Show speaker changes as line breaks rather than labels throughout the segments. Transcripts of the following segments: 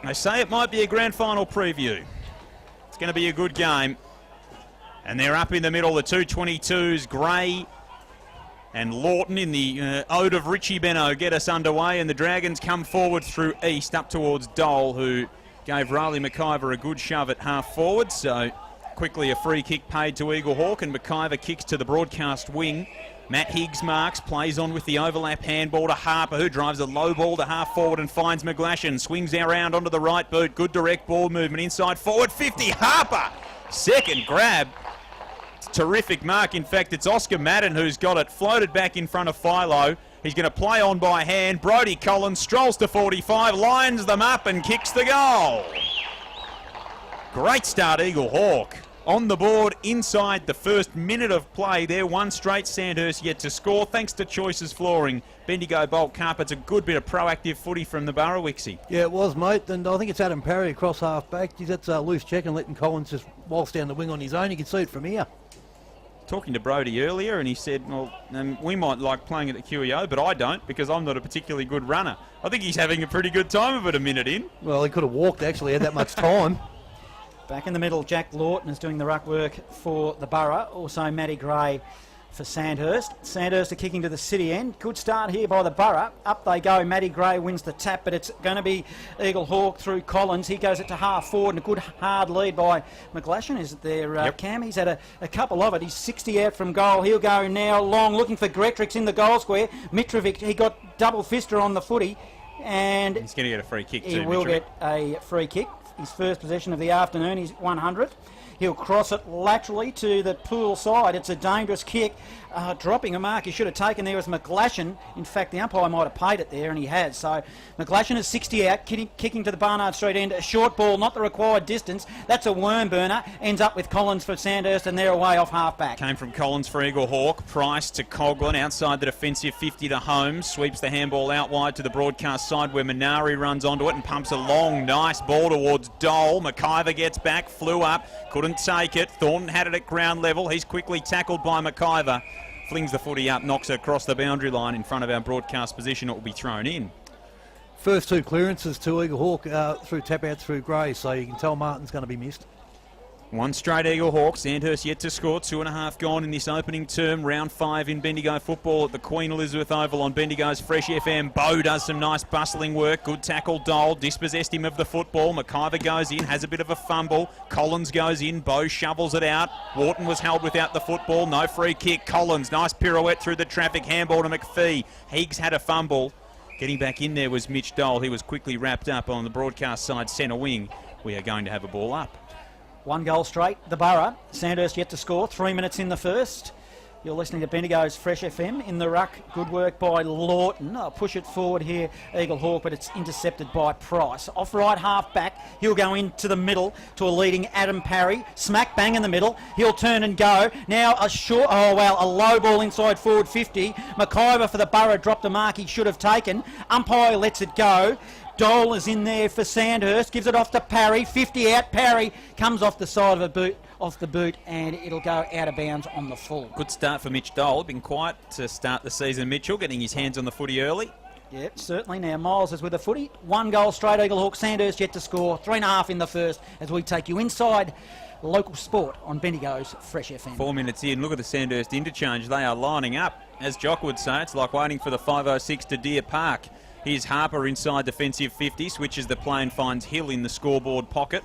They say it might be a grand final preview. It's going to be a good game. And they're up in the middle, the 222s, Gray and Lawton in the ode of Richie Benno get us underway, and the Dragons come forward through east up towards Dole, who gave Riley McIver a good shove at half forward. So quickly a free kick paid to Eaglehawk, and McIver kicks to the broadcast wing. Matt Higgs marks, plays on with the overlap handball to Harper, who drives a low ball to half forward and finds McGlashan. Swings around onto the right boot. Good direct ball movement inside forward. 50, Harper. Second grab. Terrific mark. In fact, it's Oscar Madden who's got it. Floated back in front of Philo. He's going to play on by hand. Brodie Collins strolls to 45, lines them up and kicks the goal. Great start, Eaglehawk. On the board inside the first minute of play. They're one straight. Sandhurst yet to score thanks to Choices Flooring. Bendigo Bolt Carpets, a good bit of proactive footy from the Burrawixie.
Yeah, it was, mate. And I think it's Adam Parry across half back. Geez, that's a loose check and letting Collins just waltz down the wing on his own. You can see it from here.
Talking to Brodie earlier, and he said, well, we might like playing at the QEO, but I don't because I'm not a particularly good runner. I think he's having a pretty good time of it a minute in.
Well, he could have walked, actually, had that much time.
Back in the middle, Jack Lawton is doing the ruck work for the Borough. Also, Matty Gray for Sandhurst. Sandhurst are kicking to the city end. Good start here by the Borough. Up they go. Matty Gray wins the tap, but it's going to be Eaglehawk through Collins. He goes it to half forward, and a good hard lead by McGlashan. Is it there, Cam? He's had a couple of it. He's 60 out from goal. He'll go now long, looking for Gretrix in the goal square. Mitrovic, he got double fister on the footy, and
he's going to get a free kick too.
He will get a free kick. His first possession of the afternoon, he's 100. He'll cross it laterally to the pool side. It's a dangerous kick. Dropping a mark he should have taken there was McGlashan. In fact, the umpire might have paid it there, and he has. So McGlashan is 60 out, kicking to the Barnard Street end. A short ball, not the required distance. That's a worm burner. Ends up with Collins for Sandhurst, and they're away off half-back.
Came from Collins for Eaglehawk. Price to Coughlin outside the defensive 50 to Holmes. Sweeps the handball out wide to the broadcast side where Minari runs onto it and pumps a long, nice ball towards Dole. McIver gets back, flew up, couldn't take it. Thornton had it at ground level. He's quickly tackled by McIver. Flings the footy up, knocks it across the boundary line in front of our broadcast position. It will be thrown in.
First two clearances to Eaglehawk through tap-out through Gray, so you can tell Martin's going to be missed.
One straight Eaglehawk. Sandhurst yet to score. 2.5 gone in this opening term. Round 5 in Bendigo football at the Queen Elizabeth Oval on Bendigo's Fresh FM. Bo does some nice bustling work. Good tackle, Dole. Dispossessed him of the football. McIver goes in, has a bit of a fumble. Collins goes in. Bo shovels it out. Wharton was held without the football. No free kick. Collins, nice pirouette through the traffic. Handball to McPhee. Higgs had a fumble. Getting back in there was Mitch Dole. He was quickly wrapped up on the broadcast side centre wing. We are going to have a ball up.
One goal straight, the Borough. Sandhurst yet to score. 3 minutes in the first. You're listening to Bendigo's Fresh FM. In the ruck, good work by Lawton. I'll push it forward here, Eaglehawk, but it's intercepted by Price. Off right half back, he'll go into the middle to a leading Adam Parry. Smack bang in the middle. He'll turn and go. Now a short, a low ball inside forward 50. McIver for the Borough dropped a mark he should have taken. Umpire lets it go. Dole is in there for Sandhurst, gives it off to Parry, 50 out. Parry comes off the side of the boot, and it'll go out of bounds on the full.
Good start for Mitch Dole. Been quiet to start the season, Mitchell, getting his hands on the footy early.
Yep, certainly. Now Miles is with the footy. One goal straight, Eaglehawk. Sandhurst yet to score. 3.5 in the first as we take you inside local sport on Bendigo's Fresh FM.
4 minutes in. Look at the Sandhurst interchange. They are lining up. As Jock would say, it's like waiting for the 506 to Deer Park. Here's Harper inside defensive 50, switches the play and finds Hill in the scoreboard pocket.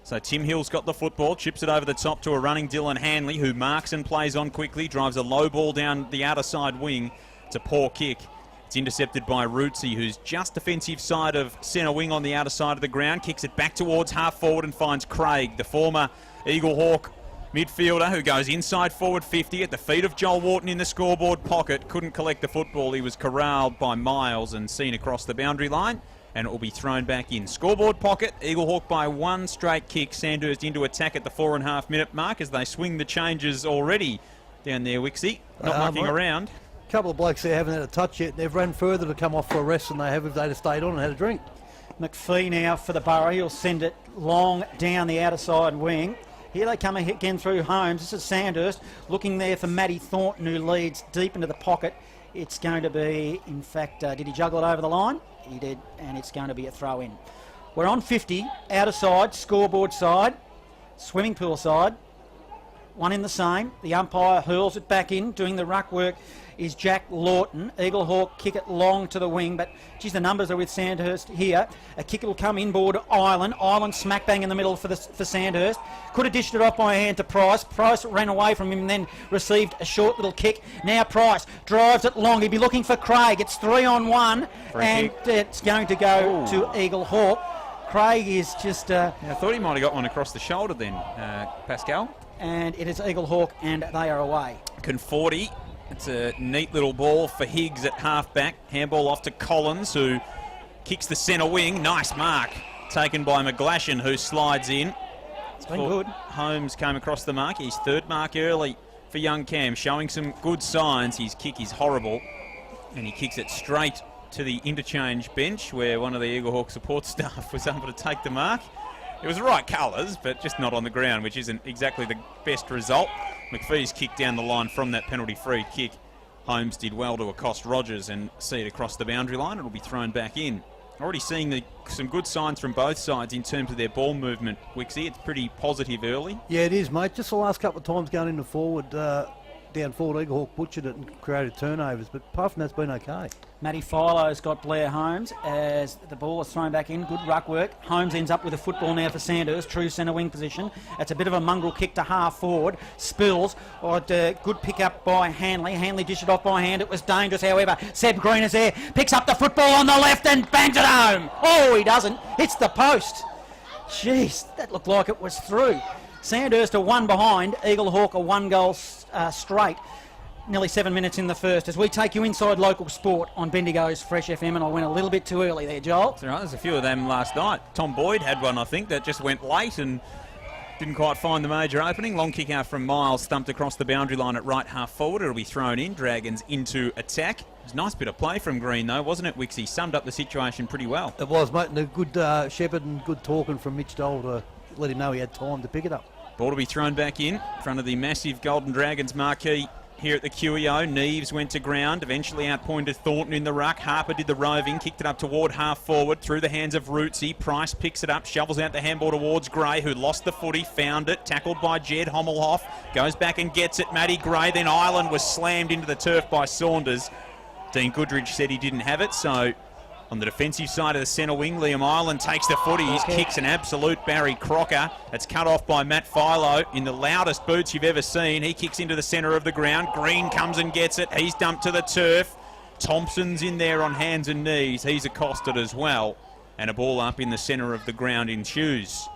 So Tim Hill's got the football, chips it over the top to a running Dylan Hanley, who marks and plays on quickly, drives a low ball down the outer side wing. It's a poor kick. It's intercepted by Rootsy, who's just defensive side of centre wing on the outer side of the ground, kicks it back towards half forward and finds Craig, the former Eaglehawk midfielder, who goes inside forward 50 at the feet of Joel Wharton in the scoreboard pocket. Couldn't collect the football. He was corralled by Miles and seen across the boundary line, and it will be thrown back in. Scoreboard pocket, Eaglehawk by one straight kick. Sandhurst into attack at the 4.5 minute mark as they swing the changes already down there, Wixie. Not mucking around.
A couple of blokes there haven't had a touch yet. They've run further to come off for a rest than they have if they'd have stayed on and had a drink.
McPhee now for the Borough. He'll send it long down the outer side wing. Here they come again through Holmes. This is Sandhurst looking there for Matty Thornton, who leads deep into the pocket. It's going to be, in fact, did he juggle it over the line? He did, and it's going to be a throw in. We're on 50, outer side, scoreboard side, swimming pool side. One in the same. The umpire hurls it back in. Doing the ruck work is Jack Lawton. Eaglehawk kick it long to the wing, but geez, the numbers are with Sandhurst here. A kick will come inboard Island. Island smack bang in the middle for Sandhurst. Could have dished it off by a hand to Price. Price ran away from him and then received a short little kick. Now Price drives it long. He'd be looking for Craig. It's 3-on-1 and it's going to go to Eaglehawk. Craig is just...
I thought he might have got one across the shoulder then, Pascal.
And it is Eaglehawk and they are away.
Conforti. It's a neat little ball for Higgs at half-back. Handball off to Collins, who kicks the centre wing. Nice mark taken by McGlashan, who slides in.
It's been good.
Holmes came across the mark. His third mark early for young Cam, showing some good signs. His kick is horrible, and he kicks it straight to the interchange bench, where one of the Eaglehawk support staff was able to take the mark. It was the right colours, but just not on the ground, which isn't exactly the best result. McPhee's kick down the line from that penalty-free kick. Holmes did well to accost Rogers and see it across the boundary line. It'll be thrown back in. Already seeing some good signs from both sides in terms of their ball movement, Wixie. It's pretty positive early.
Yeah, it is, mate. Just the last couple of times going into forward, down forward, Eaglehawk butchered it and created turnovers, but apart from that's been okay.
Matty Philo's got Blair Holmes as the ball is thrown back in. Good ruck work. Holmes ends up with a football now for Sanders. True centre wing position. It's a bit of a mongrel kick to half forward. Spills. Good pick up by Hanley. Hanley dished it off by hand. It was dangerous, however. Seb Green is there. Picks up the football on the left and bangs it home. Oh, he doesn't. Hits the post. Jeez, that looked like it was through. Sandhurst are one behind. Eaglehawk are 1 goal straight. Nearly 7 minutes in the first as we take you inside local sport on Bendigo's Fresh FM, and I went a little bit too early there, Joel.
That's all right. There's a few of them last night. Tom Boyd had one, I think, that just went late and didn't quite find the major opening. Long kick out from Miles, stumped across the boundary line at right half forward. It'll be thrown in. Dragons into attack. It was a nice bit of play from Green, though, wasn't it, Wixie? Summed up the situation pretty well.
It was, mate, and a good shepherd and good talking from Mitch Dole to let him know he had time to pick it up.
Ball to be thrown back in front of the massive Golden Dragons marquee here at the QEO. Neves went to ground, eventually outpointed Thornton in the ruck. Harper did the roving, kicked it up toward half forward, through the hands of Rootsy. Price picks it up, shovels out the handball towards Gray, who lost the footy, found it, tackled by Jed Hommelhoff, goes back and gets it. Matty Gray, then Ireland was slammed into the turf by Saunders. Dean Goodridge said he didn't have it, so on the defensive side of the centre wing, Liam Ireland takes the footy. He kicks an absolute Barry Crocker. It's cut off by Matt Philo in the loudest boots you've ever seen. He kicks into the centre of the ground. Green comes and gets it. He's dumped to the turf. Thompson's in there on hands and knees. He's accosted as well. And a ball up in the centre of the ground in shoes.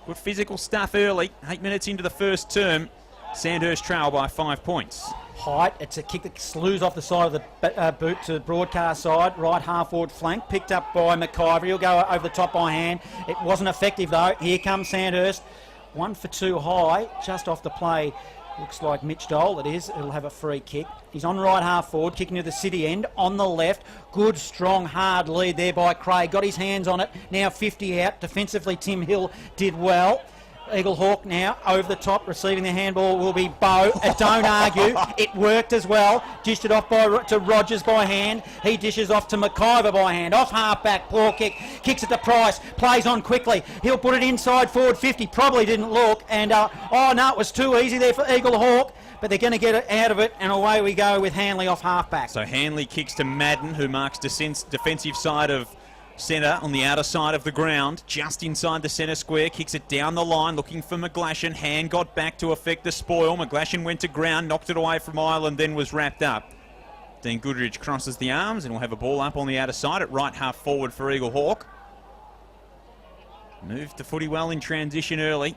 Good physical stuff early. 8 minutes into the first term. Sandhurst trail by 5 points.
Height. It's a kick that slews off the side of the boot to the broadcast side. Right half forward flank. Picked up by McIver. He'll go over the top by hand. It wasn't effective though. Here comes Sandhurst. 1 for 2 high. Just off the play. Looks like Mitch Dole it is. It'll have a free kick. He's on right half forward. Kicking to the city end. On the left. Good, strong, hard lead there by Craig. Got his hands on it. Now 50 out. Defensively Tim Hill did well. Eaglehawk now over the top, receiving the handball will be Bow. Don't argue, it worked as well. Dished it off to Rogers by hand. He dishes off to McIver by hand. Off half back, poor kick. Kicks it to Price, plays on quickly. He'll put it inside forward 50. Probably didn't look. And oh no, it was too easy there for Eaglehawk. But they're going to get it out of it, and away we go with Hanley off half back.
So Hanley kicks to Madden, who marks defensive side of centre on the outer side of the ground, just inside the centre square, kicks it down the line, looking for McGlashan. Hand got back to effect the spoil. McGlashan went to ground, knocked it away from Ireland, then was wrapped up. Dean Goodridge crosses the arms and will have a ball up on the outer side at right half forward for Eaglehawk. Moved the footy well in transition early.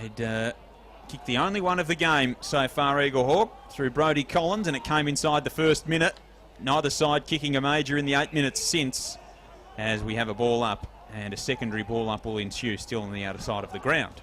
Made kicked the only one of the game so far, Eaglehawk, through Brodie Collins, and it came inside the first minute. Neither side kicking a major in the 8 minutes since, as we have a ball up and a secondary ball up will ensue still on the outer side of the ground.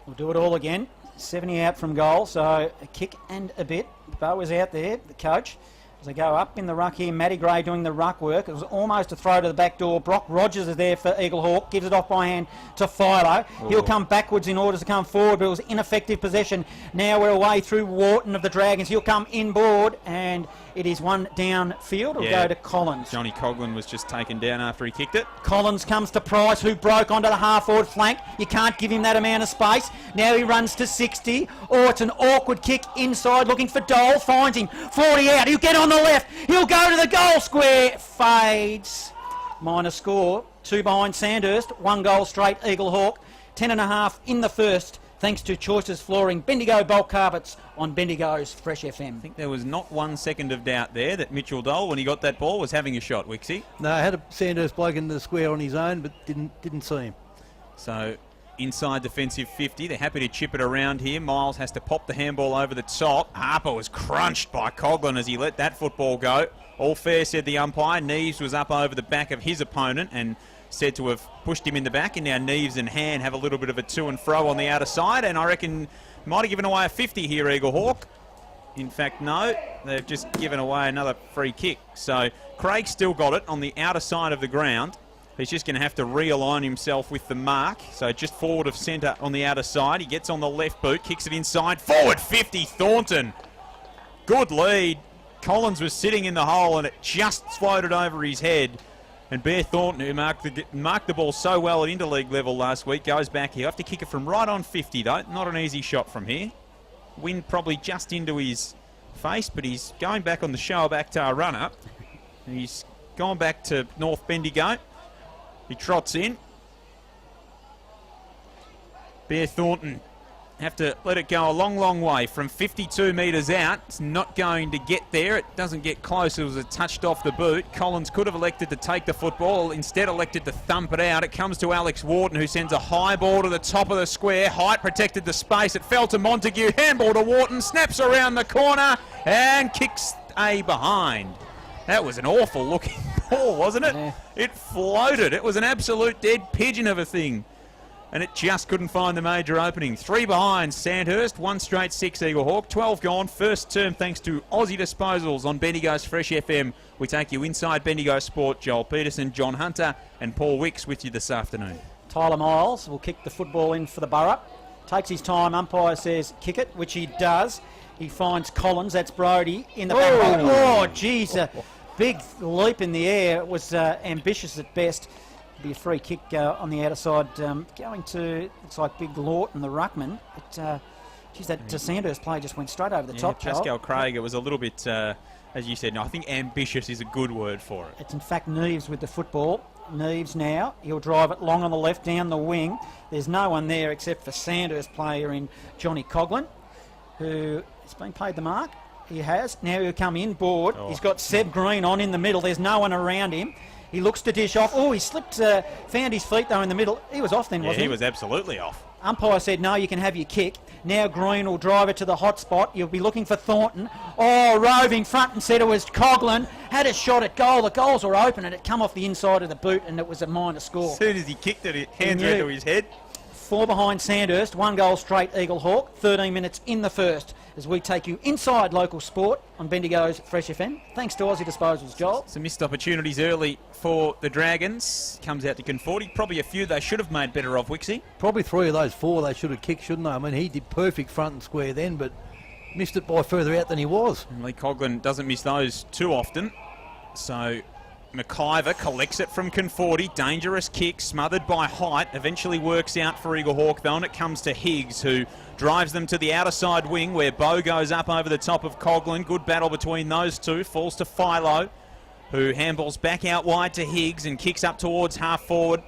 We'll do it all again. 70 out from goal, so a kick and a bit. Bo was out there, the coach. As they go up in the ruck here, Matty Gray doing the ruck work. It was almost a throw to the back door. Brock Rogers is there for Eaglehawk. Gives it off by hand to Philo. He'll come backwards in order to come forward, but it was ineffective possession. Now we're away through Wharton of the Dragons. He'll come inboard and It is one downfield. It'll
Yeah.
go to Collins.
Johnny Coughlin was just taken down after he kicked it.
Collins comes to Price, who broke onto the half-forward flank. You can't give him that amount of space. Now he runs to 60. Oh, it's an awkward kick inside, looking for Dole. Finds him. 40 out. He'll get on the left. He'll go to the goal square. Fades. Minor score. 2 behind Sandhurst. 1 goal straight, Eaglehawk. 10.5 in the first, thanks to Choices Flooring, Bendigo bulk carpets on Bendigo's Fresh FM.
I think there was not 1 second of doubt there that Mitchell Dole, when he got that ball, was having a shot, Wixie.
No, had a Sandhurst bloke in the square on his own, but didn't see him.
So inside defensive 50, they're happy to chip it around here. Miles has to pop the handball over the top. Harper was crunched by Coughlin as he let that football go. All fair, said the umpire. Neves was up over the back of his opponent and said to have pushed him in the back, and now Neves and Han have a little bit of a to and fro on the outer side, and I reckon might have given away a 50 here, Eaglehawk. In fact, no, they've just given away another free kick. So Craig's still got it on the outer side of the ground. He's just going to have to realign himself with the mark. So just forward of centre on the outer side. He gets on the left boot, kicks it inside. Forward 50, Thornton. Good lead. Collins was sitting in the hole and it just floated over his head. And Bear Thornton, who marked the ball so well at interleague level last week, goes back. He'll have to kick it from right on 50, though. Not an easy shot from here. Wind probably just into his face, but he's going back on the show back to our runner. He's gone back to North Bendigo. He trots in. Bear Thornton have to let it go a long, long way from 52 metres out. It's not going to get there. It doesn't get close. It was a touched off the boot. Collins could have elected to take the football, instead elected to thump it out. It comes to Alex Wharton, who sends a high ball to the top of the square. Height protected the space. It fell to Montague. Handball to Wharton. Snaps around the corner and kicks a behind. That was an awful looking ball, wasn't it?
Yeah.
It floated. It was an absolute dead pigeon of a thing. And it just couldn't find the major opening. 3 behind Sandhurst, 1 straight 6 Eaglehawk, 12 gone. First term thanks to Aussie Disposals on Bendigo's Fresh FM. We take you inside Bendigo Sport. Joel Peterson, John Hunter and Paul Wicks with you this afternoon.
Tyler Miles will kick the football in for the Borough. Takes his time, umpire says kick it, which he does. He finds Collins, that's Brody, in the back. Oh, geez, a big leap in the air. It was ambitious at best. Be a free kick on the outer side, going to, looks like Big Lawton, the ruckman. But, geez, that Sandhurst play just went straight over the top.
Pascal Craig, it was a little bit, as you said, no, I think ambitious is a good word for it.
It's in fact Neves with the football. Neves now, he'll drive it long on the left, down the wing. There's no one there except for Sandhurst player in Johnny Coughlin, who has been paid the mark. He has. Now he'll come inboard. Oh. He's got Seb Green on in the middle. There's no one around him. He looks to dish off. Oh, he slipped, found his feet though in the middle. He was off then, wasn't he?
He was absolutely off.
Umpire said, no, you can have your kick. Now Green will drive it to the hot spot. You'll be looking for Thornton. Oh, roving front and centre was Coughlin. Had a shot at goal. The goals were open and it come off the inside of the boot and it was a minor score.
As soon as he kicked it, hands went to his head.
4 behind Sandhurst, 1 goal straight Eaglehawk. 13 minutes in the first as we take you inside local sport on Bendigo's Fresh FM. Thanks to Aussie Disposals, Joel.
Some missed opportunities early for the Dragons. Comes out to Conforti. Probably a few they should have made better of, Wixie.
Probably 3 of those 4 they should have kicked, shouldn't they? I mean, he did perfect front and square then, but missed it by further out than he was.
And Lee Coughlin doesn't miss those too often. So McIver collects it from Conforti. Dangerous kick, smothered by Height. Eventually works out for Eaglehawk, though, and it comes to Higgs, who drives them to the outer side wing, where Bo goes up over the top of Coughlin. Good battle between those two. Falls to Philo, who handballs back out wide to Higgs and kicks up towards half forward.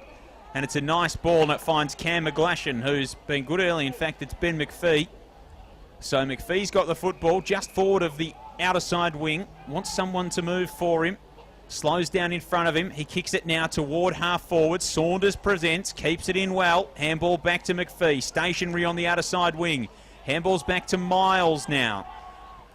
And it's a nice ball, and it finds Cam McGlashan, who's been good early. In fact, it's Ben McPhee. So McPhee's got the football just forward of the outer side wing. Wants someone to move for him. Slows down in front of him. He kicks it now toward half forward. Saunders presents, keeps it in well. Handball back to McPhee. Stationary on the outer side wing. Handball's back to Miles now.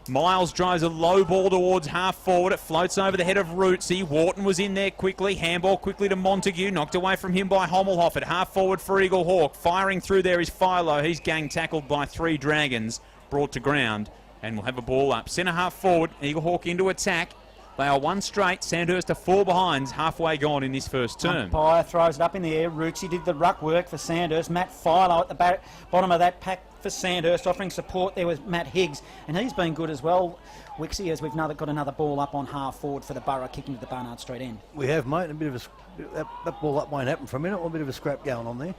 Miles drives a low ball towards half forward. It floats over the head of Rootsy. Wharton was in there quickly. Handball quickly to Montague. Knocked away from him by Hommelhoff at half forward for Eaglehawk. Firing through there is Philo. He's gang tackled by 3 Dragons. Brought to ground. And we'll have a ball up. Centre half forward. Eaglehawk into attack. They are one straight. Sandhurst are 4 behinds, halfway gone in this first term.
Umpire throws it up in the air. Rooksy did the ruck work for Sandhurst. Matt Philo at the bottom of that pack for Sandhurst, offering support there was Matt Higgs, and he's been good as well, Wixie, as we've got another ball up on half forward for the Borough, kicking to the Barnard Street end.
We have, mate. A bit of that ball up won't happen for a minute. A bit of a scrap going on there.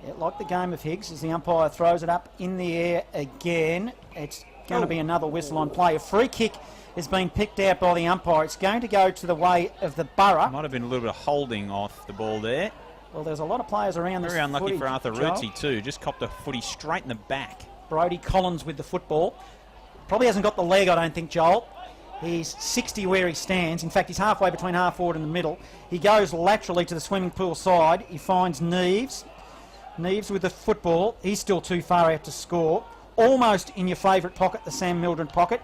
Yeah, like the game of Higgs, as the umpire throws it up in the air again. It's going to be another whistle on play. A free kick has been picked out by the umpire. It's going to go to the way of the Borough.
Might have been a little bit of holding off the ball there.
Well, there's a lot of players around this.
Very unlucky
footy,
for Arthur
Joel.
Rootsy too. Just copped a footy straight in the back.
Brodie Collins with the football. Probably hasn't got the leg, I don't think, Joel. He's 60 where he stands. In fact, he's halfway between half forward and the middle. He goes laterally to the swimming pool side. He finds Neves. Neves with the football. He's still too far out to score. Almost in your favourite pocket, the Sam Mildren pocket.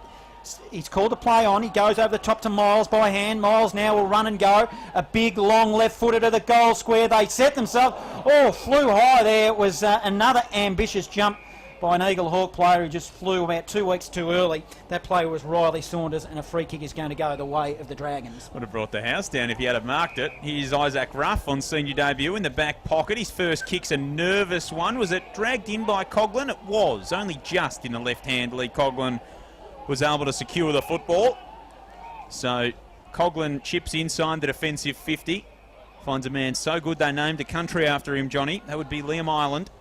He's called a play on. He goes over the top to Miles by hand. Miles now will run and go. A big, long left-footer to the goal square. They set themselves. Oh, flew high there. It was another ambitious jump by an Eaglehawk player who just flew about 2 weeks too early. That player was Riley Saunders, and a free kick is going to go the way of the Dragons.
Would have brought the house down if he had have marked it. Here's Isaac Ruff on senior debut in the back pocket. His first kick's a nervous one. Was it dragged in by Coughlin? It was. Only just in the left hand. Lee Coughlin was able to secure the football. So Coughlin chips inside the defensive 50. Finds a man so good they named a country after him, Johnny. That would be Liam Ireland,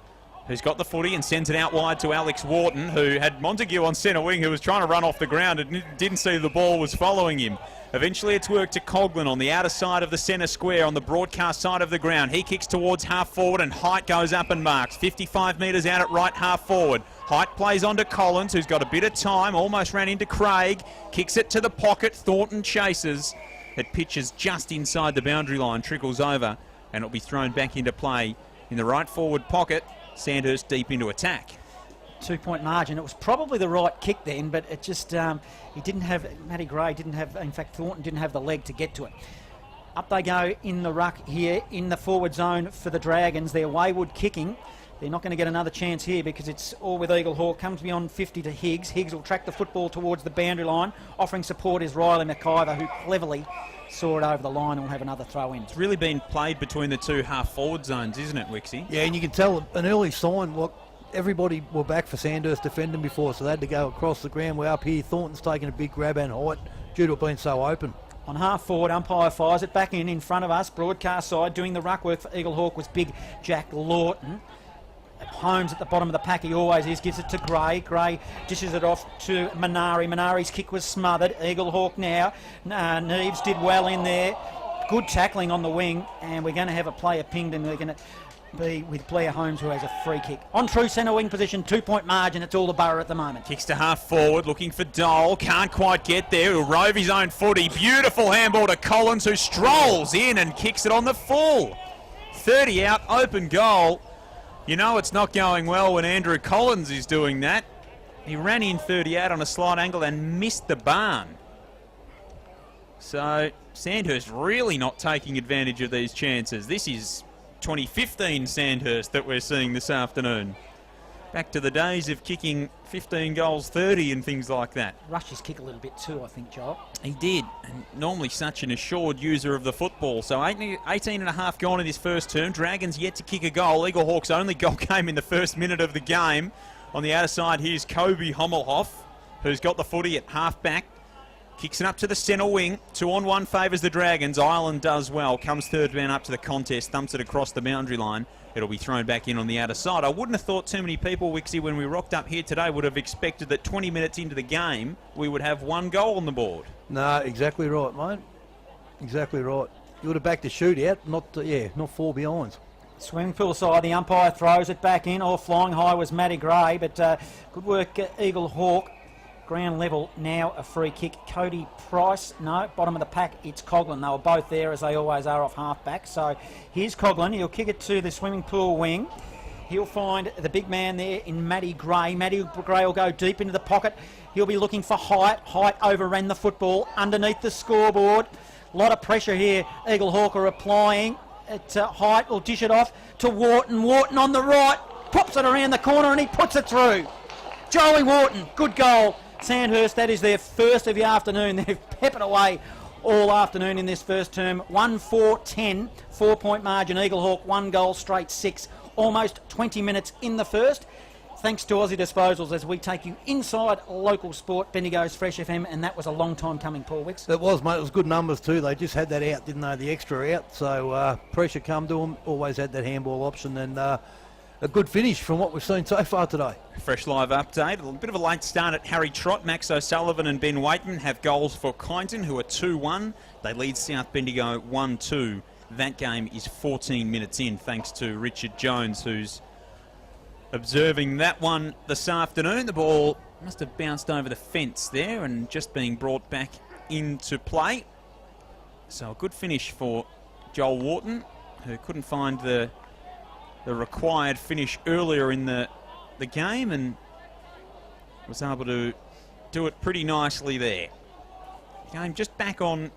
who's got the footy and sends it out wide to Alex Wharton, who had Montague on centre wing, who was trying to run off the ground and didn't see the ball was following him. Eventually it's worked to Coughlin on the outer side of the centre square on the broadcast side of the ground. He kicks towards half forward and Height goes up and marks. 55 metres out at right half forward. Height plays on to Collins, who's got a bit of time, almost ran into Craig. Kicks it to the pocket. Thornton chases. It pitches just inside the boundary line, trickles over, and it'll be thrown back into play in the right forward pocket. Sandhurst deep into attack.
2-point margin. It was probably the right kick then, but it just, he didn't have, Matty Gray didn't have, in fact, Thornton didn't have the leg to get to it. Up they go in the ruck here, in the forward zone for the Dragons. They're wayward kicking. They're not going to get another chance here because it's all with Eaglehawk. Comes beyond 50 to Higgs. Higgs will track the football towards the boundary line. Offering support is Riley McIver, who cleverly saw it over the line and will have another throw in.
It's really been played between the two half-forward zones, isn't it, Wixie?
Yeah, and you can tell an early sign. Look, everybody were back for Sandhurst defending before, so they had to go across the ground. We're up here. Thornton's taking a big grab and Height due to it being so open.
On half forward, umpire fires it back in front of us. Broadcast side doing the ruck work for Eaglehawk was big Jack Lawton. Holmes at the bottom of the pack, he always is, gives it to Gray. Gray dishes it off to Minari. Minari's kick was smothered. Eaglehawk now. Neves did well in there. Good tackling on the wing, and we're going to have a player pinged, and they're going to be with Blair Holmes, who has a free kick. On true centre wing position, 2-point margin. It's all the Borough at the moment.
Kicks to half forward, looking for Dole. Can't quite get there. He'll rove his own footy. Beautiful handball to Collins, who strolls in and kicks it on the full. 30 out, open goal. You know it's not going well when Andrew Collins is doing that. He ran in 30 out on a slight angle and missed the barn. So Sandhurst really not taking advantage of these chances. This is 2015 Sandhurst that we're seeing this afternoon. Back to the days of kicking 15 goals 30 and things like that.
Rushed his kick a little bit too, I think, Joel.
He did, and normally such an assured user of the football. So 18 and a half gone in this first term. Dragons yet to kick a goal. Eaglehawks' only goal came in the first minute of the game. On the outer side, here's Kobe Hommelhoff, who's got the footy at half back. Kicks it up to the centre wing. 2-on-1 favours the Dragons. Ireland does well. Comes third man up to the contest. Thumps it across the boundary line. It'll be thrown back in on the outer side. I wouldn't have thought too many people, Wixie, when we rocked up here today, would have expected that 20 minutes into the game, we would have one goal on the board.
No, exactly right, mate. Exactly right. You would have backed the shootout, not 4 behinds.
Swimming pool side, the umpire throws it back in. All flying high was Matty Gray, but good work, Eaglehawk. Ground level now, a free kick. Cody Price, no, bottom of the pack, it's Coughlin. They were both there, as they always are, off half back. So here's Coughlin. He'll kick it to the swimming pool wing. He'll find the big man there in Matty Gray. Matty Gray will go deep into the pocket. He'll be looking for Height. Height overran the football underneath the scoreboard. A lot of pressure here. Eaglehawk are applying. Height will dish it off to Wharton. Wharton on the right, pops it around the corner and he puts it through. Joey Wharton, good goal. Sandhurst, that is their first of the afternoon. They've peppered away all afternoon in this first term. 1-4-10, 4-point margin. Eaglehawk, 1 goal straight, 6. Almost 20 minutes in the first. Thanks to Aussie Disposals as we take you inside local sport, Bendigo's Fresh FM, and that was a long time coming, Paul Wicks.
It was, mate. It was good numbers too. They just had that out, didn't they? The extra out. So pressure come to them. Always had that handball option, and a good finish from what we've seen so far today.
Fresh live update. A bit of a late start at Harry Trott. Max O'Sullivan and Ben Waitman have goals for Kyneton, who are 2-1. They lead South Bendigo 1-2. That game is 14 minutes in, thanks to Richard Jones, who's observing that one this afternoon. The ball must have bounced over the fence there and just being brought back into play. So a good finish for Joel Wharton, who couldn't find the required finish earlier in the game and was able to do it pretty nicely there. Game just back on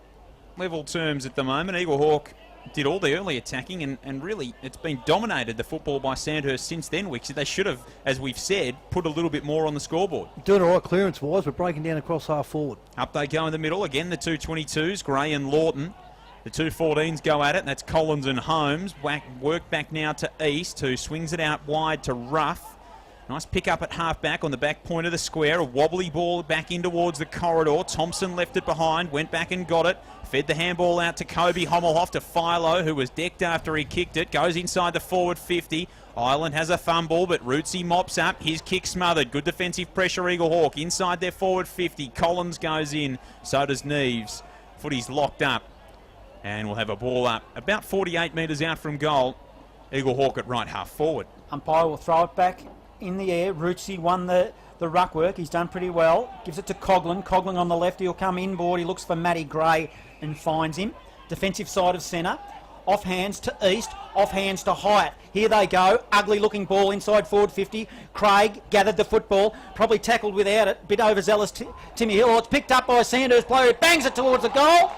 level terms at the moment. Eaglehawk did all the early attacking and really it's been dominated, the football, by Sandhurst since then. They should have, as we've said, put a little bit more on the scoreboard.
Doing all right clearance-wise, but breaking down across half forward.
Up they go in the middle. Again, the 222s, Gray and Lawton. The 214s go at it, and that's Collins and Holmes. Work back now to East, who swings it out wide to Ruff. Nice pick up at half-back on the back point of the square. A wobbly ball back in towards the corridor. Thompson left it behind, went back and got it. Fed the handball out to Kobe Hommelhoff to Philo, who was decked after he kicked it. Goes inside the forward 50. Ireland has a fumble, but Rootsy mops up. His kick smothered. Good defensive pressure, Eaglehawk. Inside their forward 50. Collins goes in. So does Neves. Footy's locked up. And we'll have a ball up about 48 metres out from goal. Eaglehawk at right half forward.
Umpire will throw it back in the air. Rootsy won the ruck work. He's done pretty well. Gives it to Coughlin. Coughlin on the left. He'll come inboard. He looks for Matty Gray and finds him. Defensive side of centre. Off hands to East. Off hands to Hyatt. Here they go. Ugly looking ball inside forward 50. Craig gathered the football. Probably tackled without it. Bit overzealous Timmy Hill. Oh, it's picked up by a Sandhurst player who bangs it towards the goal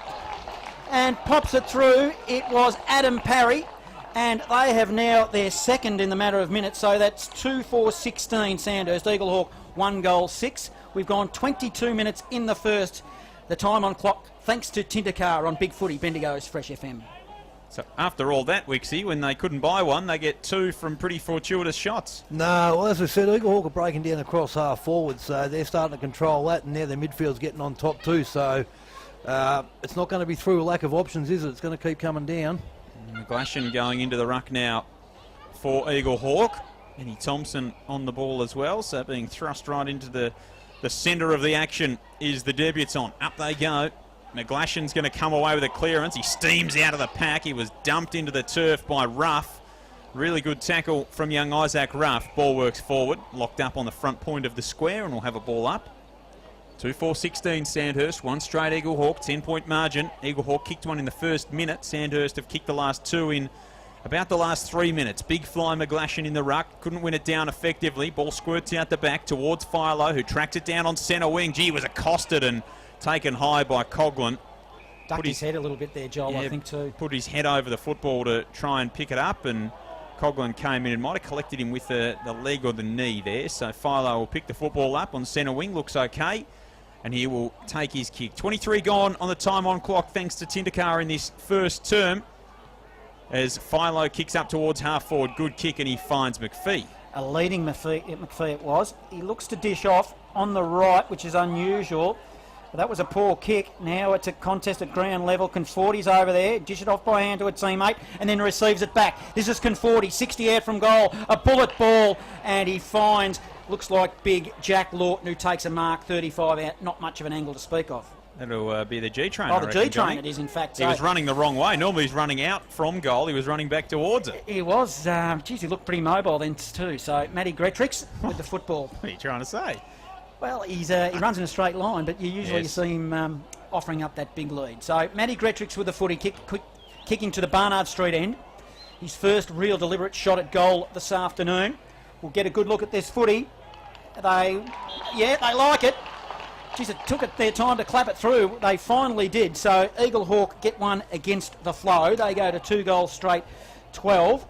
and pops it through. It was Adam Parry. And they have now their second in the matter of minutes. So that's 2-4-16 Sandhurst. Eaglehawk 1 goal 6. We've gone 22 minutes in the first. The time on clock thanks to Tintercar on Big Footy, Bendigo's Fresh FM.
So after all that, Wixie, when they couldn't buy one, they get 2 from pretty fortuitous shots.
No, well, as I said, Eaglehawk are breaking down across half forward, so they're starting to control that, and now their midfield's getting on top too. So it's not going to be through a lack of options, is it? It's going to keep coming down.
McGlashan going into the ruck now for Eaglehawk. Benny Thompson on the ball as well, so being thrust right into the centre of the action is the debutant. Up they go. McGlashan's going to come away with a clearance. He steams out of the pack. He was dumped into the turf by Ruff. Really good tackle from young Isaac Ruff. Ball works forward, locked up on the front point of the square, and we'll have a ball up. 2-4-16 Sandhurst, 1 straight Eaglehawk, 10-point margin. Eaglehawk kicked one in the first minute. Sandhurst have kicked the last 2 in about the last 3 minutes. Big fly McGlashan in the ruck, couldn't win it down effectively. Ball squirts out the back towards Philo, who tracks it down on centre wing. Gee, was accosted and taken high by Coughlin.
Ducked his head a little bit there, Joel, I think too.
Put his head over the football to try and pick it up, and Coughlin came in and might have collected him with the leg or the knee there. So Philo will pick the football up on centre wing, looks okay. And he will take his kick. 23 gone on the time on clock thanks to Tintercar in this first term. As Philo kicks up towards half forward. Good kick, and he finds McPhee.
A leading McPhee it was. He looks to dish off on the right, which is unusual. But that was a poor kick. Now it's a contest at ground level. Conforti's over there. Dish it off by hand to a teammate and then receives it back. This is Conforti, 60 out from goal. A bullet ball, and he finds... Looks like big Jack Lawton, who takes a mark 35 out. Not much of an angle to speak of.
That'll be the G-train.
Oh, the G-train it is, in fact.
He was running the wrong way. Normally he's running out from goal. He was running back towards it.
He was. Geez, he looked pretty mobile then too. So, Matty Gretrix with the football.
What are you trying to say?
Well, he runs in a straight line, but you usually see him offering up that big lead. So, Matty Gretrix with the footy, kicking to the Barnard Street end. His first real deliberate shot at goal this afternoon. We'll get a good look at this footy. They like it. Geez, it took their time to clap it through. They finally did. So Eaglehawk get one against the flow. They go to 2 goals straight, 12.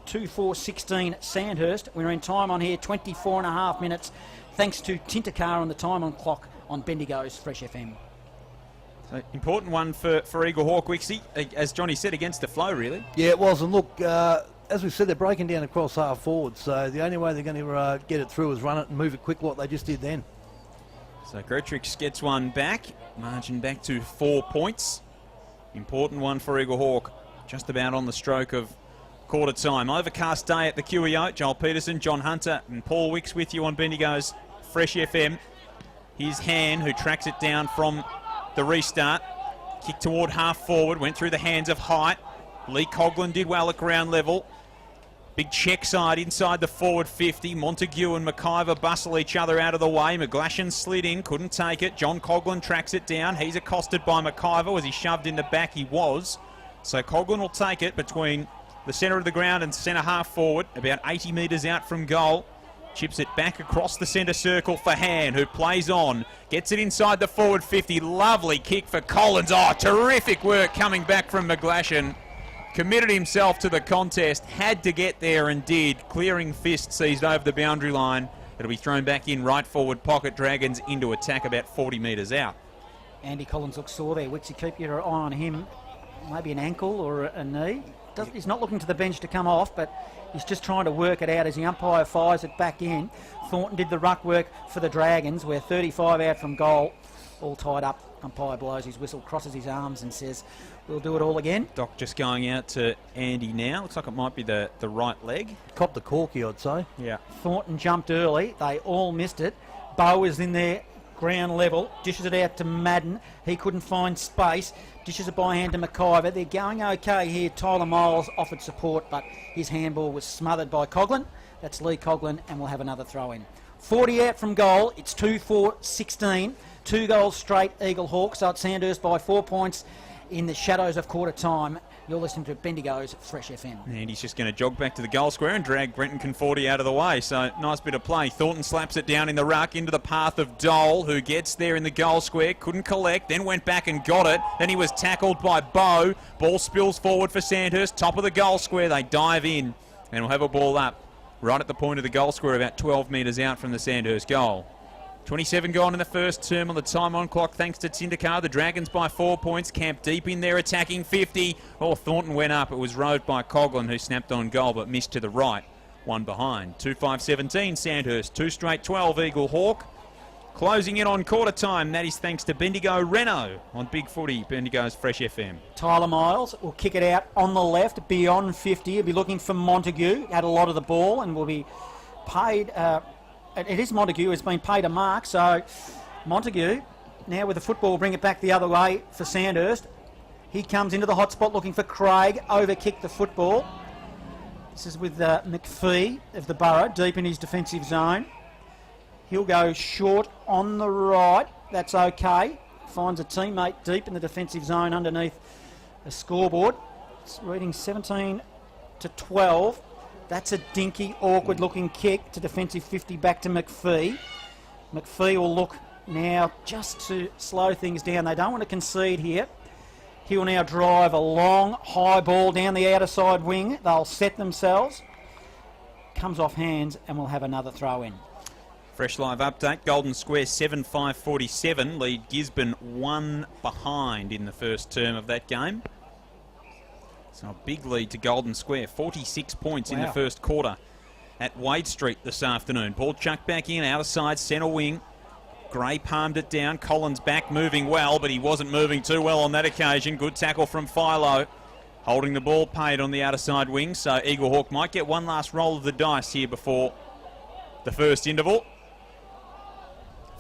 2-4-16 Sandhurst. We're in time on here, 24 and a half minutes. Thanks to Tintercar on the time on clock on Bendigo's Fresh FM.
So important one for Eagle Hawk, Wixie, as Johnny said, against the flow, really.
Yeah, it was. And look, as we said, they're breaking down across half forward, so the only way they're going to get it through is run it and move it quick, what they just did then.
So Gretrix gets one back, margin back to 4 points. Important one for Eagle Hawk, just about on the stroke of quarter time. Overcast day at the QEO. Joel Peterson, John Hunter and Paul Wicks with you on Bendigo's Fresh FM. Here's Han, who tracks it down from the restart. Kick toward half forward, went through the hands of Height. Lee Coughlin did well at ground level. Big check side inside the forward 50. Montague and McIver bustle each other out of the way. McGlashan slid in, couldn't take it. John Coughlin tracks it down. He's accosted by McIver. Was he shoved in the back? He was. So Coughlin will take it between the centre of the ground and centre half forward, about 80 metres out from goal. Chips it back across the centre circle for Han, who plays on. Gets it inside the forward 50. Lovely kick for Collins. Oh, terrific work coming back from McGlashan. Committed himself to the contest, had to get there and did. Clearing fist seized over the boundary line. It'll be thrown back in right forward pocket. Dragons into attack about 40 metres out.
Andy Collins looks sore there. Wixie, keep your eye on him. Maybe an ankle or a knee. He's not looking to the bench to come off, but he's just trying to work it out as the umpire fires it back in. Thornton did the ruck work for the Dragons. We're 35 out from goal, all tied up. Umpire blows his whistle, crosses his arms and says, we'll do it all again.
Doc just going out to Andy now. Looks like it might be the right leg.
Copped the corky, I'd say.
Yeah.
Thornton jumped early. They all missed it. Bow is in there, ground level. Dishes it out to Madden. He couldn't find space. Dishes it by hand to McIver. They're going okay here. Tyler Miles offered support, but his handball was smothered by Coughlin. That's Lee Coughlin, and we'll have another throw in. 40 out from goal. It's 2-4-16. 2 goals straight, Eagle Hawk. So it's Sandhurst by 4 points in the shadows of quarter time. You're listening to Bendigo's Fresh FM.
And he's just going to jog back to the goal square and drag Brenton Conforti out of the way. So nice bit of play. Thornton slaps it down in the ruck into the path of Dole, who gets there in the goal square. Couldn't collect, then went back and got it. Then he was tackled by Bow. Ball spills forward for Sandhurst. Top of the goal square. They dive in and we'll have a ball up right at the point of the goal square, about 12 metres out from the Sandhurst goal. 27 gone in the first term on the time on clock thanks to Tindakar. The Dragons by 4 points. Camp deep in there attacking 50. Oh, Thornton went up. It was rode by Coughlin, who snapped on goal but missed to the right. One behind. 2-5-17 Sandhurst. 2 straight 12 Eagle Hawk. Closing in on quarter time. That is thanks to Bendigo Renault on Big Footy. Bendigo's Fresh FM.
Tyler Miles will kick it out on the left beyond 50. He'll be looking for Montague. Had a lot of the ball and will be paid... It is Montague who's been paid a mark, so Montague now with the football will bring it back the other way for Sandhurst. He comes into the hot spot looking for Craig, overkicked the football. This is with McPhee of the Borough, deep in his defensive zone. He'll go short on the right, that's okay. Finds a teammate deep in the defensive zone underneath the scoreboard. It's reading 17-12. That's a dinky, awkward-looking kick to defensive 50 back to McPhee. McPhee will look now just to slow things down. They don't want to concede here. He'll now drive a long, high ball down the outer side wing. They'll set themselves. Comes off hands and we'll have another throw in.
Fresh live update. Golden Square 7-5-47. Lead Gisborne 1 behind in the first term of that game. So a big lead to Golden Square, 46 points in the first quarter at Wade Street this afternoon. Ball chucked back in, outer side, centre wing. Gray palmed it down. Collins back, moving well, but he wasn't moving too well on that occasion. Good tackle from Philo. Holding the ball paid on the outer side wing, so Eagle Hawk might get one last roll of the dice here before the first interval.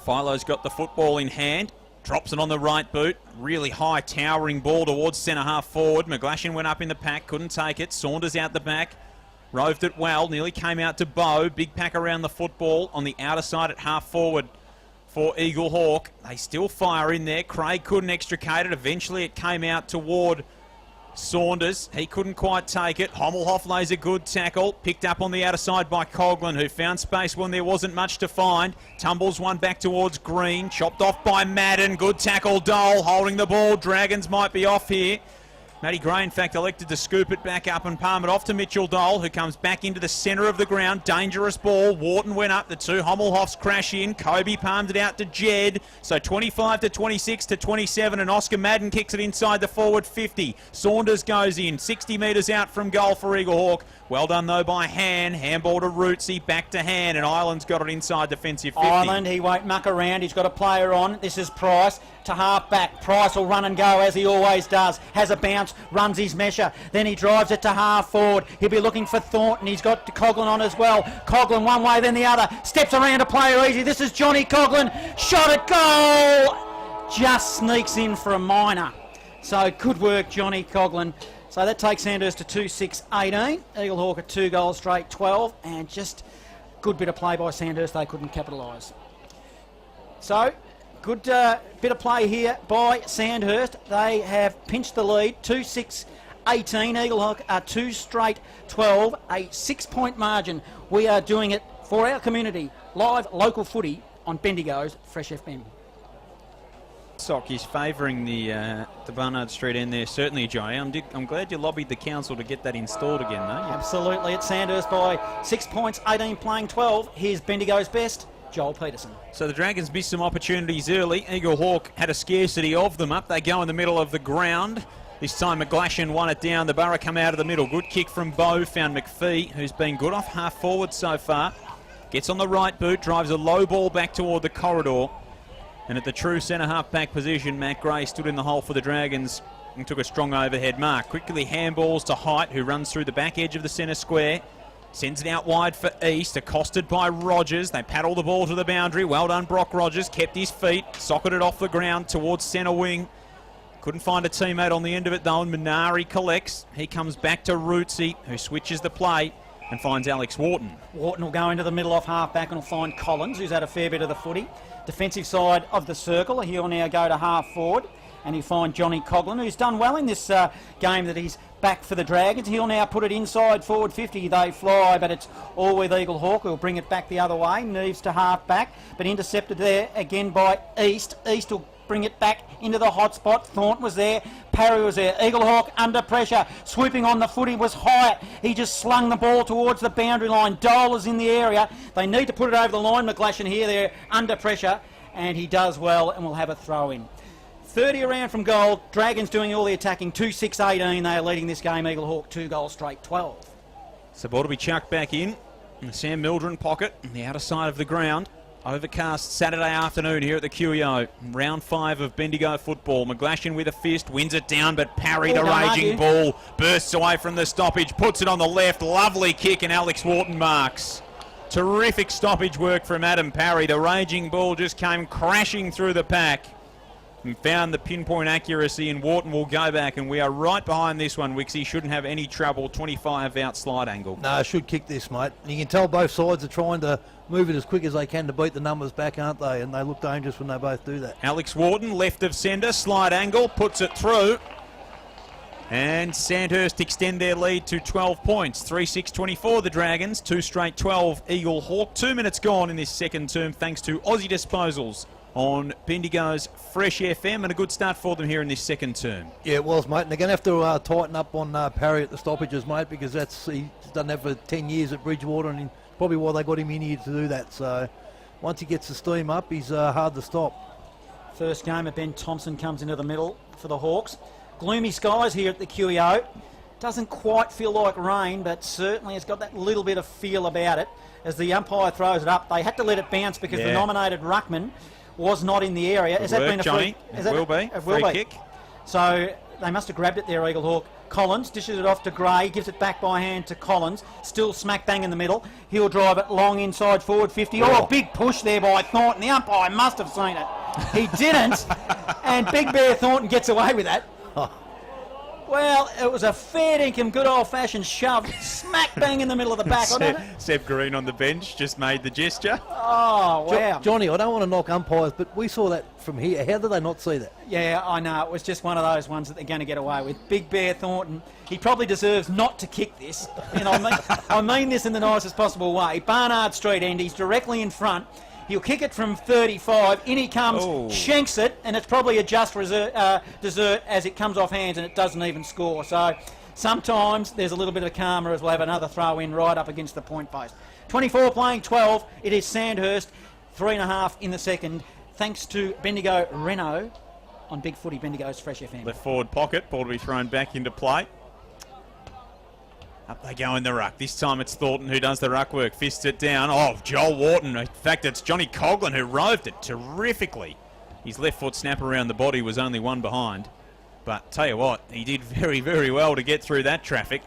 Philo's got the football in hand. Drops it on the right boot. Really high towering ball towards centre half forward. McGlashan went up in the pack. Couldn't take it. Saunders out the back. Roved it well. Nearly came out to Bow. Big pack around the football on the outer side at half forward for Eagle Hawk. They still fire in there. Craig couldn't extricate it. Eventually it came out toward Saunders. He couldn't quite take it. Hommelhoff lays a good tackle. Picked up on the outer side by Coughlin, who found space when there wasn't much to find. Tumbles one back towards Green. Chopped off by Madden. Good tackle, Dole. Holding the ball. Dragons might be off here. Matty Gray, in fact, elected to scoop it back up and palm it off to Mitchell Dole, who comes back into the centre of the ground. Dangerous ball. Wharton went up. The two Hommelhoffs crash in. Kobe palmed it out to Jed. So 25 to 26 to 27, and Oscar Madden kicks it inside the forward 50. Saunders goes in. 60 metres out from goal for Eaglehawk. Well done, though, by Han. Handball to Rootsy. Back to Han, and Ireland's got it inside defensive 50.
Ireland, he won't muck around. He's got a player on. This is Price to half back. Price will run and go as he always does. Has a bounce, runs his measure. Then he drives it to half forward. He'll be looking for Thornton. He's got Coughlin on as well. Coughlin one way, then the other. Steps around a player easy. This is Johnny Coughlin. Shot at goal. Just sneaks in for a minor. So good work, Johnny Coughlin. So that takes Sandhurst to 2-6-18. Eaglehawk at 2 goals straight, 12. And just good bit of play by Sandhurst. They couldn't capitalise. So good bit of play here by Sandhurst. They have pinched the lead, 2-6-18. Eaglehawk are 2 straight, 12. A 6-point margin. We are doing it for our community. Live local footy on Bendigo's Fresh FM.
Sock is favouring the Barnard Street end there, certainly, Joey. I'm glad you lobbied the council to get that installed again, though.
Absolutely. It's Sandhurst by 6 points, 18 playing 12. Here's Bendigo's best, Joel Peterson.
So the Dragons missed some opportunities early. Eaglehawk had a scarcity of them. Up they go in the middle of the ground. This time McGlashan won it down. The Borough come out of the middle. Good kick from Bow. Found McPhee, who's been good off half forward so far. Gets on the right boot, drives a low ball back toward the corridor. And at the true centre-half back position, Matt Gray stood in the hole for the Dragons and took a strong overhead mark. Quickly handballs to Height, who runs through the back edge of the centre square. Sends it out wide for East, accosted by Rogers. They paddle the ball to the boundary. Well done, Brock Rogers. Kept his feet, socketed off the ground towards centre wing. Couldn't find a teammate on the end of it, though, and Minari collects. He comes back to Rootsy, who switches the play and finds Alex Wharton.
Wharton will go into the middle off half-back and will find Collins, who's had a fair bit of the footy. Defensive side of the circle. He'll now go to half-forward, and he'll find Johnny Coughlin, who's done well in this game that he's back for the Dragons. He'll now put it inside forward 50. They fly, but it's all with Eaglehawk, who'll bring it back the other way. Neves to half-back, but intercepted there again by East. East will bring it back into the hot spot. Thornton was there. Parry was there. Eaglehawk under pressure. Swooping on the footy was Hyatt. He just slung the ball towards the boundary line. Dole is in the area. They need to put it over the line. McGlashan here, they're under pressure. And he does well and will have a throw in. 30 around from goal. Dragons doing all the attacking. 2-6-18. They are leading this game. Eaglehawk 2 goals straight, 12.
So ball to be chucked back in the Sam Mildren pocket on the outer side of the ground. Overcast Saturday afternoon here at the QEO. Round 5 of Bendigo football. McGlashan with a fist, wins it down, but Parry, the raging bull, bursts away from the stoppage, puts it on the left. Lovely kick, and Alex Wharton marks. Terrific stoppage work from Adam Parry. The raging bull just came crashing through the pack and found the pinpoint accuracy, and Wharton will go back, and we are right behind this one. Wixie shouldn't have any trouble. 25 out slide angle.
No, should kick this, mate. And you can tell both sides are trying to move it as quick as they can to beat the numbers back, aren't they? And they look dangerous when they both do that.
Alex Wharton, left of centre, slide angle, puts it through. And Sandhurst extend their lead to 12 points. 3-6-24 the Dragons, 2 straight 12 Eaglehawk. 2 minutes gone in this second term thanks to Aussie Disposals on Bendigo's Fresh FM, and a good start for them here in this second term.
Yeah, it was, mate. And they're going to have to tighten up on Parry at the stoppages, mate, because he's done that for 10 years at Bridgewater, and probably why they got him in here to do that. So once he gets the steam up, he's hard to stop.
First game of Ben Thompson comes into the middle for the Hawks. Gloomy skies here at the QEO. Doesn't quite feel like rain, but certainly it's got that little bit of feel about it. As the umpire throws it up, they had to let it bounce because the nominated ruckman was not in the area. Has that been a
Johnny?
free?
It will be. Free kick.
So they must have grabbed it there, Eaglehawk. Collins dishes it off to Gray, gives it back by hand to Collins, still smack bang in the middle. He'll drive it long inside forward 50. Oh, a big push there by Thornton. The umpire must have seen it. He didn't, and Big Bear Thornton gets away with that. Well, it was a fair dinkum, good old-fashioned shove, smack bang in the middle of the back.
Seb Green on the bench just made the gesture.
Oh, wow.
Johnny, I don't want to knock umpires, but we saw that from here. How did they not see that?
Yeah, I know. It was just one of those ones that they're going to get away with. Big Bear Thornton, he probably deserves not to kick this. And I mean this in the nicest possible way. Barnard Street end, he's directly in front. He'll kick it from 35. In he comes,
Oh.
shanks it, and it's probably a just dessert as it comes off hands and it doesn't even score. So sometimes there's a little bit of karma as we'll have another throw in right up against the point post. 24 playing 12. It is Sandhurst. 3.5 in the second. Thanks to Bendigo Renault on Big Footy Bendigo's Fresh FM.
Left forward pocket, ball to be thrown back into play. Up they go in the ruck. This time it's Thornton who does the ruck work. Fists it down. Oh, Joel Wharton. In fact, it's Johnny Coughlin who roved it terrifically. His left foot snap around the body was only one behind. But tell you what, he did very, very well to get through that traffic.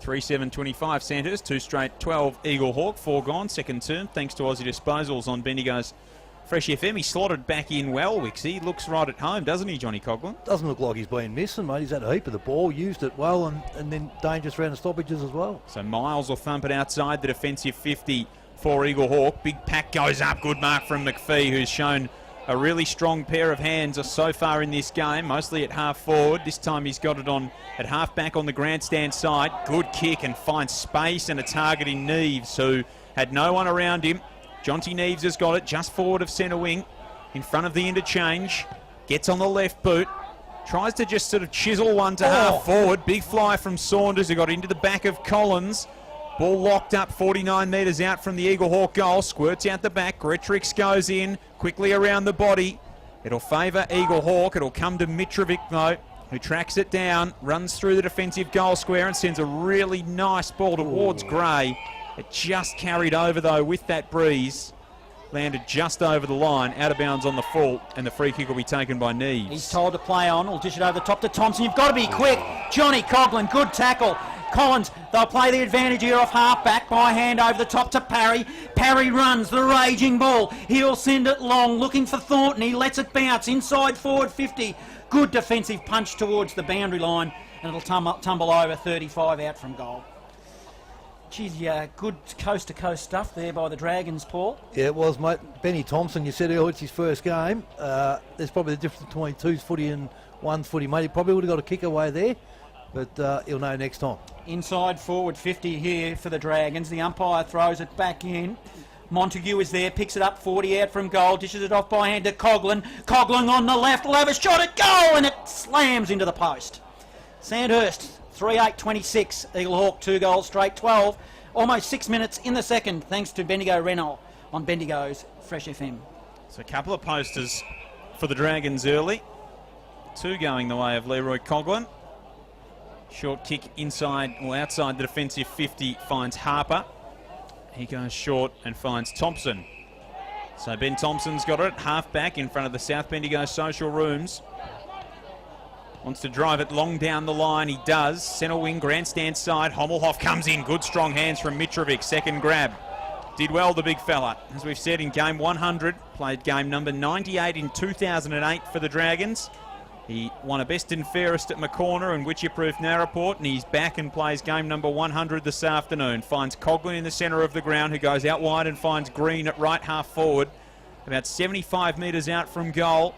3-7-25 Sandhurst, 2 straight 12 Eaglehawk, 4 gone, second term, thanks to Aussie Disposals on Bendigo's Fresh FM. He slotted back in well, Wixie. He looks right at home, doesn't he, Johnny Coughlin?
Doesn't look like he's been missing, mate. He's had a heap of the ball, used it well, and then dangerous around the stoppages as well.
So Miles will thump it outside the defensive 50 for Eaglehawk. Big pack goes up, good mark from McPhee, who's shown a really strong pair of hands so far in this game, mostly at half forward. This time he's got it on at half back on the grandstand side. Good kick and finds space and a target in Neves, who had no one around him. Jonty Neves has got it just forward of centre wing, in front of the interchange. Gets on the left boot. Tries to just sort of chisel one to half forward. Big fly from Saunders, who got into the back of Collins. Ball locked up 49 metres out from the Eaglehawk goal. Squirts out the back. Gretrix goes in. Quickly around the body. It'll favour Eaglehawk. It'll come to Mitrovic, though, who tracks it down. Runs through the defensive goal square and sends a really nice ball towards Gray. It just carried over, though, with that breeze. Landed just over the line. Out of bounds on the full. And the free kick will be taken by Neves.
He's told to play on. We'll dish it over the top to Thompson. You've got to be quick. Johnny Coughlin, good tackle. Collins, they'll play the advantage here off half-back by hand over the top to Parry. Parry runs, the raging ball. He'll send it long, looking for Thornton. He lets it bounce inside forward 50. Good defensive punch towards the boundary line, and it'll tumble over 35 out from goal. Geez, yeah, good coast-to-coast stuff there by the Dragons, Paul.
Yeah, it was, mate. Benny Thompson, you said earlier, it's his first game. There's probably the difference between two's footy and one's footy, mate. He probably would have got a kick away there, but he'll know next time. Inside
forward 50 here for the Dragons. The umpire throws it back in. Montague is there, picks it up 40 out from goal, dishes it off by hand to Coughlin. Coughlin on the left, will have a shot at goal, and it slams into the post. Sandhurst, 3-8-26. Eaglehawk, 2 goals straight, 12. Almost 6 minutes in the second, thanks to Bendigo Renault on Bendigo's Fresh FM.
So a couple of posters for the Dragons early. 2 going the way of Leroy Coughlin. Short kick inside or outside the defensive 50 finds Harper. He goes short and finds Thompson. So Ben Thompson's got it, half back in front of the South Bendigo social rooms. Wants to drive it long down the line. He does. Centre wing, grandstand side. Hommelhoff comes in. Good strong hands from Mitrovic. Second grab. Did well, the big fella. As we've said, in game 100. Played game number 98 in 2008 for the Dragons. He won a best and fairest at McCorner and Witcher-proof Narraport, and he's back and plays game number 100 this afternoon. Finds Coughlin in the centre of the ground, who goes out wide and finds Green at right half forward. About 75 metres out from goal.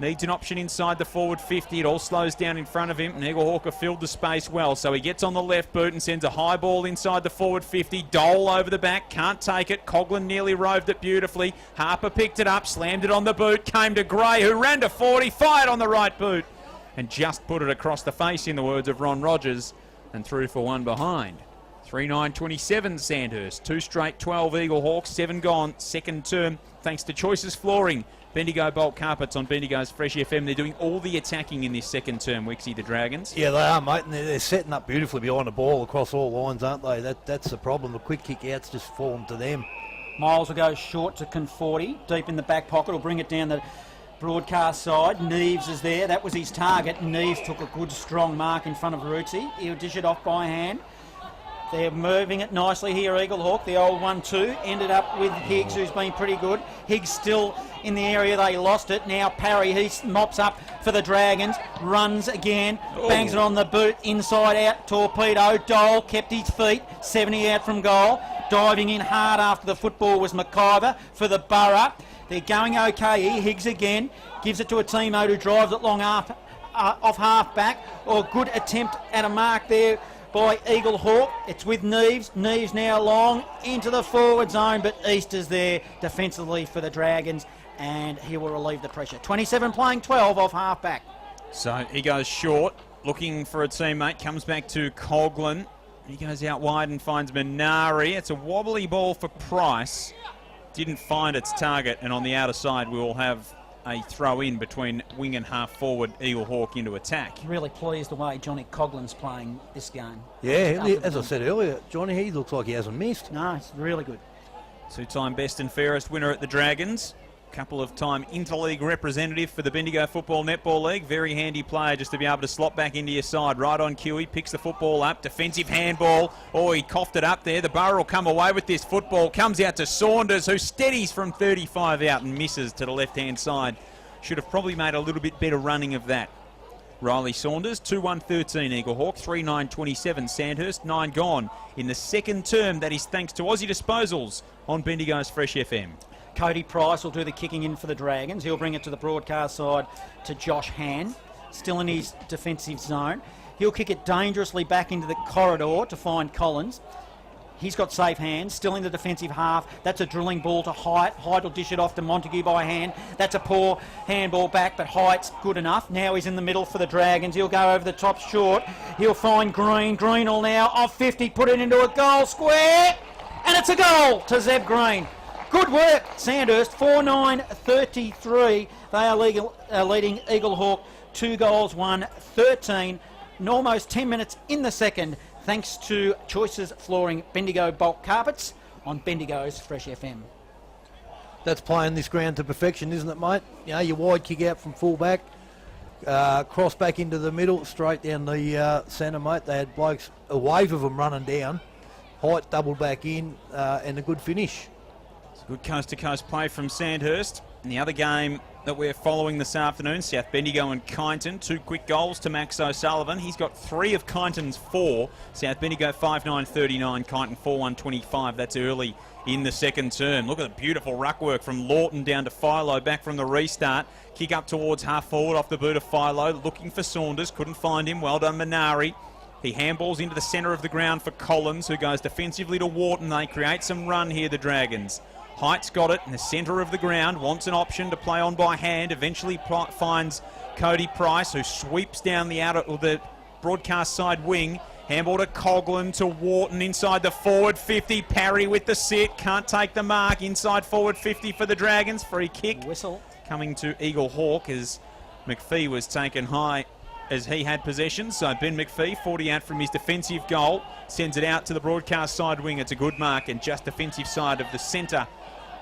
Needs an option inside the forward 50. It all slows down in front of him, and Eaglehawk have filled the space well. So he gets on the left boot and sends a high ball inside the forward 50. Dole over the back, can't take it. Coughlin nearly roved it beautifully. Harper picked it up, slammed it on the boot, came to Gray, who ran to 40, fired on the right boot, and just put it across the face, in the words of Ron Rogers, and through for one behind. 3-9-27 Sandhurst. 2 straight 12 Eaglehawks, 7 gone, second term, thanks to Choices Flooring. Bendigo Bulk Carpets on Bendigo's Fresh FM. They're doing all the attacking in this second term, Wixie, the Dragons.
Yeah, they are, mate, and they're setting up beautifully behind the ball across all lines, aren't they? That's the problem. The quick kick out's just fallen to them.
Miles will go short to Conforti, deep in the back pocket. Will bring it down the broadcast side. Neves is there. That was his target. Neves took a good, strong mark in front of Rootsy. He'll dish it off by hand. They're moving it nicely here, Eaglehawk. The old 1-2 ended up with Higgs, who's been pretty good. Higgs still in the area they lost it. Now Parry, he mops up for the Dragons. Runs again, bangs it on the boot, inside out, Torpedo. Dole kept his feet, 70 out from goal. Diving in hard after the football was McIver for the Borough. They're going okay here. Higgs again, gives it to a teammate who drives it long off half back. Or good attempt at a mark there by Eagle Hawk. It's with Neves. Neves now long into the forward zone, but Easter's there defensively for the Dragons, and he will relieve the pressure. 27 playing 12 off half-back.
So he goes short, looking for a teammate, comes back to Coughlin. He goes out wide and finds Minari. It's a wobbly ball for Price. Didn't find its target, and on the outer side we will have a throw in between wing and half forward Eagle Hawk into attack.
Really pleased the way Johnny Coughlin's playing this game.
Yeah, as I said earlier, Johnny, he looks like he hasn't missed.
No, it's really good.
Two-time best and fairest winner at the Dragons. Couple of time interleague representative for the Bendigo Football Netball League. Very handy player just to be able to slot back into your side. Right on cue, he picks the football up. Defensive handball. Oh, he coughed it up there. The Borough will come away with this football. Comes out to Saunders, who steadies from 35 out and misses to the left-hand side. Should have probably made a little bit better running of that. Riley Saunders, 2-1-13 Eagle Hawk, 3-9-27 Sandhurst, 9 gone in the second term. That is thanks to Aussie Disposals on Bendigo's Fresh FM.
Cody Price will do the kicking in for the Dragons. He'll bring it to the broadcast side to Josh Han, still in his defensive zone. He'll kick it dangerously back into the corridor to find Collins. He's got safe hands, still in the defensive half. That's a drilling ball to Height. Height will dish it off to Montague by hand. That's a poor handball back, but Height's good enough. Now he's in the middle for the Dragons. He'll go over the top short. He'll find Green. Green will now off 50, put it into a goal square. And it's a goal to Zeb Green. Good work, Sandhurst, 4-9-33. They are leading Eagle Hawk 2 goals, 1-13. And almost 10 minutes in the second, thanks to Choices Flooring Bendigo Bulk Carpets on Bendigo's Fresh FM.
That's playing this ground to perfection, isn't it, mate? You know, your wide kick out from full back, cross back into the middle, straight down the centre, mate. They had blokes, a wave of them running down. Height doubled back in, and a good finish.
Good coast-to-coast play from Sandhurst. In the other game that we're following this afternoon, South Bendigo and Kyneton, 2 quick goals to Max O'Sullivan. He's got 3 of Kyneton's 4. South Bendigo 5-9-39, Kyneton 4-1-25. That's early in the second term. Look at the beautiful ruck work from Lawton down to Philo, back from the restart. Kick up towards half forward off the boot of Philo, looking for Saunders, couldn't find him. Well done, Minari. He handballs into the centre of the ground for Collins, who goes defensively to Wharton. They create some run here, the Dragons. Height's got it in the centre of the ground, wants an option to play on by hand, eventually finds Cody Price, who sweeps down the outer or the broadcast side wing. Handball to Coughlin, to Wharton inside the forward 50. Parry with the sit, can't take the mark. Inside forward 50 for the Dragons. Free kick.
Whistle.
Coming to Eagle Hawk as McPhee was taken high as he had possession. So Ben McPhee, 40 out from his defensive goal, sends it out to the broadcast side wing. It's a good mark, and just defensive side of the centre,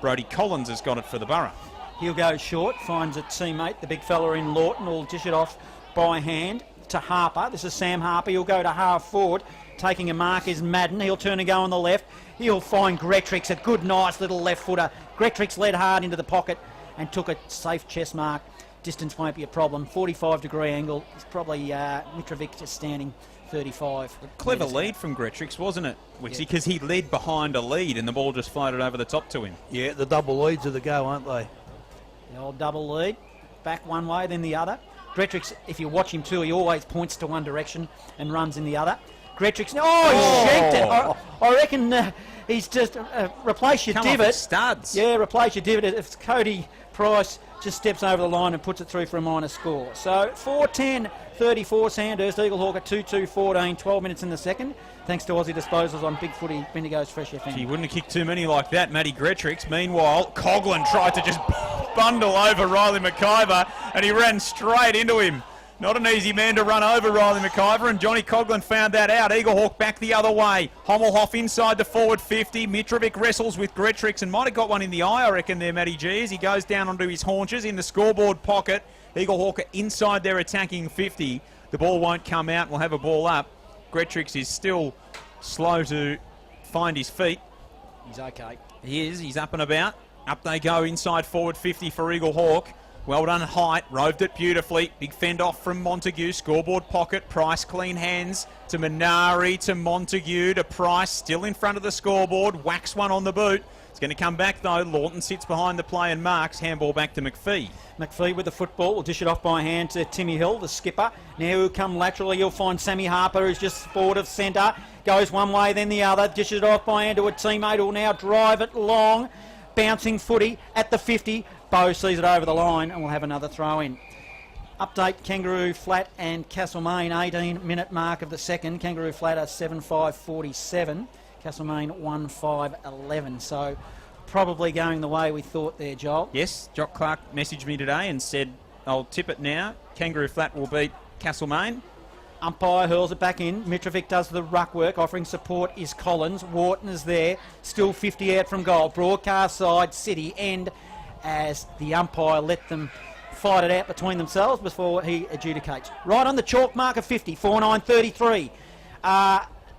Brodie Collins has got it for the Borough.
He'll go short, finds a teammate, the big fella in Lawton, will dish it off by hand to Harper. This is Sam Harper. He'll go to half forward. Taking a mark is Madden. He'll turn and go on the left. He'll find Gretrix, a good, nice little left footer. Gretrix led hard into the pocket and took a safe chest mark. Distance won't be a problem. 45-degree angle. It's probably Mitrovic just standing 35.
Clever lead from Gretrix, wasn't it, Wixie? Because he led behind a lead and the ball just floated over the top to him.
Yeah, the double leads are the go, aren't they?
The old double lead. Back one way, then the other. Gretrix, if you watch him too, he always points to one direction and runs in the other. Gretrix, he shanked it. I reckon he's just replace your divot.
Off studs.
Yeah, replace your divot. If Cody Price just steps over the line and puts it through for a minor score. So 4-10-34 Sandhurst, Eagle Hawk at 2-2-14, 12 minutes in the second. Thanks to Aussie Disposals on Big Footy, Bendigo's Fresh FM.
He wouldn't have kicked too many like that, Matty Gretrix. Meanwhile, Coughlin tried to just bundle over Riley McIver and he ran straight into him. Not an easy man to run over, Riley McIver, and Johnny Coughlin found that out. Eagle Hawk back the other way. Hommelhoff inside the forward 50. Mitrovic wrestles with Gretrix and might have got one in the eye, I reckon, there, Matty G, as he goes down onto his haunches in the scoreboard pocket. Eagle Hawk inside their attacking 50. The ball won't come out. We'll have a ball up. Gretrix is still slow to find his feet.
He's okay.
He is. He's up and about. Up they go inside forward 50 for Eagle Hawk. Well done, Height. Roved it beautifully. Big fend off from Montague. Scoreboard pocket. Price clean hands to Minari, to Montague, to Price. Still in front of the scoreboard. Whacks one on the boot. It's going to come back though. Lawton sits behind the play and marks. Handball back to McPhee.
McPhee with the football. Will dish it off by hand to Timmy Hill, the skipper. Now he'll come laterally. You'll find Sammy Harper, who's just forward of centre. Goes one way, then the other. Dishes it off by hand to a teammate who will now drive it long. Bouncing footy at the 50. Bo sees it over the line and we'll have another throw in. Update Kangaroo Flat and Castlemaine, 18-minute mark of the second. Kangaroo Flat are 7-5-47. Castlemaine 1-5-11. So probably going the way we thought there, Joel.
Yes, Jock Clark messaged me today and said, I'll tip it now. Kangaroo Flat will beat Castlemaine.
Umpire hurls it back in. Mitrovic does the ruck work. Offering support is Collins. Wharton is there. Still 50 out from goal. Broadcast side, City end, as the umpire let them fight it out between themselves before he adjudicates. Right on the chalk mark of 50. 4-9-33.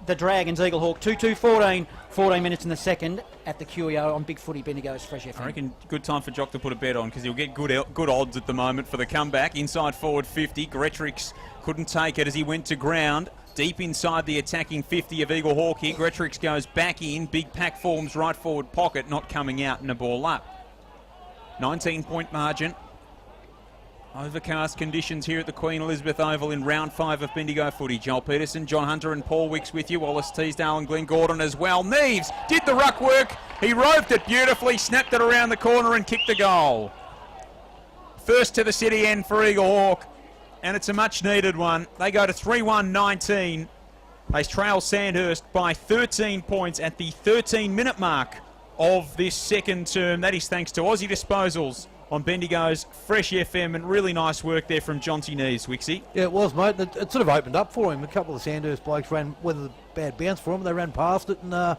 The Dragons, Eaglehawk, 2-2-14. 14 minutes in the second at the QEO on Big Footy Bendigo's Fresh FM.
I reckon good time for Jock to put a bet on because he'll get good odds at the moment for the comeback. Inside forward 50. Gretrix couldn't take it as he went to ground. Deep inside the attacking 50 of Eaglehawk here. Gretrix goes back in. Big pack forms right forward pocket, not coming out and a ball up. 19-point margin. Overcast conditions here at the Queen Elizabeth Oval in round 5 of Bendigo footy. Joel Peterson, John Hunter and Paul Wicks with you. Wallace Teasdale and Glenn Gordon as well. Neves did the ruck work. He roved it beautifully, snapped it around the corner and kicked the goal. First to the city end for Eaglehawk, and it's a much needed one. They go to 3-1-19. They trail Sandhurst by 13 points at the 13-minute mark of this second term. That is thanks to Aussie Disposals on Bendigo's Fresh FM, and really nice work there from Jonty Neves, Wixie.
Yeah, it was, mate. It sort of opened up for him. A couple of Sandhurst blokes ran with a bad bounce for him. They ran past it, and all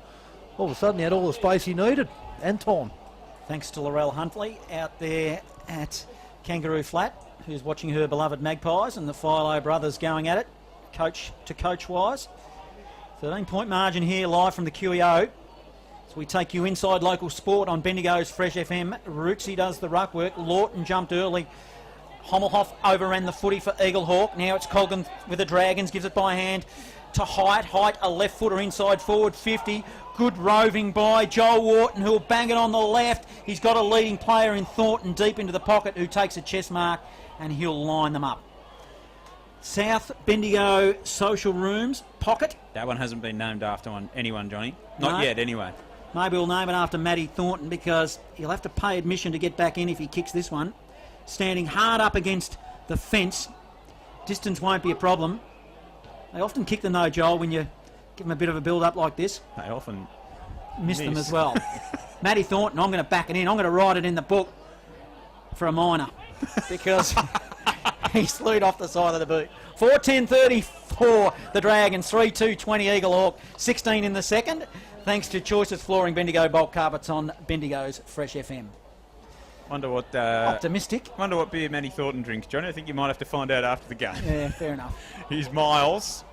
of a sudden he had all the space he needed and time.
Thanks to Laurel Huntley out there at Kangaroo Flat, who's watching her beloved Magpies, and the Philo brothers going at it, coach to coach-wise. 13-point margin here live from the QEO. So we take you inside local sport on Bendigo's Fresh FM. Rooksy does the ruck work. Lawton jumped early. Hommelhoff overran the footy for Eaglehawk. Now it's Colgan with the Dragons. Gives it by hand to Height. Height, a left footer inside forward 50. Good roving by Joel Wharton, who'll bang it on the left. He's got a leading player in Thornton deep into the pocket who takes a chest mark, and he'll line them up. South Bendigo Social Rooms pocket.
That one hasn't been named after anyone, Johnny.
No.
Not yet, anyway.
Maybe we'll name it after Matty Thornton because he'll have to pay admission to get back in if he kicks this one. Standing hard up against the fence. Distance won't be a problem. They often kick the no, Joel, when you give them a bit of a build-up like this.
They often
miss them as well. Matty Thornton, I'm going to back it in. I'm going to write it in the book for a minor because he slewed off the side of the boot. 4-10-34, the Dragons. 3-2-20, Eaglehawk. 16 in the second. Thanks to Choices Flooring, Bendigo Bulk Carpets on Bendigo's Fresh FM.
Wonder what
optimistic.
Wonder what beer Matty Thornton drinks, John. I think you might have to find out after the game.
Yeah, fair enough.
Here's Miles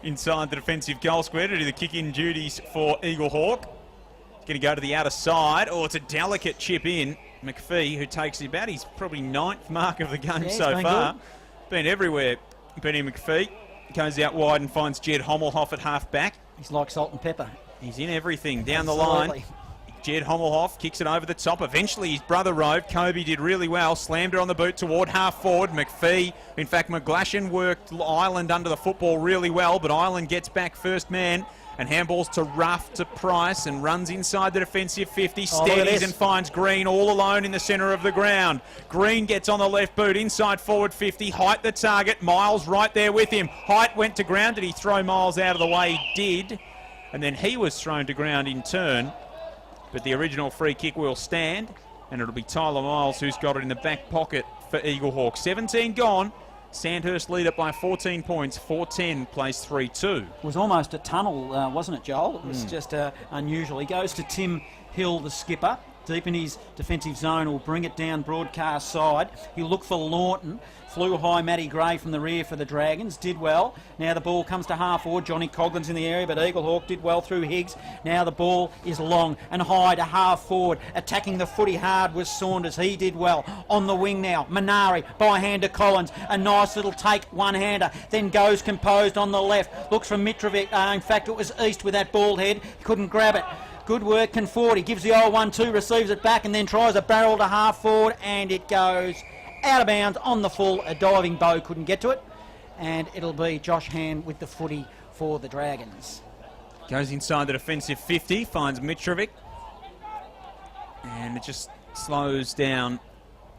inside the defensive goal square to do the kick-in duties for Eaglehawk. He's going to go to the outer side. Oh, it's a delicate chip in. McPhee, who takes about his probably 9th mark of the game so far.
Good.
Been everywhere. Benny McPhee goes out wide and finds Jed Hommelhoff at half-back.
He's like salt and pepper.
He's in everything down
Absolutely.
the line. Jed Hommelhoff kicks it over the top. Eventually his brother rode. Kobe did really well. Slammed it on the boot toward half forward. McPhee. In fact, McGlashan worked Ireland under the football really well, but Ireland gets back first man and handballs to Ruff to Price and runs inside the defensive 50. Steadies and finds Green all alone in the centre of the ground. Green gets on the left boot inside forward 50. Height the target. Miles right there with him. Height went to ground. Did he throw Miles out of the way? He did. And then he was thrown to ground in turn. But the original free kick will stand, and it'll be Tyler Miles who's got it in the back pocket for Eaglehawk. 17 gone. Sandhurst lead it by 14 points. 4-10 plays 3-2.
It was almost a tunnel, wasn't it, Joel? It was just unusual. He goes to Tim Hill, the skipper. deep in his defensive zone, will bring it down broadcast side. He'll look for Lawton. Flew high, Matty Gray from the rear for the Dragons. Did well. Now the ball comes to half forward. Johnny Coughlin's in the area, but Eaglehawk did well through Higgs. Now the ball is long and high to half forward. Attacking the footy hard was Saunders. He did well. On the wing now, Minari by hand to Collins. A nice little take, one-hander. Then goes composed on the left. Looks from Mitrovic. In fact, it was East with that bald head. Couldn't grab it. Good work, Conforti. Gives the old 1-2, receives it back, and then tries a barrel to half forward, and it goes out of bounds on the full. A diving bow couldn't get to it, and it'll be Josh Hand with the footy for the Dragons.
Goes inside the defensive 50, finds Mitrovic, and it just slows down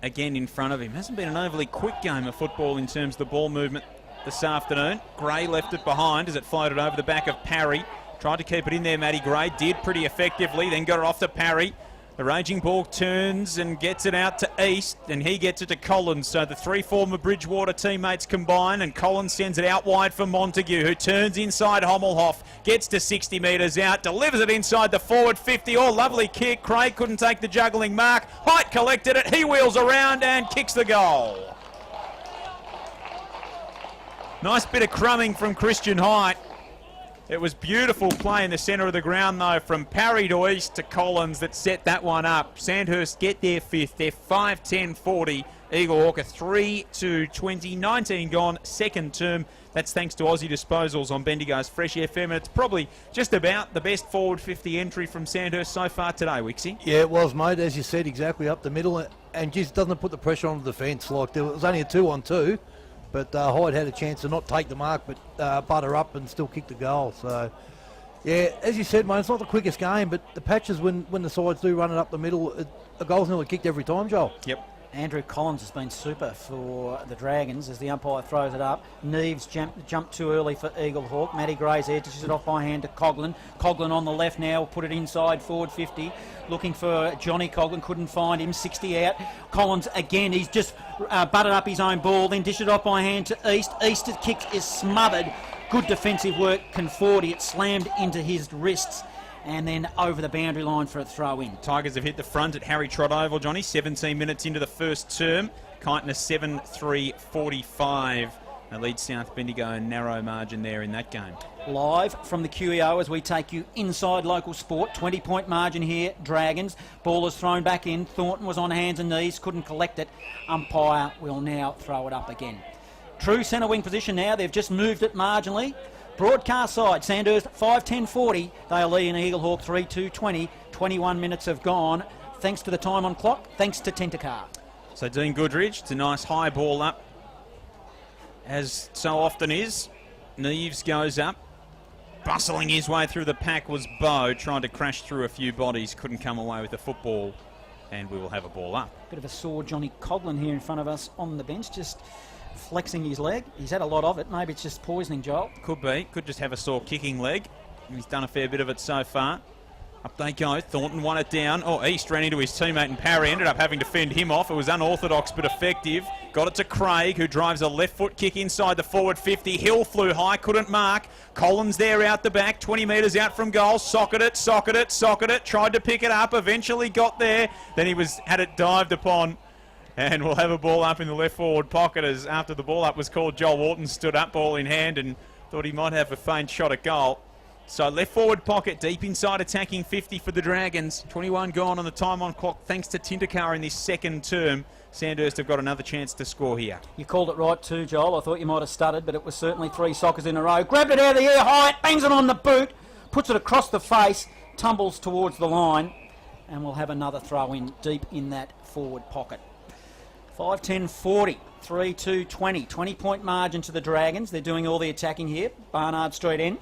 again in front of him. Hasn't been an overly quick game of football in terms of the ball movement this afternoon. Gray left it behind as it floated over the back of Parry. Tried to keep it in there, Matty Gray. Did pretty effectively, then got it off to Parry. The raging ball turns and gets it out to East, and he gets it to Collins. So the three former Bridgewater teammates combine, and Collins sends it out wide for Montague, who turns inside Hommelhoff, gets to 60 metres out, delivers it inside the forward 50. Oh, lovely kick. Craig couldn't take the juggling mark. Height collected it. He wheels around and kicks the goal. Nice bit of crumbing from Christian Height. It was beautiful play in the centre of the ground, though, from Parry to East to Collins that set that one up. Sandhurst get their fifth. They're 5-10-40. Eaglehawk a 3-20. 19 gone, second term. That's thanks to Aussie Disposals on Bendigo's Fresh FM. And it's probably just about the best forward 50 entry from Sandhurst so far today, Wixie.
Yeah, it was, mate. As you said, exactly up the middle. And just doesn't put the pressure on the defence. Like, there was only a 2-on-2. But Hyde had a chance to not take the mark, but butter up and still kick the goal. So, yeah, as you said, mate, it's not the quickest game, but the patches when the sides do run it up the middle, a goal's nearly kicked every time, Joel.
Yep.
Andrew Collins has been super for the Dragons as the umpire throws it up. Neves jumped too early for Eaglehawk. Matty Gray's there, dishes it off by hand to Coughlin. Coughlin on the left now, put it inside forward 50. Looking for Johnny Coughlin, couldn't find him, 60 out. Collins again, he's just butted up his own ball, then dished it off by hand to East. East's kick is smothered. Good defensive work, Conforti. It slammed into his wrists and then over the boundary line for a throw-in.
Tigers have hit the front at Harry Trott Oval, Johnny. 17 minutes into the first term. Kyneton a 7-3-45. They lead South Bendigo a narrow margin there in that game.
Live from the QEO as we take you inside local sport. 20-point margin here, Dragons. Ball is thrown back in. Thornton was on hands and knees, couldn't collect it. Umpire will now throw it up again. True centre wing position now. They've just moved it marginally. Broadcast side, Sandhurst 5-10-40. They are leading Eaglehawk 3-2-20. 21 minutes have gone. Thanks to the time on clock. Thanks to Tentacar.
So Dean Goodridge, it's a nice high ball up. As so often is, Neves goes up. Bustling his way through the pack was Bowe, trying to crash through a few bodies. Couldn't come away with the football. And we will have a ball up. Bit
of a sore Johnny Coughlin here in front of us on the bench. Just flexing his leg. He's had a lot of it. Maybe it's just poisoning, Joel.
Could be. Could just have a sore kicking leg. He's done a fair bit of it so far. Up they go. Thornton won it down. Oh, East ran into his teammate and Parry ended up having to fend him off. It was unorthodox but effective. Got it to Craig, who drives a left foot kick inside the forward 50. Hill flew high, couldn't mark. Collins there out the back, 20 metres out from goal. Socketed it. Tried to pick it up. Eventually got there. Then he had it dived upon. And we'll have a ball up in the left forward pocket as after the ball up was called, Joel Wharton stood up, ball in hand, and thought he might have a faint shot at goal. So left forward pocket, deep inside attacking 50 for the Dragons. 21 gone on the time on clock thanks to Tindakar in this second term. Sandhurst have got another chance to score here.
You called it right too, Joel. I thought you might have stuttered, but it was certainly three sockers in a row. Grabbed it out of the air high, bangs it on the boot, puts it across the face, tumbles towards the line, and we'll have another throw in deep in that forward pocket. 5-10-40, 3-2-20. 20-point margin to the Dragons. They're doing all the attacking here. Barnard Street end.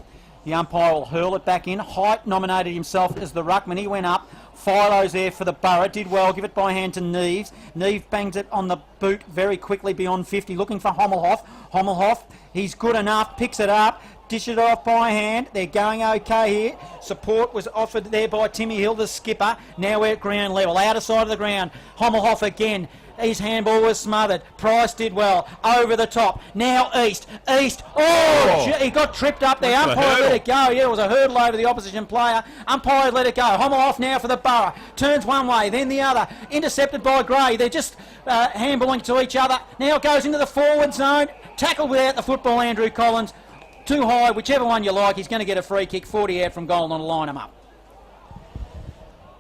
The umpire will hurl it back in. Height nominated himself as the ruckman. He went up. Philo's there for the Borough. Did well. Give it by hand to Neves. Neves bangs it on the boot very quickly beyond 50. Looking for Hommelhoff. Hommelhoff, he's good enough. Picks it up. Dish it off by hand. They're going okay here. Support was offered there by Timmy Hill, the skipper. Now we're at ground level. Outer side of the ground. Hommelhoff again. His handball was smothered. Price did well. Over the top. Now East. He got tripped up there.
That's a
Umpire let
hurdle.
it go. Yeah, it was a hurdle over the opposition player. Umpire let it go. Homer off now for the Borough. Turns one way, then the other. Intercepted by Gray. They're just handballing to each other. Now goes into the forward zone. Tackled without the football, Andrew Collins. Too high, whichever one you like. He's going to get a free kick, 40 out from goal and line him up.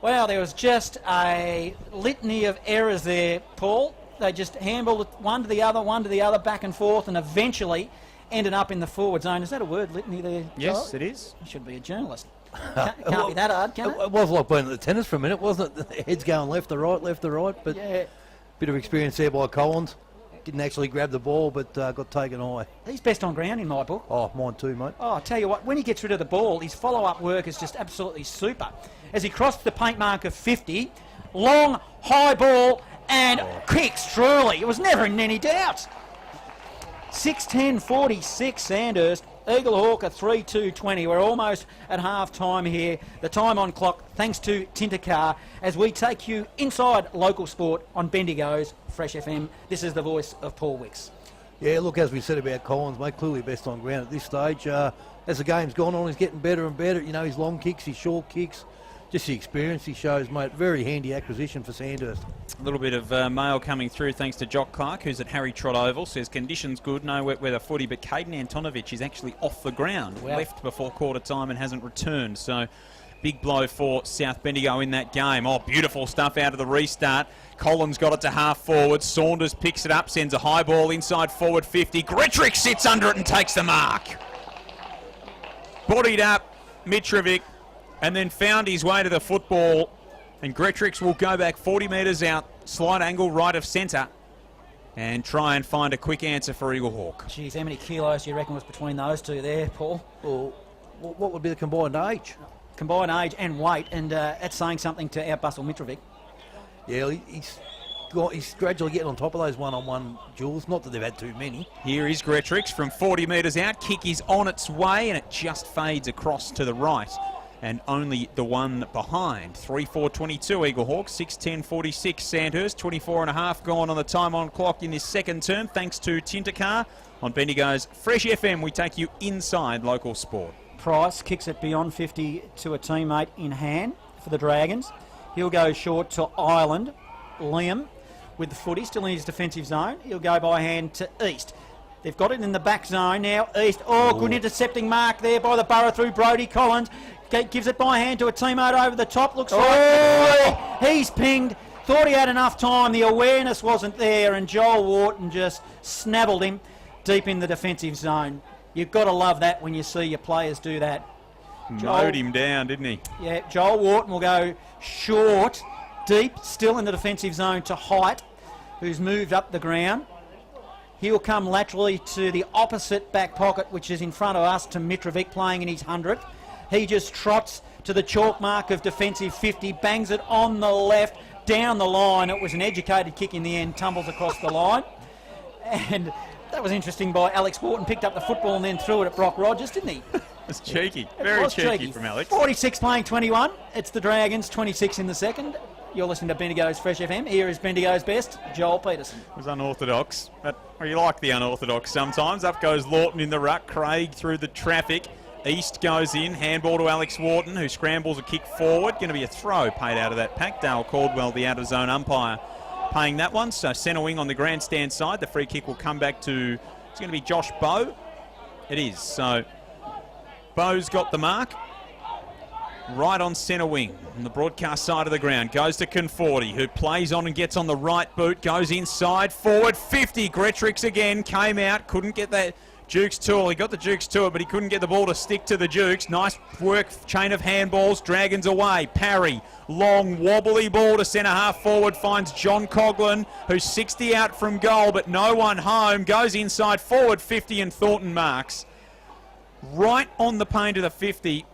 Well, there was just a litany of errors there, Paul. They just handballed it one to the other, back and forth, and eventually ended up in the forward zone. Is that a word, litany there,
Yes,
Joel?
it is.
You should be a journalist. Can't be that hard, can it?
It was like playing at the tennis for a minute, wasn't it? The head's going left to right, but
Yeah.
bit of experience there by Collins. Didn't actually grab the ball, but got taken high.
He's best on ground in my book.
Oh, mine too, mate.
Oh, I tell you what, when he gets rid of the ball, his follow-up work is just absolutely super. As he crossed the paint mark of 50, long, high ball, and kicks, truly. It was never in any doubt. 6:10:46 Sandhurst. Eaglehawk a 3-2-20. We're almost at half-time here. The time on clock, thanks to Tintercar, as we take you inside local sport on Bendigo's Fresh FM. This is the voice of Paul Wicks.
Yeah, look, as we said about Collins, mate, clearly best on ground at this stage. As the game's gone on, he's getting better and better. You know, his long kicks, his short kicks, just the experience he shows, mate. Very handy acquisition for Sandhurst.
A little bit of mail coming through thanks to Jock Clark, who's at Harry Trott Oval. Says conditions good, no wet weather footy, but Caden Antonovich is actually off the ground.
Wow.
Left before quarter time and hasn't returned. So big blow for South Bendigo in that game. Oh, beautiful stuff out of the restart. Collins got it to half forward. Saunders picks it up, sends a high ball inside forward 50. Gretrick sits under it and takes the mark. Bodied up Mitrovic and then found his way to the football. And Gretrix will go back 40 metres out, slight angle right of centre, and try and find a quick answer for Eaglehawk.
Geez, how many kilos do you reckon was between those two there, Paul?
Well, what would be the combined age?
Combined age and weight, and that's saying something to our Bustle Mitrovic.
Yeah, he's gradually getting on top of those one-on-one duels. Not that they've had too many.
Here is Gretrix from 40 metres out. Kick is on its way, and it just fades across to the right. And only the one behind. 3-4-22 Eaglehawk, 6-10-46 Sandhurst, 24 and a half gone on the time on clock in this second term, thanks to Tintercar. On Bendigo's Fresh FM, we take you inside local sport.
Price kicks it beyond 50 to a teammate in hand for the Dragons. He'll go short to Ireland. Liam with the footy, still in his defensive zone. He'll go by hand to East. They've got it in the back zone now. East, good intercepting mark there by the Borough through Brodie Collins. Gives it by hand to a teammate over the top. Looks like he's pinged. Thought he had enough time. The awareness wasn't there, and Joel Wharton just snabbled him deep in the defensive zone. You've got to love that when you see your players do that.
Mowed him down, didn't he?
Yeah, Joel Wharton will go short, deep, still in the defensive zone to Height, who's moved up the ground. He'll come laterally to the opposite back pocket, which is in front of us, to Mitrovic playing in his 100th. He just trots to the chalk mark of defensive 50, bangs it on the left, down the line. It was an educated kick in the end, tumbles across the line. And that was interesting by Alex Wharton, picked up the football and then threw it at Brock Rogers, didn't he?
It's cheeky.
It
Very
was
cheeky from Alex.
46 playing 21. It's the Dragons, 26 in the second. You're listening to Bendigo's Fresh FM. Here is Bendigo's best, Joel Peterson.
It was unorthodox, but you like the unorthodox sometimes. Up goes Lawton in the ruck. Craig through the traffic. East goes in. Handball to Alex Wharton, who scrambles a kick forward. Going to be a throw paid out of that pack. Dale Caldwell, the out-of-zone umpire, paying that one. So centre wing on the grandstand side. The free kick will come back to, it's going to be Josh Bowe. It is. So Bowe's got the mark. Right on centre wing, on the broadcast side of the ground. Goes to Conforti, who plays on and gets on the right boot. Goes inside, forward 50. Gretrix again, came out, couldn't get that Jukes to it. He got the Jukes to it, but he couldn't get the ball to stick to the Jukes. Nice work, chain of handballs. Dragons away. Parry, long, wobbly ball to centre half forward. Finds John Coughlin, who's 60 out from goal, but no one home. Goes inside, forward 50, and Thornton marks. Right on the paint of the 50.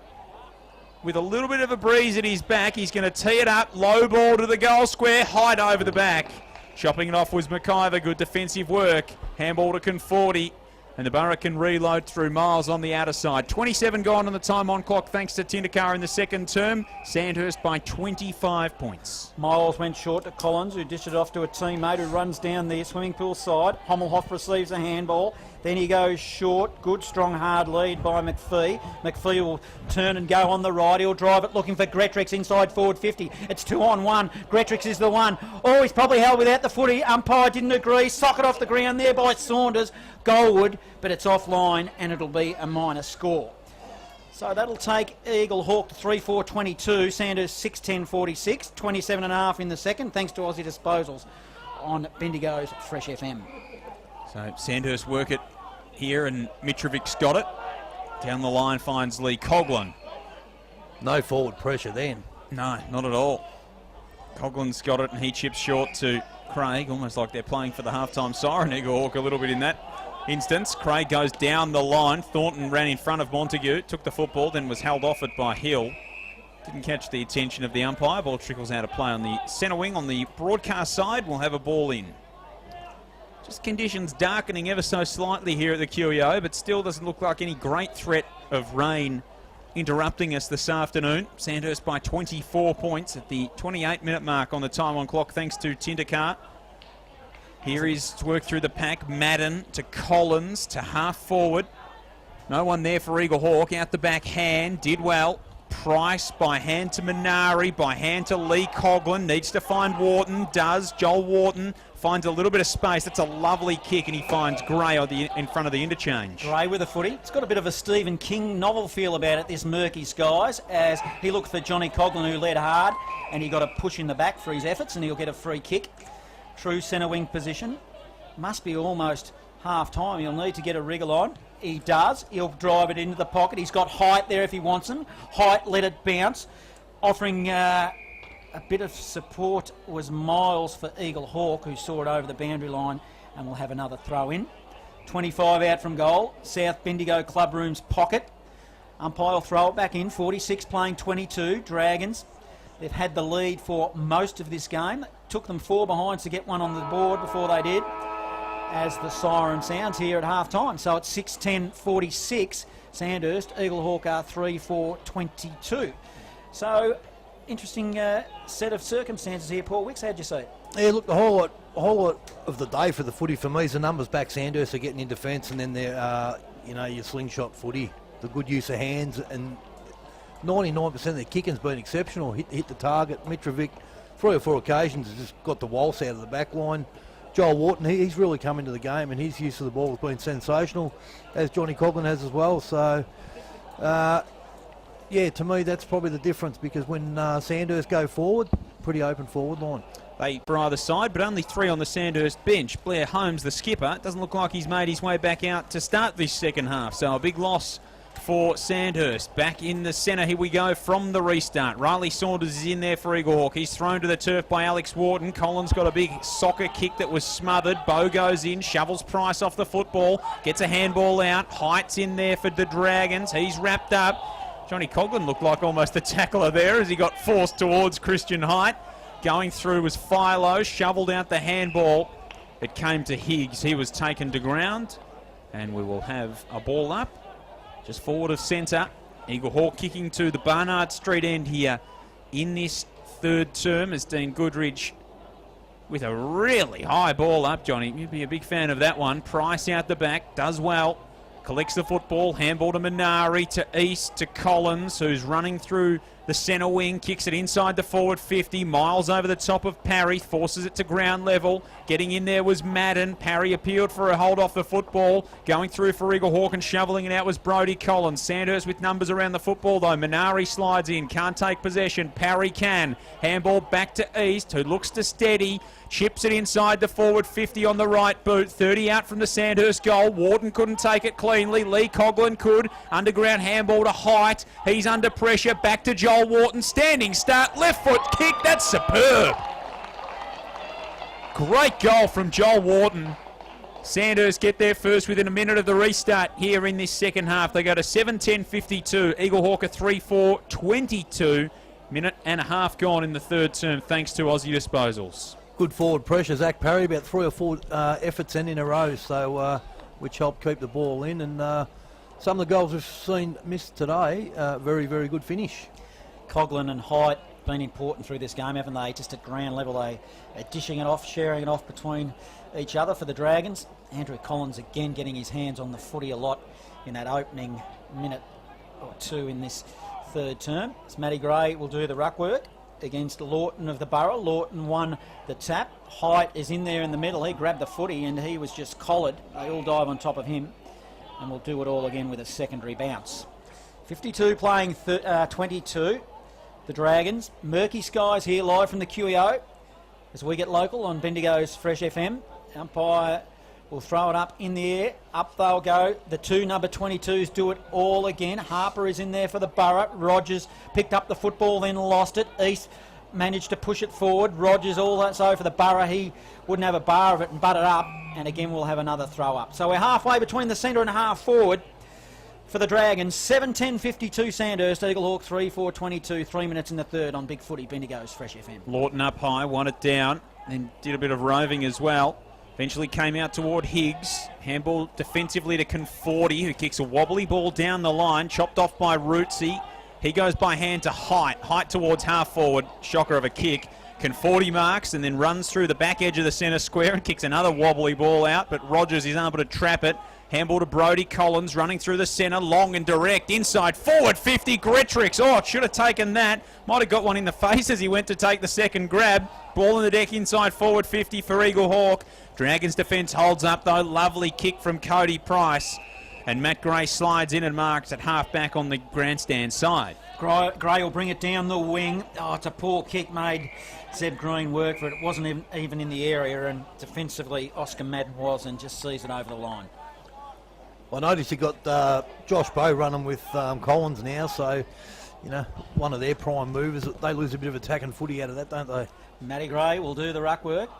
With a little bit of a breeze at his back, he's going to tee it up. Low ball to the goal square. Height over the back. Chopping it off was McIver. Good defensive work. Handball to Conforti. And the Borough can reload through. Miles on the outer side. 27 gone on the time on clock thanks to Tindakar in the second term. Sandhurst by 25 points.
Miles went short to Collins, who dished it off to a teammate who runs down the swimming pool side. Hommelhoff receives a handball. Then he goes short. Good, strong, hard lead by McPhee. McPhee will turn and go on the right. He'll drive it looking for Gretrix inside forward 50. It's 2-on-1. Gretrix is the one. Oh, he's probably held without the footy. Umpire didn't agree. Socket off the ground there by Saunders. Goalwood, but it's offline and it'll be a minor score. So that'll take Eagle Hawk to 3-4-22. Sanders 6-10-46. 27.5 in the second, thanks to Aussie Disposals on Bendigo's Fresh FM.
So Sandhurst work it here, and Mitrovic's got it. Down the line finds Lee Coughlin.
No forward pressure then.
No, not at all. Coughlin's got it, and he chips short to Craig, almost like they're playing for the halftime siren. Eagle Hawk a little bit in that instance. Craig goes down the line. Thornton ran in front of Montague, took the football, then was held off it by Hill. Didn't catch the attention of the umpire. Ball trickles out of play on the centre wing. On the broadcast side, we'll have a ball in. Just conditions darkening ever so slightly here at the QEO, but still doesn't look like any great threat of rain interrupting us this afternoon. Sandhurst by 24 points at the 28-minute mark on the time on clock, thanks to Tindakar. Here is to work through the pack. Madden to Collins to half forward. No one there for Eagle Hawk. Out the back hand, did well. Price by hand to Minari, by hand to Lee Coughlin. Needs to find Wharton, does. Joel Wharton finds a little bit of space. That's a lovely kick, and he finds Gray in front of the interchange.
Gray with a footy. It's got a bit of a Stephen King novel feel about it, this murky skies, as he looked for Johnny Coughlin, who led hard, and he got a push in the back for his efforts, and he'll get a free kick. True centre wing position. Must be almost half time. He'll need to get a wriggle on. He does. He'll drive it into the pocket. He's got height there if he wants him. Height, let it bounce. Offering a bit of support was Miles for Eagle Hawk, who saw it over the boundary line, and will have another throw in. 25 out from goal. South Bendigo Club Room's pocket. Umpire will throw it back in. 46 playing 22. Dragons. They've had the lead for most of this game. It took them 4 behinds to get one on the board before they did, as the siren sounds here at half time. So it's 6-10-46. Sandhurst, Eagle Hawk are 3-4-22. So interesting set of circumstances here, Paul Wicks. How'd you see it?
Yeah, look, the whole lot of the day for the footy for me is the numbers back. Sandhurst are getting in defence, and then they're, your slingshot footy, the good use of hands, and 99% of their kicking's been exceptional. Hit the target. Mitrovic, 3 or 4 occasions, has just got the waltz out of the back line. Joel Wharton, he's really come into the game, and his use of the ball has been sensational, as Johnny Coughlin has as well. So, to me, that's probably the difference, because when Sandhurst go forward, pretty open forward line.
They for either side, but only 3 on the Sandhurst bench. Blair Holmes, the skipper, doesn't look like he's made his way back out to start this second half. So a big loss for Sandhurst. Back in the centre, here we go from the restart. Riley Saunders is in there for Eagle Hawk. He's thrown to the turf by Alex Wharton. Collins got a big soccer kick that was smothered. Bow goes in, shovels Price off the football, gets a handball out. Height's in there for the Dragons. He's wrapped up. Johnny Coughlin looked like almost a tackler there as he got forced towards Christian Height. Going through was Philo, shoveled out the handball. It came to Higgs. He was taken to ground, and we will have a ball up just forward of centre. Eagle Hawk kicking to the Barnard Street end here in this third term, as Dean Goodridge with a really high ball up. Johnny, you'd be a big fan of that one. Price out the back, does well. Collects the football, handball to Minari, to East, to Collins, who's running through the centre wing, kicks it inside the forward 50, miles over the top of Parry, forces it to ground level. Getting in there was Madden. Parry appealed for a hold off the football. Going through for Eagle Hawk and shoveling it out was Brodie Collins. Sandhurst with numbers around the football though. Minari slides in, can't take possession. Parry can. Handball back to East, who looks to steady. Chips it inside the forward 50 on the right boot. 30 out from the Sandhurst goal. Wharton couldn't take it cleanly. Lee Coughlin could. Underground handball to Height. He's under pressure. Back to Joel Wharton. Standing start. Left foot kick. That's superb. Great goal from Joel Wharton. Sandhurst get there first within a minute of the restart here in this second half. They go to 7-10-52. Eagle Hawk 3-4-22. Minute and a half gone in the third term, thanks to Aussie Disposals.
Good forward pressure. Zach Parry about 3 or 4 efforts in a row. So which helped keep the ball in. And some of the goals we've seen missed today, very, very good finish.
Coughlin and height been important through this game, haven't they? Just at ground level, they are dishing it off, sharing it off between each other for the Dragons. Andrew Collins again getting his hands on the footy a lot in that opening minute or two in this third term. As Matty Gray will do the ruck work against Lawton of the Borough. Lawton won the tap. Height is in there in the middle. He grabbed the footy and he was just collared. They all dive on top of him, and we'll do it all again with a secondary bounce. 52 playing 22. The Dragons. Murky skies here live from the QEO as we get local on Bendigo's Fresh FM. Umpire will throw it up in the air. Up they'll go. The two number 22s do it all again. Harper is in there for the Borough. Rogers picked up the football, then lost it. East managed to push it forward. Rogers also for the Borough. He wouldn't have a bar of it and butt it up. And again, we'll have another throw up. So we're halfway between the centre and half forward for the Dragons. 7:10:52 Sandhurst. Eaglehawk 3:4:22. 3 minutes in the third on Big Footy. Bendigo's Fresh FM.
Lawton up high, won it down, and did a bit of roving as well. Eventually came out toward Higgs. Handball defensively to Conforti, who kicks a wobbly ball down the line. Chopped off by Rootsy. He goes by hand to Height. Height towards half forward. Shocker of a kick. Conforti marks and then runs through the back edge of the centre square and kicks another wobbly ball out, but Rogers is able to trap it. Handball to Brodie Collins, running through the centre, long and direct, inside, forward 50, Gretrix. Oh, it should have taken that. Might have got one in the face as he went to take the second grab. Ball in the deck, inside, forward 50 for Eaglehawk. Dragons defence holds up though. Lovely kick from Cody Price. And Matt Gray slides in and marks at half back on the grandstand side.
Gray will bring it down the wing. Oh, it's a poor kick made Zeb Green work for it. It wasn't even in the area, and defensively Oscar Madden was, and just sees it over the line.
I noticed you got Josh Bowe running with Collins now, so, you know, one of their prime movers. They lose a bit of attacking footy out of that, don't they?
Matty Gray will do the ruck work.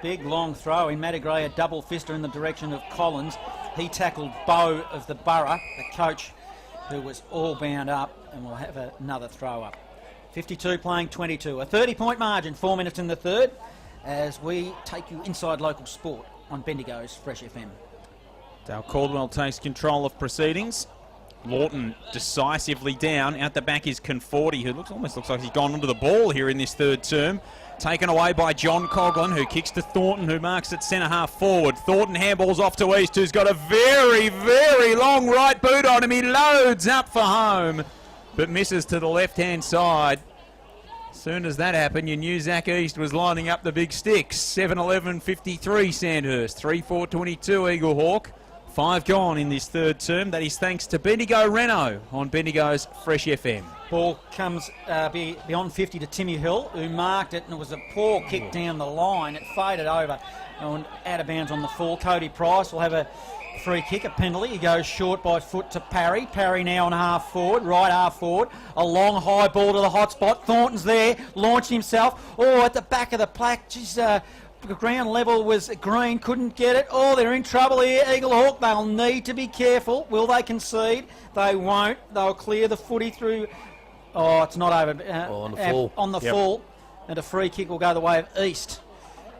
Big long throw in. Matty Gray, a double fister in the direction of Collins. He tackled Bowe of the Borough, the coach, who was all bound up, and we'll have another throw up. 52 playing 22. A 30-point margin, 4 minutes in the third, as we take you inside local sport on Bendigo's Fresh FM.
Dale Caldwell takes control of proceedings. Lawton decisively down. Out the back is Conforti, who almost looks like he's gone onto the ball here in this third term. Taken away by John Coughlin, who kicks to Thornton, who marks at centre half forward. Thornton handballs off to East, who's got a very, very long right boot on him. He loads up for home, but misses to the left-hand side. As soon as that happened, you knew Zach East was lining up the big sticks. 7:11:53 Sandhurst, 3:4:22 Eaglehawk. 5 gone in this third term. That is thanks to Bendigo Renault on Bendigo's Fresh FM.
Ball comes beyond 50 to Timmy Hill, who marked it, and it was a poor kick down the line. It faded over and out of bounds on the full. Cody Price will have a free kick, a penalty. He goes short by foot to Parry. Parry now on half forward, right half forward. A long high ball to the hot spot. Thornton's there, launched himself. Oh, at the back of the plaque. Jeez, ground level was green, couldn't get it. Oh, they're in trouble here, Eaglehawk. They'll need to be careful. Will they concede? They won't. They'll clear the footy through. Oh, it's not over.
On the full.
On the full. And a free kick will go the way of East.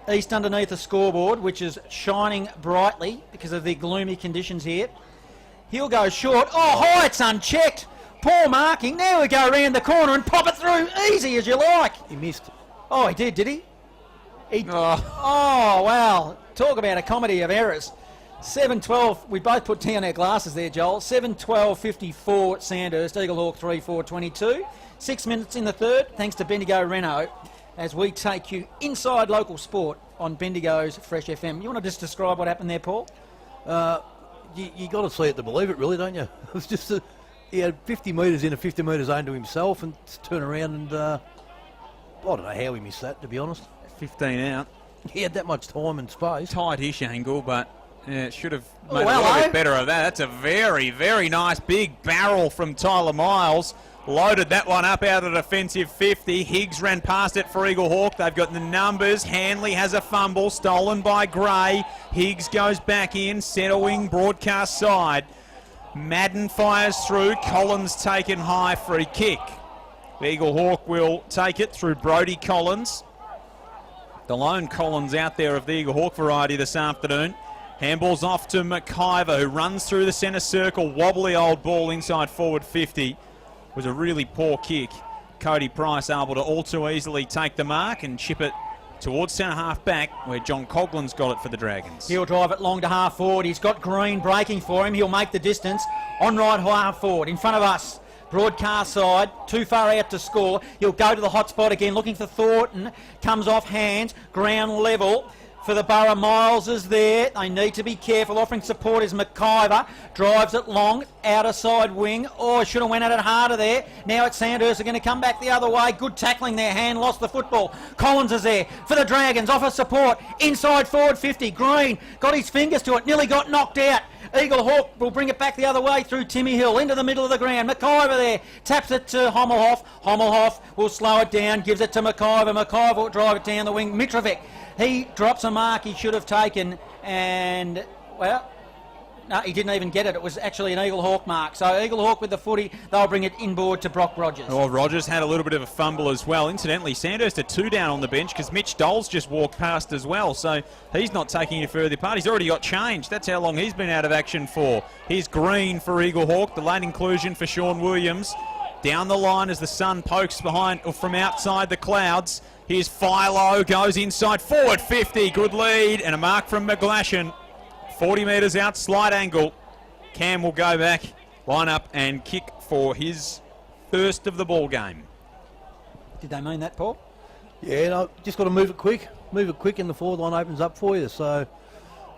East underneath the scoreboard, which is shining brightly because of the gloomy conditions here. He'll go short. Oh, high, it's unchecked. Poor marking. Now we go around the corner and pop it through easy as you like.
He missed.
Oh, he did he? Oh, wow. Talk about a comedy of errors. 7:12. We both put down our glasses there, Joel. 7:12:54 Sandhurst. Eaglehawk 3:4:22. 6 minutes in the third, thanks to Bendigo Renault, as we take you inside local sport on Bendigo's Fresh FM. You want to just describe what happened there, Paul?
You got to see it to believe it, really, don't you? It was just he had 50 metres in a 50 metre zone to himself and turn around and I don't know how he missed that, to be honest.
15 out.
He had that much time and space.
Tight-ish angle, but should have made a little bit better of that. That's a very, very nice big barrel from Tyler Miles. Loaded that one up out of the defensive 50. Higgs ran past it for Eaglehawk. They've got the numbers. Hanley has a fumble, stolen by Gray. Higgs goes back in, centre wing, broadcast side. Madden fires through. Collins taken high, free kick. Eaglehawk will take it through Brodie Collins. The lone Collins out there of the Eaglehawk variety this afternoon. Handball's off to McIver, who runs through the centre circle. Wobbly old ball inside forward 50. Was a really poor kick. Cody Price able to all too easily take the mark and chip it towards centre half back, where John Coughlin's got it for the Dragons.
He'll drive it long to half forward. He's got Green breaking for him. He'll make the distance on right half forward in front of us. Broadcast side, too far out to score. He'll go to the hot spot again, looking for Thornton. Comes off hands, ground level. For the Borough, Miles is there. They need to be careful. Offering support is McIver. Drives it long, outer side wing. Oh, should have went at it harder there. Now it's Sandhurst are going to come back the other way. Good tackling there. Hand lost the football. Collins is there for the Dragons. Offer support. Inside forward 50. Green got his fingers to it. Nearly got knocked out. Eaglehawk will bring it back the other way through Timmy Hill into the middle of the ground. McIver there taps it to Hommelhoff. Hommelhoff will slow it down, gives it to McIver. McIver will drive it down the wing. Mitrovic, he drops a mark he should have taken, and well, no, he didn't even get it. It was actually an Eaglehawk mark. So Eaglehawk with the footy, they'll bring it inboard to Brock Rogers.
Oh, Rogers had a little bit of a fumble as well. Incidentally, Sandhurst are 2 down on the bench because Mitch Dole's just walked past as well. So he's not taking it further apart. He's already got changed. That's how long he's been out of action for. Here's Green for Eaglehawk. The late inclusion for Sean Williams. Down the line as the sun pokes behind or from outside the clouds. Here's Philo, goes inside forward 50. Good lead and a mark from McGlashan. 40 metres out, slight angle. Cam will go back, line up and kick for his first of the ball game.
Did they mean that, Paul?
Yeah, no, just got to move it quick. Move it quick and the forward line opens up for you. So,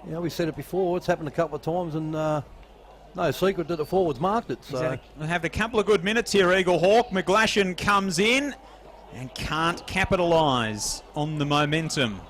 you know, we said it before. It's happened a couple of times and no secret that the forwards marked it. So
we'll have a couple of good minutes here, Eaglehawk. McGlashan comes in and can't capitalise on the momentum.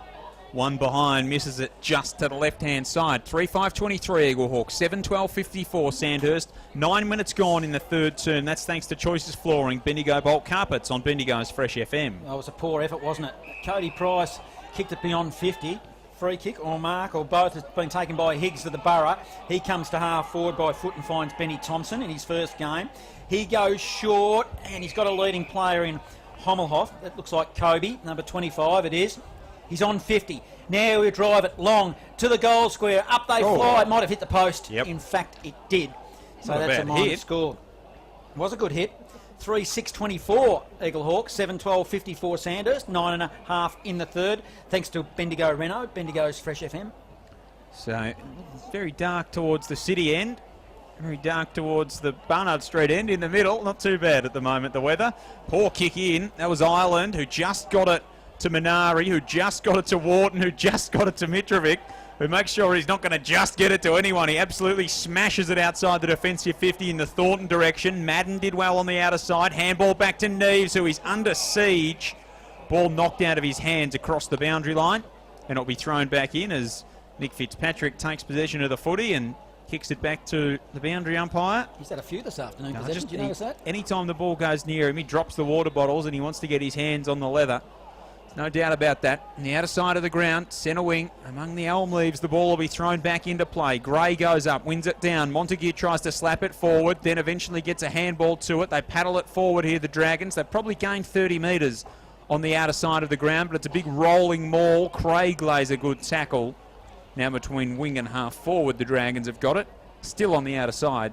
One behind, misses it just to the left-hand side. 3-5-23 Eaglehawk, 7-12-54 Sandhurst. 9 minutes gone in the third term. That's thanks to Choices Flooring, Bendigo Bolt Carpets on Bendigo's Fresh FM.
That was a poor effort, wasn't it? Cody Price kicked it beyond 50. Free kick or mark or both has been taken by Higgs to the Borough. He comes to half forward by foot and finds Benny Thompson in his first game. He goes short and he's got a leading player in Hommelhoff. That looks like Kobe, number 25 it is. He's on 50. Now we drive it long to the goal square. Up they fly. It might have hit the post.
Yep.
In fact, it did. So
Not
that's a minor
hit.
score. It was a good hit. 3-6-24 Eaglehawk, 7-12-54 Sandhurst, 9.5 in the third. Thanks to Bendigo Renault, Bendigo's Fresh FM.
So, very dark towards the city end. Very dark towards the Barnard Street end in the middle. Not too bad at the moment, the weather. Poor kick in. That was Ireland, who just got it to Minari, who just got it to Wharton, who just got it to Mitrovic, who makes sure he's not going to just get it to anyone. He absolutely smashes it outside the defensive 50 in the Thornton direction. Madden did well on the outer side. Handball back to Neves, who is under siege. Ball knocked out of his hands across the boundary line, and it'll be thrown back in as Nick Fitzpatrick takes possession of the footy and kicks it back to the boundary umpire.
He's had a few this afternoon.
No,
Did you notice that?
Anytime the ball goes near him, he drops the water bottles and he wants to get his hands on the leather. No doubt about that. On the outer side of the ground, centre wing, among the elm leaves, the ball will be thrown back into play. Gray goes up, wins it down. Montague tries to slap it forward, then eventually gets a handball to it. They paddle it forward here, the Dragons. They've probably gained 30 metres on the outer side of the ground, but it's a big rolling maul. Craig lays a good tackle. Now between wing and half forward, the Dragons have got it. Still on the outer side.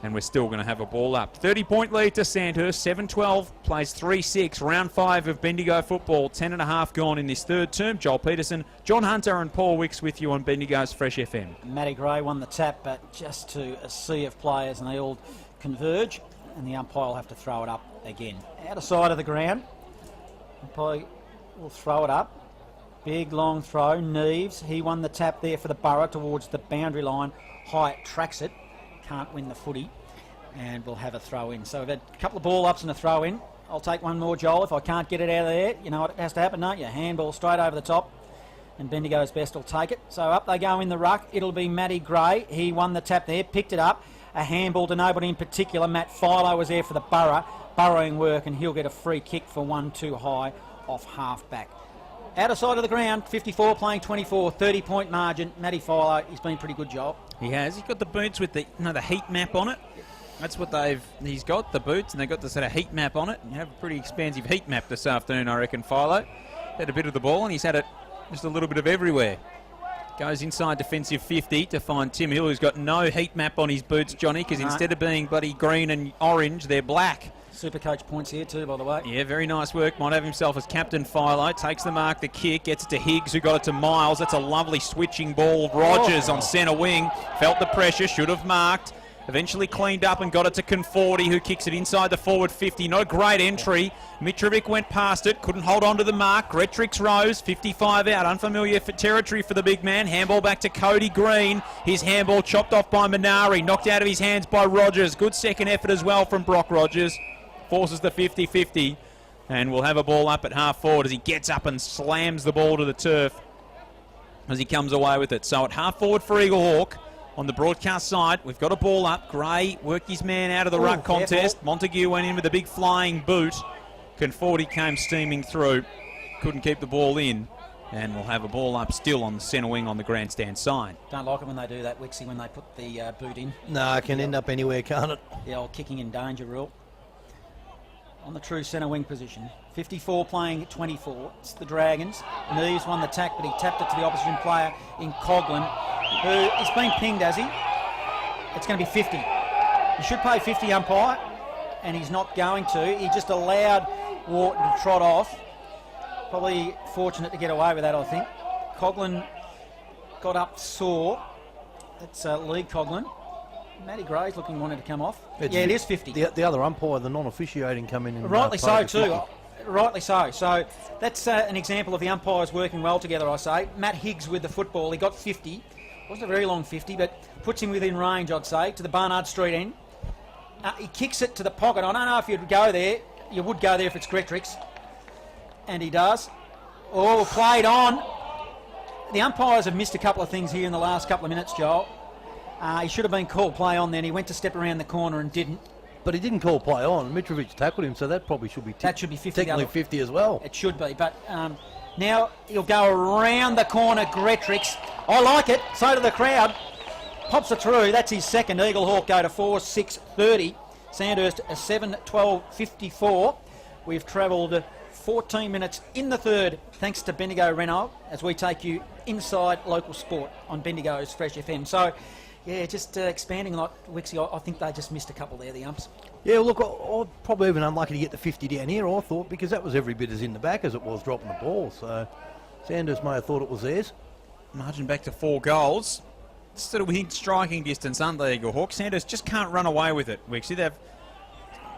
And we're still going to have a ball up. 30-point lead to Sandhurst. 7-12 plays 3-6. Round 5 of Bendigo football. 10.5 gone in this third term. Joel Peterson, John Hunter and Paul Wicks with you on Bendigo's Fresh FM.
Matty Gray won the tap, but just to a sea of players, and they all converge, and the umpire will have to throw it up again. Outer side of the ground. Umpire will throw it up. Big long throw. Neves, he won the tap there for the Borough towards the boundary line. Hyatt tracks it. Can't win the footy, and we'll have a throw in. So we've had a couple of ball ups and a throw in. I'll take one more, Joel. If I can't get it out of there, you know what has to happen, don't you? Handball straight over the top, and Bendigo's best will take it. So up they go in the ruck. It'll be Matty Gray. He won the tap there, picked it up. A handball to nobody in particular. Matt Philo was there for the Borough. Burrowing work, and he'll get a free kick for one too high off half back. Outer side of the ground, 54 playing 24, 30-point margin. Matty Philo, he's been pretty good job.
He has. He's got the boots with the the heat map on it. That's what he's got, the boots, and they've got the sort of heat map on it. You have a pretty expansive heat map this afternoon, I reckon, Philo. Had a bit of the ball, and he's had it just a little bit of everywhere. Goes inside defensive 50 to find Tim Hill, who's got no heat map on his boots, Johnny, because instead of being bloody green and orange, they're black.
Supercoach points here too, by the way.
Yeah, very nice work. Might have himself as captain. Philo takes the mark, the kick, gets it to Higgs, who got it to Miles. That's a lovely switching ball. Rogers on centre wing, felt the pressure, should have marked. Eventually cleaned up and got it to Conforti, who kicks it inside the forward 50. Not a great entry. Mitrovic went past it, couldn't hold on to the mark. Gretrix rose, 55 out. Unfamiliar for territory for the big man. Handball back to Cody Green. His handball chopped off by Minari, knocked out of his hands by Rogers. Good second effort as well from Brock Rogers. Forces the 50-50. And we'll have a ball up at half forward as he gets up and slams the ball to the turf as he comes away with it. So at half forward for Eaglehawk. On the broadcast side, we've got a ball up. Gray worked his man out of the ruck contest.
Careful.
Montague went in with a big flying boot. Conforti came steaming through. Couldn't keep the ball in. And we'll have a ball up still on the centre wing on the grandstand side.
Don't like it when they do that, Wixie, when they put the boot in.
No, it can end up anywhere, can't it?
The old kicking in danger rule. On the true centre wing position. 54 playing at 24. It's the Dragons. Neves won the tack, but he tapped it to the opposition player in Coughlin, who has been pinged, has he? It's going to be 50. He should pay 50, umpire, and he's not going to. He just allowed Wharton to trot off. Probably fortunate to get away with that, I think. Coughlin got up sore. That's Lee Coughlin. Matty Gray's looking wanted to come off. It is 50.
The other umpire, the non-officiating, come in. And,
rightly so too. Rightly so. So that's an example of the umpires working well together, I say. Matt Higgs with the football. He got 50. Wasn't a very long 50, but puts him within range, I'd say, to the Barnard Street end. He kicks it to the pocket. I don't know if you'd go there. You would go there if it's Gretrix. And he does. Oh, played on. The umpires have missed a couple of things here in the last couple of minutes, Joel. He should have been called play on then. He went to step around the corner and didn't.
But he didn't call play on. Mitrovic tackled him, so that probably should be
that should be 50.
Technically 50 as well.
It should be, but now he'll go around the corner, Gretrix. I like it. So do the crowd. Pops it through. That's his second. Eaglehawk go to 4-6-30. Sandhurst a 7-12-54. We've travelled 14 minutes in the third, thanks to Bendigo Renault, as we take you inside local sport on Bendigo's Fresh FM. So, yeah, just expanding on Wixie, I think they just missed a couple there, the umps. Yeah,
look, I'm probably even unlucky to get the 50 down here, I thought, because that was every bit as in the back as it was dropping the ball. So, Sanders may have thought it was theirs.
Margin back to 4 goals. Sort of within striking distance, aren't they, Eaglehawk? Sanders just can't run away with it, Wixie. They've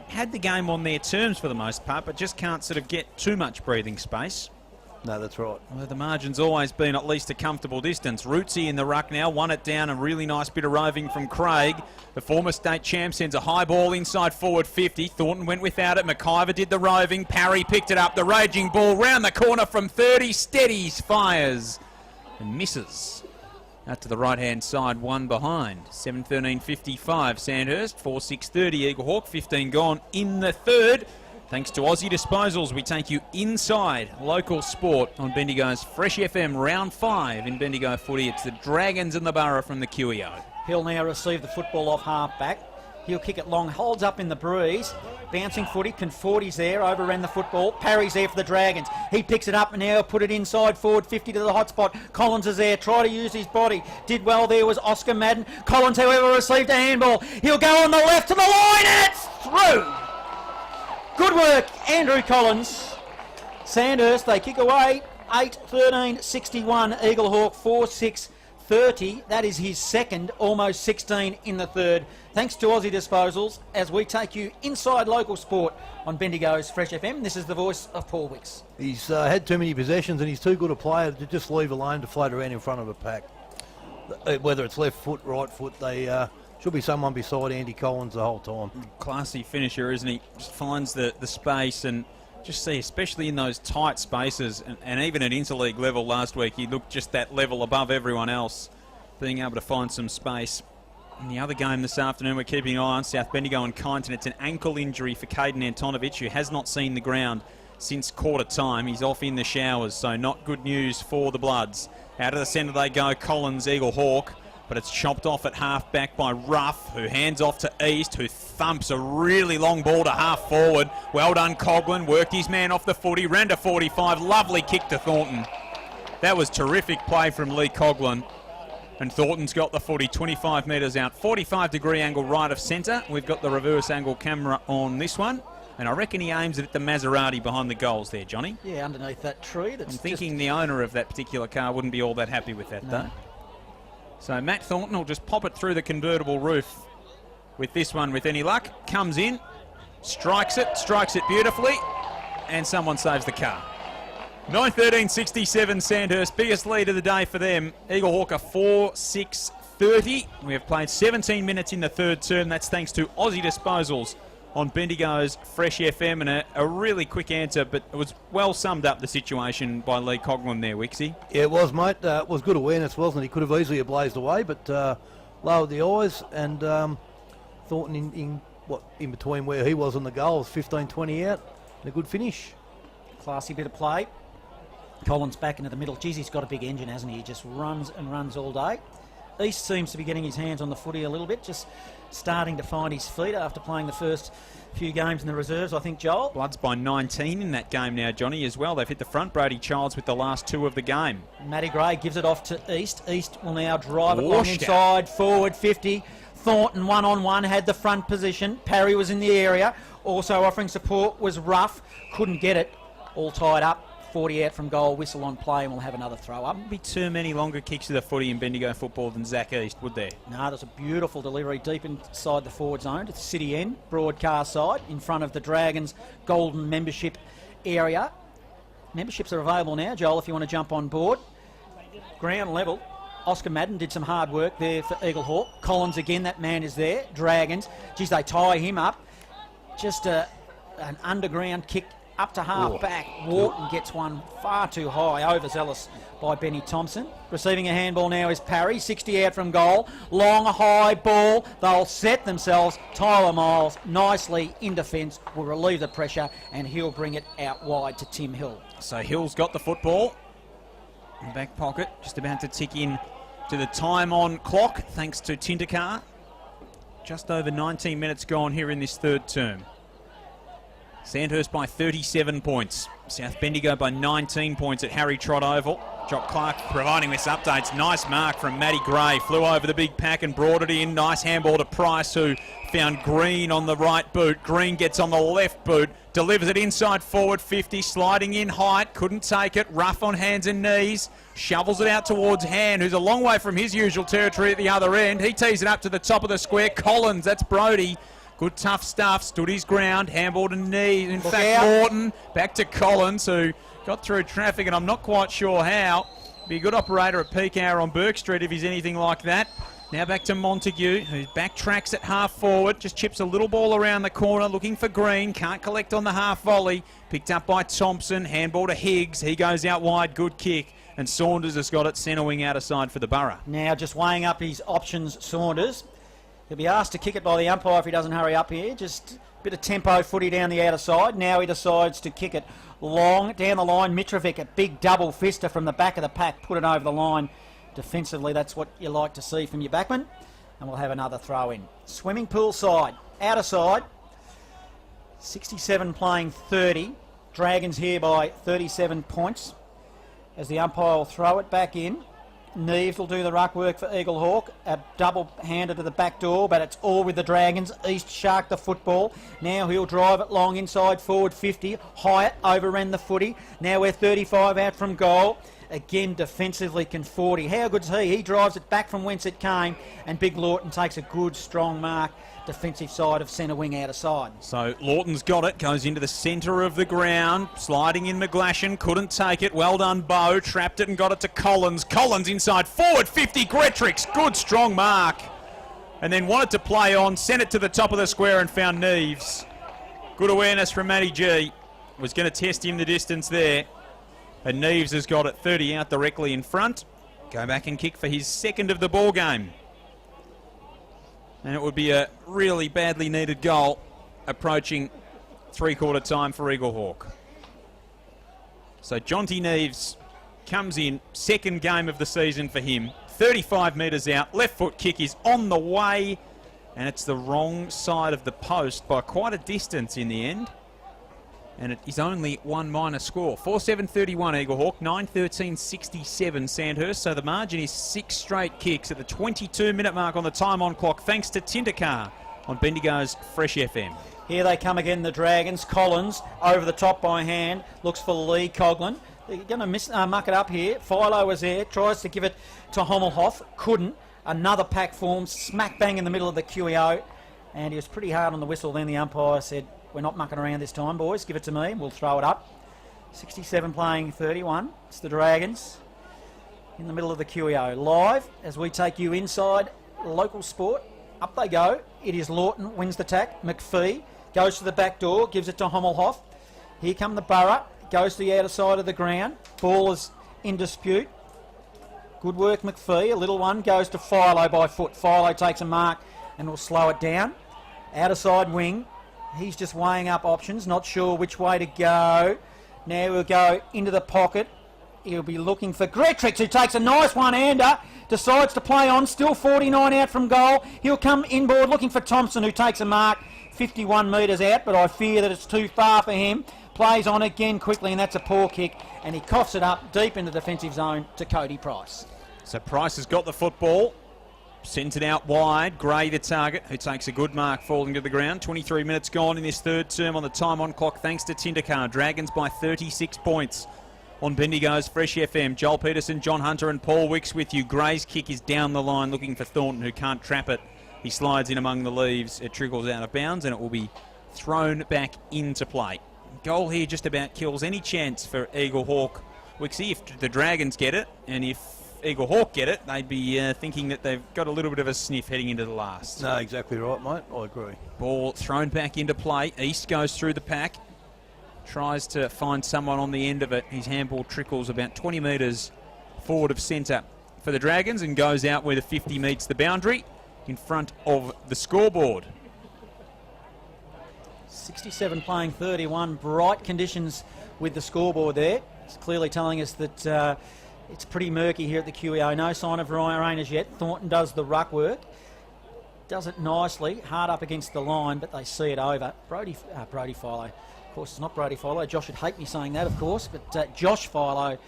had the game on their terms for the most part, but just can't sort of get too much breathing space.
No, that's right.
Well, the margin's always been at least a comfortable distance. Rootsy in the ruck now, won it down, a really nice bit of roving from Craig. The former state champ sends a high ball inside forward 50. Thornton went without it. McIver did the roving. Parry picked it up. The raging ball round the corner from 30. Steadies, fires, and misses. Out to the right-hand side, one behind. 7:13.55, Sandhurst. 4:6:30, Eaglehawk. 15 gone in the third. Thanks to Aussie Disposals, we take you inside local sport on Bendigo's Fresh FM Round 5 in Bendigo footy. It's the Dragons and the Borough from the QEO.
He'll now receive the football off half-back. He'll kick it long, holds up in the breeze. Bouncing footy, Conforti's there, overran the football. Parry's there for the Dragons. He picks it up and now put it inside forward 50 to the hot spot. Collins is there, try to use his body. Did well there was Oscar Madden. Collins, however, received a handball. He'll go on the left to the line and it's through. Good work, Andrew Collins. Sandhurst, they kick away. 8-13-61, Eaglehawk 4-6-30. That is his second, almost 16 in the third. Thanks to Aussie Disposals, as we take you inside local sport on Bendigo's Fresh FM. This is the voice of Paul Wicks.
He's had too many possessions and he's too good a player to just leave alone to float around in front of a pack. Whether it's left foot, right foot, they should be someone beside Andy Collins the whole time.
Classy finisher, isn't he? Just finds the space and just see, especially in those tight spaces, and even at interleague level last week, he looked just that level above everyone else, being able to find some space. In the other game this afternoon, we're keeping an eye on South Bendigo and Kyneton. It's an ankle injury for Caden Antonovich, who has not seen the ground since quarter time. He's off in the showers, so not good news for the Bloods. Out of the centre they go, Collins, Eaglehawk, but it's chopped off at half back by Ruff, who hands off to East, who thumps a really long ball to half forward. Well done, Coughlin, worked his man off the footy, ran to 45, lovely kick to Thornton. That was terrific play from Lee Coughlin. And Thornton's got the footy 25 metres out, 45-degree angle right of centre. We've got the reverse angle camera on this one. And I reckon he aims it at the Maserati behind the goals there, Johnny.
Yeah, underneath that tree. That's
I'm thinking the owner of that particular car wouldn't be all that happy with that, though. So Matt Thornton will just pop it through the convertible roof with this one with any luck. Comes in, strikes it beautifully, and someone saves the car. 9:13.67 Sandhurst, biggest lead of the day for them. Eaglehawk are 4-6-30. We have played 17 minutes in the third term. That's thanks to Aussie Disposals on Bendigo's Fresh FM, and a really quick answer, but it was well summed up, the situation, by Lee Coughlin there, Wixie.
Yeah, it was, mate. It was good awareness, wasn't it? He could have easily blazed away, but lowered the eyes, and Thornton in between where he was and the goal was 15-20 out, and a good finish.
Classy bit of play. Collins back into the middle. Geez, he's got a big engine, hasn't he? He just runs and runs all day. East seems to be getting his hands on the footy a little bit, just starting to find his feet after playing the first few games in the reserves, I think, Joel.
Bloods by 19 in that game now, Johnny, as well. They've hit the front. Brody Childs with the last two of the game.
Matty Gray gives it off to East. East will now drive it long inside, forward 50. Thornton one-on-one, had the front position. Parry was in the area, also offering support, was rough, couldn't get it. All tied up. 40 out from goal, whistle on play, and we'll have another throw up.
Wouldn't be too many longer kicks to the footy in Bendigo football than Zach East, would there?
No, there's a beautiful delivery deep inside the forward zone to the City end, broadcast side, in front of the Dragons' golden membership area. Memberships are available now, Joel, if you want to jump on board. Ground level, Oscar Madden did some hard work there for Eaglehawk. Collins again, that man is there. Dragons, geez, they tie him up. Just an underground kick up to half back. Wharton gets one far too high, overzealous by Benny Thompson. Receiving a handball now is Parry, 60 out from goal. Long, high ball. They'll set themselves. Tyler Miles nicely in defence will relieve the pressure, and he'll bring it out wide to Tim Hill.
So Hill's got the football in the back pocket, just about to tick in to the time on clock, thanks to Tindercar. Just over 19 minutes gone here in this third term. Sandhurst by 37 points. South Bendigo by 19 points at Harry Trott Oval. Jock Clark providing this update. Nice mark from Matty Gray. Flew over the big pack and brought it in. Nice handball to Price, who found Green on the right boot. Green gets on the left boot. Delivers it inside forward 50. Sliding in height. Couldn't take it. Rough on hands and knees. Shovels it out towards Han, who's a long way from his usual territory at the other end. He tees it up to the top of the square. Collins, that's Brody. Good tough stuff, stood his ground, handball to knee. In fact, Morton back to Collins, who got through traffic, and I'm not quite sure how. Be a good operator at peak hour on Burke Street if he's anything like that. Now back to Montague, who backtracks at half forward, just chips a little ball around the corner, looking for Green, can't collect on the half volley. Picked up by Thompson, handball to Higgs, he goes out wide, good kick. And Saunders has got it centre wing out of side for the Borough.
Now just weighing up his options, Saunders. He'll be asked to kick it by the umpire if he doesn't hurry up here. Just a bit of tempo footy down the outer side. Now he decides to kick it long down the line. Mitrovic, a big double fister from the back of the pack, put it over the line. Defensively, that's what you like to see from your backman. And we'll have another throw in. Swimming pool side, outer side. 67 playing 30. Dragons here by 37 points. As the umpire will throw it back in. Neves will do the ruck work for Eaglehawk. A double-hander to the back door, but it's all with the Dragons. East shark the football. Now he'll drive it long inside forward 50. Hyatt overran the footy. Now we're 35 out from goal. Again, defensively can 40. How good's he? He drives it back from whence it came, and Big Lawton takes a good, strong mark. Defensive side of centre wing out of side.
So Lawton's got it, goes into the centre of the ground, sliding in McGlashan, couldn't take it, well done Bo, trapped it and got it to Collins. Collins inside forward 50, Gretrix, good strong mark. And then wanted to play on, sent it to the top of the square and found Neves. Good awareness from Matty G. Was going to test him the distance there. And Neves has got it 30 out directly in front. Go back and kick for his second of the ball game. And it would be a really badly needed goal approaching three-quarter time for Eaglehawk. So Jonty Neves comes in, second game of the season for him. 35 metres out, left foot kick is on the way, and it's the wrong side of the post by quite a distance in the end. And it is only one minor score. 4-7-31 Eaglehawk, 9-13-67 Sandhurst. So the margin is 6 straight kicks at the 22-minute mark on the time on clock, thanks to Tindercar on Bendigo's Fresh FM.
Here they come again, the Dragons. Collins over the top by hand, looks for Lee Coughlin. They're going to muck it up here. Philo was there, tries to give it to Hommelhoff, couldn't. Another pack forms, smack bang in the middle of the QEO, and he was pretty hard on the whistle. Then the umpire said, "We're not mucking around this time, boys. Give it to me. We'll throw it up." 67 playing 31. It's the Dragons in the middle of the QEO. Live as we take you inside local sport. Up they go. It is Lawton, wins the tack. McPhee goes to the back door, gives it to Hommelhoff. Here come the Borough. Goes to the outer side of the ground. Ball is in dispute. Good work, McPhee. A little one goes to Philo by foot. Philo takes a mark and will slow it down. Outer side wing. He's just weighing up options, not sure which way to go. Now we'll go into the pocket. He'll be looking for Gretrix, who takes a nice one-hander, decides to play on, still 49 out from goal. He'll come inboard looking for Thompson, who takes a mark 51 metres out, but I fear that it's too far for him. Plays on again quickly, and that's a poor kick, and he coughs it up deep into the defensive zone to Cody Price.
So Price has got the football, sends it out wide. Gray the target, who takes a good mark falling to the ground. 23 minutes gone in this third term on the time on clock, thanks to Tindercar. Dragons by 36 points on Bendigo's Fresh FM. Joel Peterson, John Hunter and Paul Wicks with you. Gray's kick is down the line looking for Thornton, who can't trap it. He slides in among the leaves. It trickles out of bounds and it will be thrown back into play. Goal here just about kills any chance for Eaglehawk. Wixie, if the Dragons get it, and if Eaglehawk get it, they'd be thinking that they've got a little bit of a sniff heading into the last.
No, exactly right, mate. I agree.
Ball thrown back into play. East goes through the pack. Tries to find someone on the end of it. His handball trickles about 20 metres forward of centre for the Dragons and goes out where the 50 meets the boundary in front of the scoreboard.
67 playing 31. Bright conditions with the scoreboard there. It's clearly telling us that it's pretty murky here at the QEO. No sign of rain as yet. Thornton does the ruck work. Does it nicely. Hard up against the line, but they see it over. Brody Philo. Of course, it's not Brody Philo. Josh would hate me saying that, of course. But Josh Philo,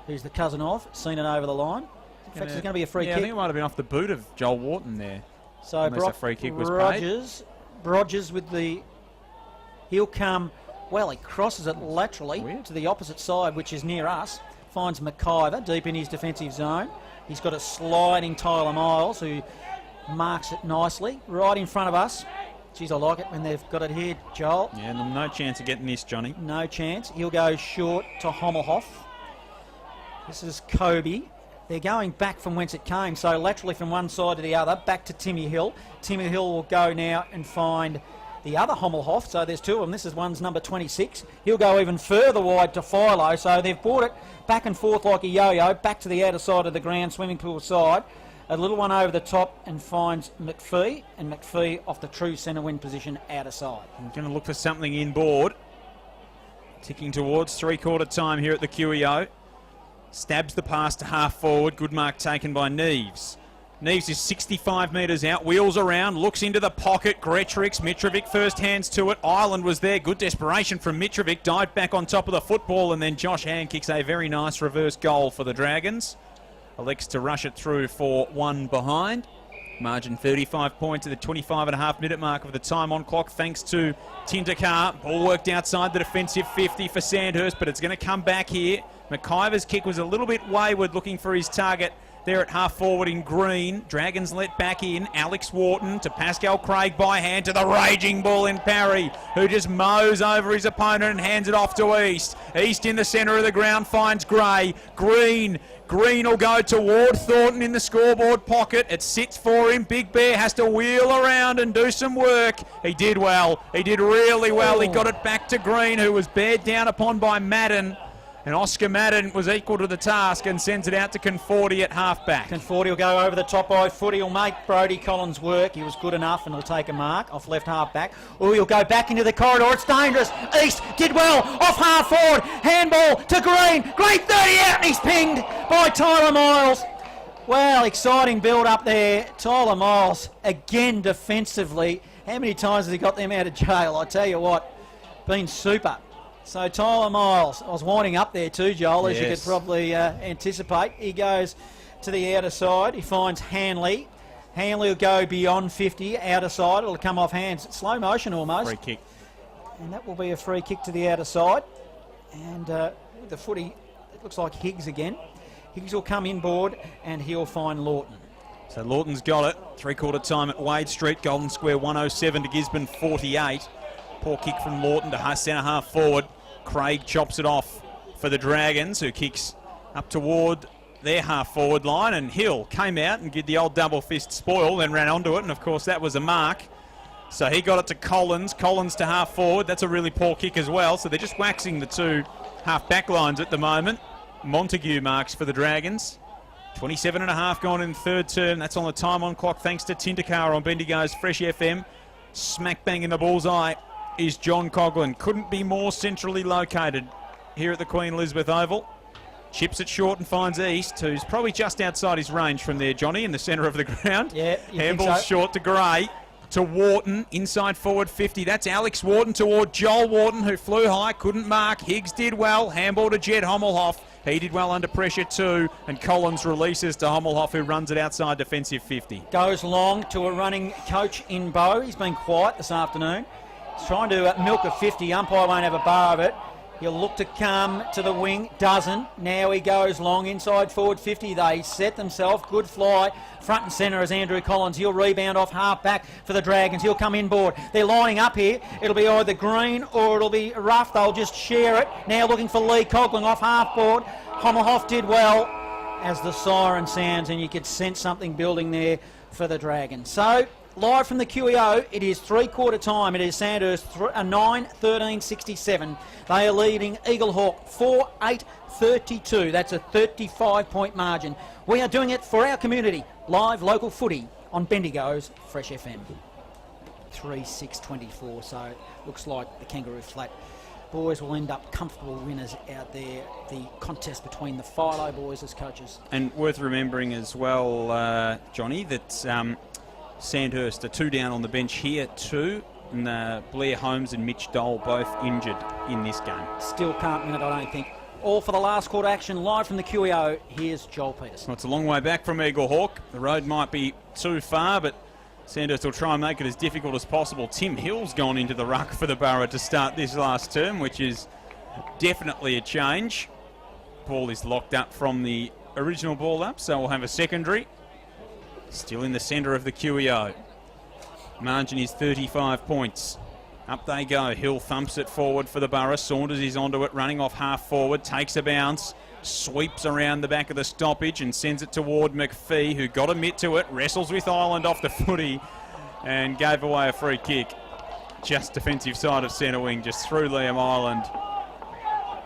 who's the cousin of, seen it over the line. In fact, there's going to be a free kick.
I think it might have been off the boot of Joel Wharton there.
So
a free kick was paid.
Rogers with the... He'll come... Well, he crosses it laterally to the opposite side, which is near us. Finds McIver deep in his defensive zone. He's got a sliding Tyler Miles, who marks it nicely right in front of us. Geez, I like it when they've got it here, Joel.
Yeah, no chance of getting this, Johnny.
No chance. He'll go short to Hommelhoff. This is Kobe. They're going back from whence it came, so laterally from one side to the other, back to Timmy Hill. Timmy Hill will go now and find the other Hommelhoff, so there's two of them. This is one's number 26. He'll go even further wide to Philo, so they've brought it back and forth like a yo-yo, back to the outer side of the ground, swimming pool side. A little one over the top and finds McPhee, and McPhee off the true centre wing position outer side.
I'm going to look for something inboard. Ticking towards three-quarter time here at the QEO. Stabs the pass to half forward. Good mark taken by Neves. Neves is 65 metres out, wheels around, looks into the pocket. Gretrix, Mitrovic first hands to it. Ireland was there. Good desperation from Mitrovic. Dived back on top of the football, and then Josh Hand kicks a very nice reverse goal for the Dragons. Elects to rush it through for one behind. Margin 35 points at the 25.5 minute mark of the time on clock, thanks to Tindercar. Ball worked outside the defensive 50 for Sandhurst, but it's going to come back here. McIver's kick was a little bit wayward, looking for his target there at half forward in green. Dragons let back in. Alex Wharton to Pascal Craig by hand to the raging ball in Parry, who just mows over his opponent and hands it off to East. East in the centre of the ground finds Gray. Green will go toward Thornton in the scoreboard pocket. It sits for him. Big Bear has to wheel around and do some work. He did well. He did really well. He got it back to Green, who was bared down upon by Madden. And Oscar Madden was equal to the task and sends it out to Conforti at half-back.
Conforti will go over the top by footy. He'll make Brody Collins work. He was good enough and he'll take a mark off left half-back. Oh, he'll go back into the corridor. It's dangerous. East did well. Off half-forward. Handball to Green. Green 30 out and he's pinged by Tyler Miles. Well, exciting build up there. Tyler Miles again defensively. How many times has he got them out of jail? I tell you what, been super. So Tyler Miles, I was winding up there too, Joel, as you could probably anticipate. He goes to the outer side. He finds Hanley. Hanley will go beyond 50, outer side. It'll come off hands. Slow motion almost.
Free kick.
And that will be a free kick to the outer side. And with the footy, it looks like Higgs again. Higgs will come inboard and he'll find Lawton.
So Lawton's got it. 3/4 time at Wade Street. Golden Square 107 to Gisborne 48. Poor kick from Lawton to centre half forward. Craig chops it off for the Dragons, who kicks up toward their half forward line, and Hill came out and did the old double fist spoil, then ran onto it, and of course that was a mark. So he got it to Collins. Collins to half forward. That's a really poor kick as well. So they're just waxing the two half back lines at the moment. Montague marks for the Dragons. 27.5 gone in the third term. That's on the time on clock thanks to Tindercar on Bendigo's Fresh FM. Smack bang in the bullseye is John Coughlin. Couldn't be more centrally located here at the Queen Elizabeth Oval. Chips it short and finds East, who's probably just outside his range from there, Johnny, in the centre of the ground.
Yeah,
handball short to Gray. To Wharton, inside forward 50. That's Alex Wharton toward Joel Wharton, who flew high, couldn't mark. Higgs did well. Handball to Jed Hommelhoff. He did well under pressure too. And Collins releases to Hommelhoff, who runs it outside defensive 50.
Goes long to a running coach in Bow. He's been quiet this afternoon. He's trying to milk a 50. Umpire won't have a bar of it. He'll look to come to the wing. Doesn't. Now he goes long inside forward 50. They set themselves. Good fly. Front and centre is Andrew Collins. He'll rebound off half back for the Dragons. He'll come inboard. They're lining up here. It'll be either green or it'll be rough. They'll just share it. Now looking for Lee Coughlin off half board. Hommelhoff did well as the siren sounds, and you could sense something building there for the Dragons. So live from the QEO, it is 3/4 time. It is Sandhurst 9-13-67. They are leading Eaglehawk 4-8-32. That's a 35-point margin. We are doing it for our community. Live local footy on Bendigo's Fresh FM. 3-6-24. So looks like the Kangaroo Flat boys will end up comfortable winners out there. The contest between the Philo boys as coaches.
And worth remembering as well, Johnny, that Sandhurst are 2 down on the bench here too, and Blair Holmes and Mitch Dole both injured in this game.
Still can't win it, I don't think. All for the last quarter action, live from the QEO. Here's Joel Peters.
Well, it's a long way back from Eaglehawk. The road might be too far, but Sandhurst will try and make it as difficult as possible. Tim Hill's gone into the ruck for the Borough to start this last term, which is definitely a change. Ball is locked up from the original ball up, so we'll have a secondary. Still in the centre of the QEO. Margin is 35 points. Up they go. Hill thumps it forward for the Borough. Saunders is onto it, running off half forward, takes a bounce, sweeps around the back of the stoppage and sends it toward McPhee, who got a mitt to it, wrestles with Island off the footy and gave away a free kick. Just defensive side of centre wing, just threw Liam Island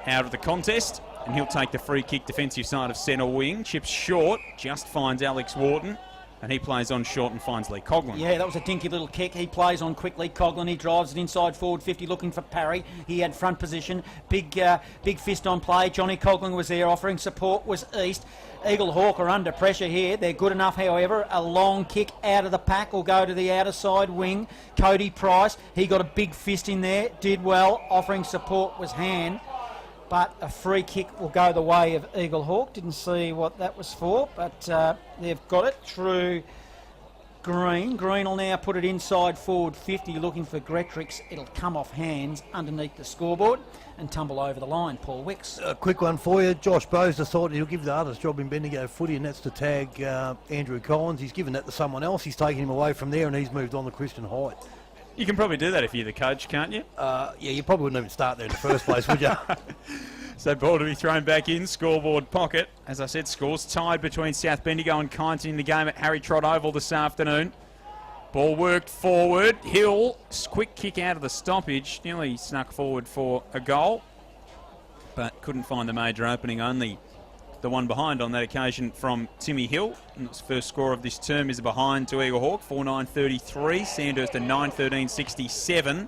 out of the contest, and he'll take the free kick defensive side of centre wing. Chips short, just finds Alex Wharton, and he plays on short and finds Lee Coughlin.
Yeah, that was a dinky little kick. He plays on quickly. Coughlin, he drives it inside forward 50 looking for Parry. He had front position. Big fist on play. Johnny Coughlin was there offering support, was East. Eaglehawk are under pressure here. They're good enough, however. A long kick out of the pack will go to the outer side wing. Cody Price, he got a big fist in there. Did well. Offering support was Han. But a free kick will go the way of Eaglehawk. Didn't see what that was for, but they've got it through Green. Green will now put it inside forward 50, looking for Gretrix. It'll come off hands underneath the scoreboard and tumble over the line. Paul Wicks.
A quick one for you. Josh Bowes decided he'll give the hardest job in Bendigo footy, and that's to tag Andrew Collins. He's given that to someone else. He's taken him away from there, and he's moved on to Christian Hyde.
You can probably do that if you're the coach, can't you?
Yeah, you probably wouldn't even start there in the first place, would you?
So ball to be thrown back in, scoreboard pocket. As I said, scores tied between South Bendigo and Kyneton in the game at Harry Trott Oval this afternoon. Ball worked forward. Hill, quick kick out of the stoppage. Nearly snuck forward for a goal, but couldn't find the major opening. Only the one behind on that occasion from Timmy Hill. And his first score of this term is a behind to Eaglehawk, 4-9-33. Sandhurst a 9-13-67.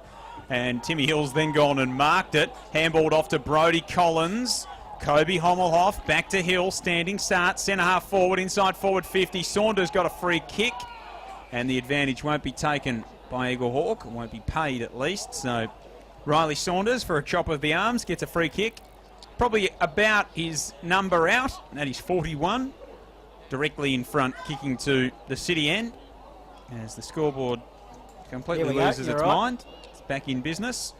And Timmy Hill's then gone and marked it. Handballed off to Brodie Collins. Kobe Hommelhoff back to Hill. Standing start. Centre half forward. Inside forward 50. Saunders got a free kick. And the advantage won't be taken by Eaglehawk. It won't be paid at least. So Riley Saunders for a chop of the arms, gets a free kick. Probably about his number out, and that is 41. Directly in front, kicking to the city end. As the scoreboard completely loses its mind. It's back in business.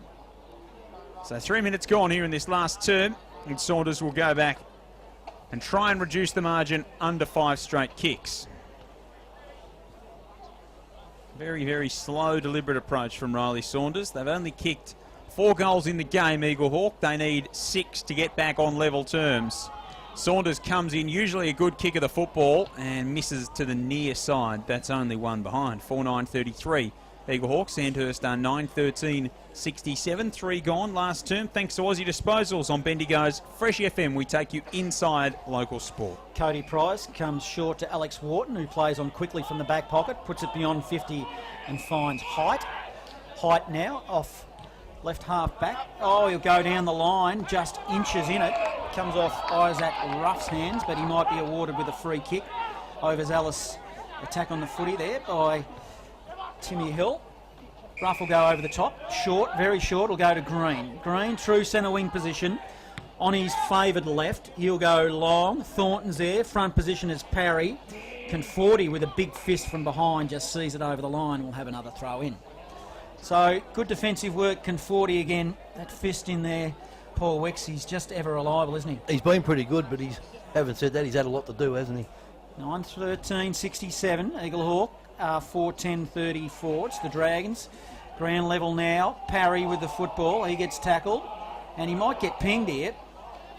So 3 minutes gone here in this last term, and Saunders will go back and try and reduce the margin under 5 straight kicks. Very, very slow, deliberate approach from Riley Saunders. They've only kicked 4 goals in the game, Eaglehawk. They need 6 to get back on level terms. Saunders comes in, usually a good kick of the football, and misses to the near side. That's only one behind. 4-9-33. Eaglehawk, Sandhurst are 9-13-67. 3 gone last term. Thanks to Aussie Disposals on Bendigo's Fresh FM. We take you inside local sport.
Cody Price comes short to Alex Wharton, who plays on quickly from the back pocket, puts it beyond 50 and finds Height. Height now off left half back. Oh, he'll go down the line, just inches in it. Comes off Isaac Ruff's hands, but he might be awarded with a free kick. Overzealous attack on the footy there by Timmy Hill. Ruff will go over the top. Short, very short, will go to Green. Green, true centre wing position. On his favoured left, he'll go long. Thornton's there. Front position is Parry. Conforti with a big fist from behind just sees it over the line. Will have another throw in. So, good defensive work. Conforti again. That fist in there. Paul Wex, he's just ever reliable, isn't he?
He's been pretty good, but having said that, he's had a lot to do, hasn't he?
9-13-67. Eaglehawk. 4-10-34. It's the Dragons. Ground level now. Parry with the football. He gets tackled. And he might get pinged here.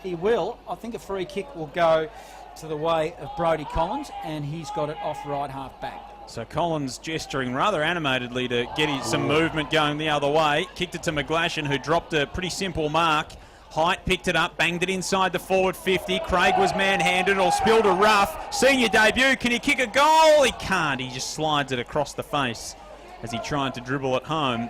He will. I think a free kick will go to the way of Brodie Collins, and he's got it off right half back.
So Collins gesturing rather animatedly to get some movement going the other way. Kicked it to McGlashan, who dropped a pretty simple mark. Height picked it up, banged it inside the forward 50. Craig was man-handed, or spilled a Ruff. Senior debut, can he kick a goal? He can't, he just slides it across the face as he tried to dribble it home.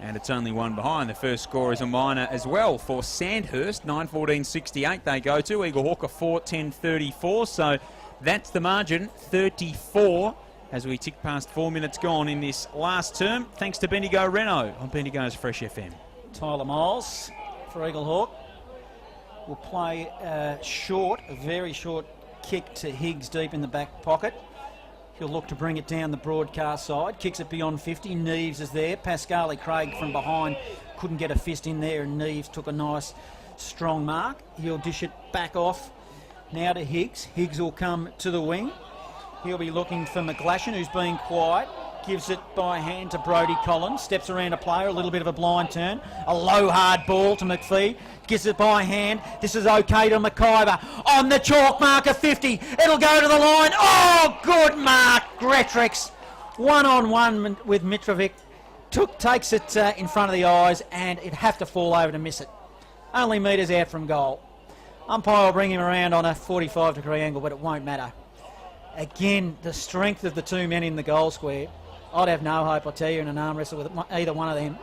And it's only one behind. The first score is a minor as well for Sandhurst. 9-14-68 they go to. Eaglehawk 4-10-34, so that's the margin, 34. As we tick past 4 minutes gone in this last term, thanks to Bendigo Renault on Bendigo's Fresh FM.
Tyler Miles for Eaglehawk will play a very short kick to Higgs deep in the back pocket. He'll look to bring it down the broadcast side. Kicks it beyond 50. Neves is there. Pascali Craig from behind couldn't get a fist in there, and Neves took a nice strong mark. He'll dish it back off now to Higgs. Higgs will come to the wing. He'll be looking for McGlashan, who's being quiet. Gives it by hand to Brodie Collins. Steps around a player, a little bit of a blind turn. A low, hard ball to McPhee. Gives it by hand. This is okay to McIver. On the chalk marker, 50. It'll go to the line. Oh, good mark. Gretrix. One-on-one with Mitrovic. Takes it in front of the eyes, and it'd have to fall over to miss it. Only metres out from goal. Umpire will bring him around on a 45-degree angle, but it won't matter. Again, the strength of the two men in the goal square. I'd have no hope, I tell you, in an arm wrestle with either one of them.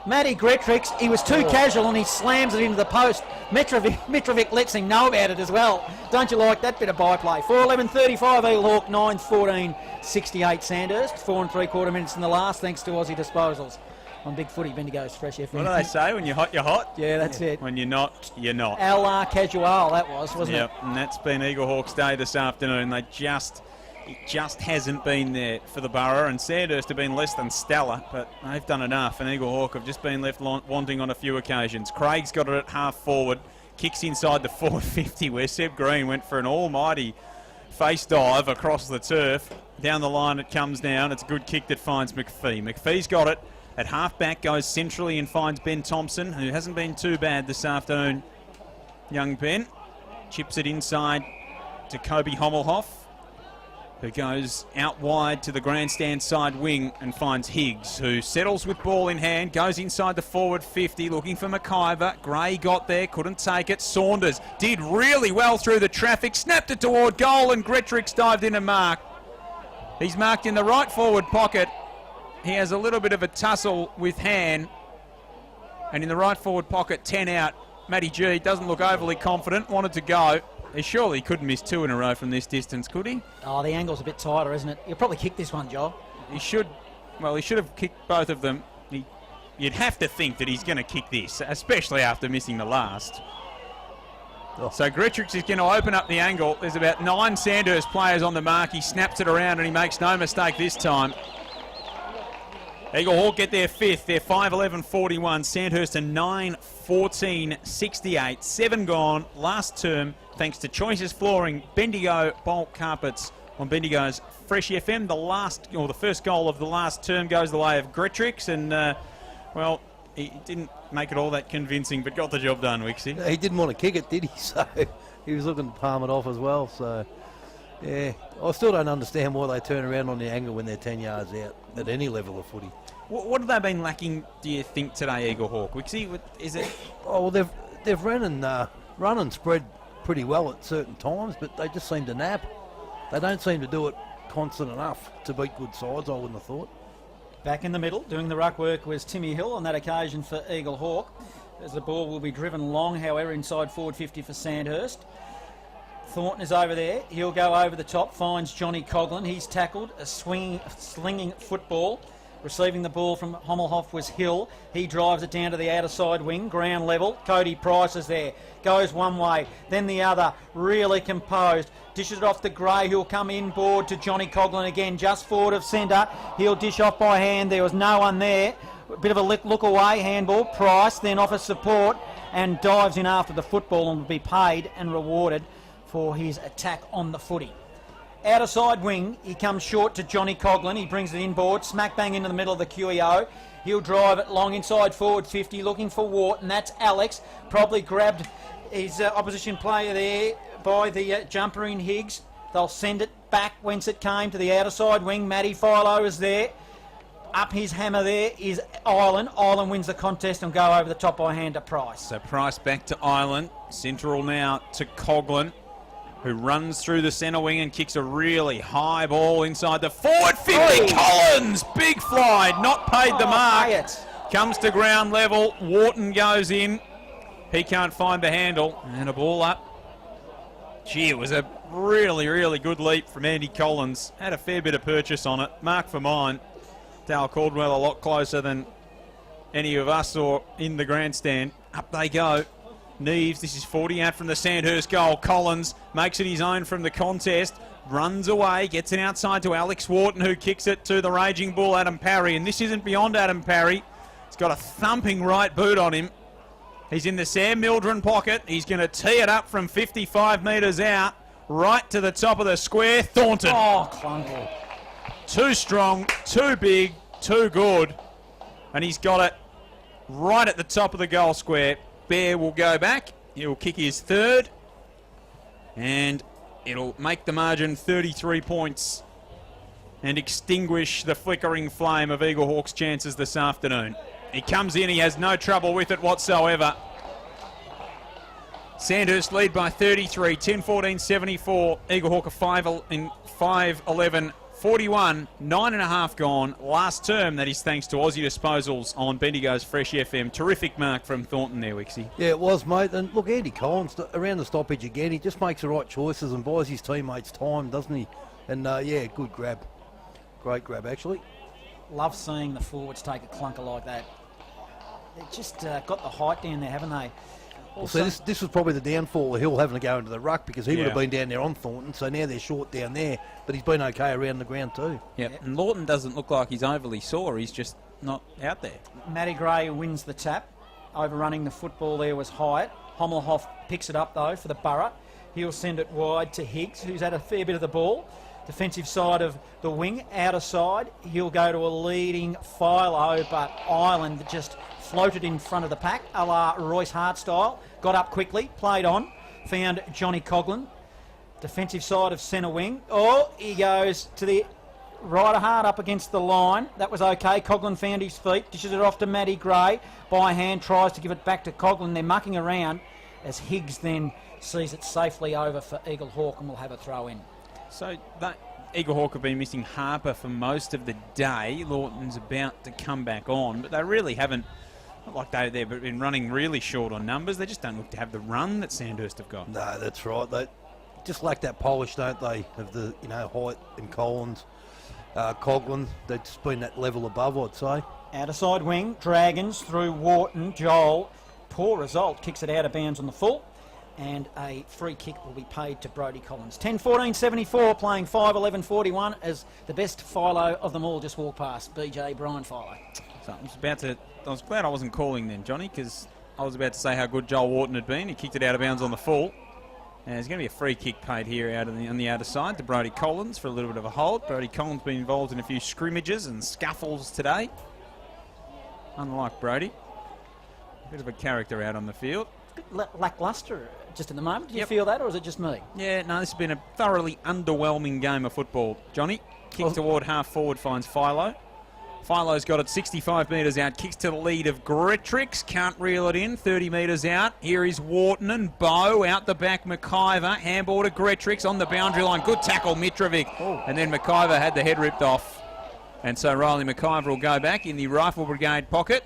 Matty Gretrix, he was too casual and he slams it into the post. Mitrovic lets him know about it as well. Don't you like that bit of byplay? 4-11-35 Eaglehawk, 9-14-68 Sandhurst. 4 3/4 minutes in the last, thanks to Aussie Disposals. On Big Footy, Bendigo's Fresh FM.
What do they say? When you're hot, you're hot?
Yeah, that's it.
When you're not, you're not.
LR Casual, that was, wasn't it?
Yep, and that's been Eaglehawks' day this afternoon. It just hasn't been there for the Borough, and Sandhurst have been less than stellar, but they've done enough, and Eaglehawk have just been left wanting on a few occasions. Craig's got it at half forward, kicks inside the forward 50, where Seb Green went for an almighty face dive across the turf. Down the line it comes down. It's a good kick that finds McPhee. McPhee's got it. At half-back, goes centrally and finds Ben Thompson, who hasn't been too bad this afternoon. Young Ben chips it inside to Kobe Hommelhoff, who goes out wide to the grandstand side wing and finds Higgs, who settles with ball in hand, goes inside the forward 50, looking for McIver. Gray got there, couldn't take it. Saunders did really well through the traffic, snapped it toward goal, and Gretrix dived in and marked. He's marked in the right forward pocket. He has a little bit of a tussle with Han, and in the right forward pocket, 10 out. Matty G doesn't look overly confident, wanted to go. He surely couldn't miss 2 in a row from this distance, could he?
Oh, the angle's a bit tighter, isn't it? He'll probably kick this one, Joel.
He should have kicked both of them. you'd have to think that he's going to kick this, especially after missing the last.
Oh.
So Gretrix is going to open up the angle. There's about 9 Sandhurst players on the mark. He snaps it around and he makes no mistake this time. Eaglehawk get their 5th. They're 5-11-41. Sandhurst a 9-14-68. 7 gone last term thanks to Choices Flooring, Bendigo bulk carpets on Bendigo's Fresh FM. The first goal of the last term goes the way of Gretrix, and well, he didn't make it all that convincing, but got the job done, Wixie.
He didn't want to kick it, did he? So he was looking to palm it off as well. So yeah, I still don't understand why they turn around on the angle when they're 10 yards out at any level of footy.
What have they been lacking, do you think, today, Eaglehawk? Wixie, is it?
Oh, well, they've run and spread pretty well at certain times, but they just seem to nap. They don't seem to do it constant enough to beat good sides, I wouldn't have thought.
Back in the middle, doing the ruck work was Timmy Hill on that occasion for Eaglehawk. As the ball will be driven long, however, inside forward 50 for Sandhurst. Thornton is over there. He'll go over the top, finds Johnny Coughlin. He's tackled a slinging football. Receiving the ball from Hommelhoff was Hill. He drives it down to the outer side wing, ground level. Cody Price is there. Goes one way, then the other. Really composed. Dishes it off to Gray, who'll come inboard to Johnny Coughlin again, just forward of centre. He'll dish off by hand. There was no one there. A bit of a look away, handball. Price then offers support and dives in after the football and will be paid and rewarded for his attack on the footy. Outer side wing, he comes short to Johnny Coughlin. He brings it inboard, smack bang into the middle of the QEO. He'll drive it long inside forward 50, looking for Wharton. That's Alex. Probably grabbed his opposition player there by the jumper in Higgs. They'll send it back whence it came to the outer side wing. Matty Philo is there. Up his hammer there is Island. Island wins the contest and go over the top by hand to Price.
So Price back to Island. Central now to Coughlin, who runs through the centre wing and kicks a really high ball inside the forward 50.
Oi.
Collins, big fly, not paid the mark.
Pay it.
Comes to ground level. Wharton goes in. He can't find the handle. And a ball up. Gee, it was a really, really good leap from Andy Collins. Had a fair bit of purchase on it. Mark for mine. Dale Caldwell a lot closer than any of us or in the grandstand. Up they go. Neves, this is 40 out from the Sandhurst goal. Collins makes it his own from the contest. Runs away, gets it outside to Alex Wharton, who kicks it to the Raging Bull, Adam Parry. And this isn't beyond Adam Parry. He's got a thumping right boot on him. He's in the Sam Mildren pocket. He's going to tee it up from 55 metres out, right to the top of the square. Thornton.
Oh, clunky.
Too strong, too big, too good. And he's got it right at the top of the goal square. Bear will go back. He'll kick his 3rd. And it'll make the margin 33 points and extinguish the flickering flame of Eaglehawk's chances this afternoon. He comes in, he has no trouble with it whatsoever. Sandhurst lead by 33, 10-14-74. Eaglehawk are 5-11-41, 9.5 gone. Last term, that is thanks to Aussie Disposals on Bendigo's Fresh FM. Terrific mark from Thornton there, Wixie.
Yeah, it was, mate. And look, Andy Collins, around the stoppage again, he just makes the right choices and buys his teammates time, doesn't he? And yeah, good grab. Great grab, actually.
Love seeing the forwards take a clunker like that. They've just got the height down there, haven't they? Also,
So this was probably the downfall of Hill having to go into the ruck, because he would have been down there on Thornton. So now they're short down there, but he's been okay around the ground too.
Yep. And Lawton doesn't look like he's overly sore. He's just not out there.
Matty Gray wins the tap. Overrunning the football there was Hyatt. Hommelhoff picks it up though for the Borough. He'll send it wide to Higgs, who's had a fair bit of the ball. Defensive side of the wing, outer side. He'll go to a leading Philo, but Ireland just floated in front of the pack, a la Royce Hart style. Got up quickly, played on, found Johnny Coughlin. Defensive side of centre wing. Oh, he goes to the right of Hart up against the line. That was okay. Coughlin found his feet, dishes it off to Matty Gray. By hand, tries to give it back to Coughlin. They're mucking around as Higgs then sees it safely over for Eaglehawk and will have a throw in.
So that Eaglehawk have been missing Harper for most of the day. Lawton's about to come back on, but they really haven't, not like they've been running really short on numbers. They just don't look to have the run that Sandhurst have got.
No, that's right. They just lack that polish, don't they? Of the Hyatt and Collins, Coughlin. They've just been that level above, I'd say.
Outer side wing, Dragons through Wharton. Joel, poor result, kicks it out of bounds on the full. And a free kick will be paid to Brodie Collins. 10-14-74, playing 5-11-41 as the best Philo of them all just walked past, BJ Brian Philo.
So I was glad I wasn't calling then, Johnny, because I was about to say how good Joel Wharton had been. He kicked it out of bounds on the full. And there's going to be a free kick paid here on the outer side to Brodie Collins for a little bit of a hold. Brodie Collins been involved in a few scrimmages and scuffles today. Unlike Brodie. A bit of a character out on the field.
Lacklustre just at the moment. Do you feel that, or is it just me?
Yeah, no, this has been a thoroughly underwhelming game of football, Johnny. Kick toward half forward finds Philo. Philo's got it 65 metres out, kicks to the lead of Gretrix, can't reel it in, 30 metres out. Here is Wharton and Bow out the back, McIver, handball to Gretrix on the boundary line. Good tackle, Mitrovic. And then McIver had the head ripped off. And so Riley McIver will go back in the Rifle Brigade pocket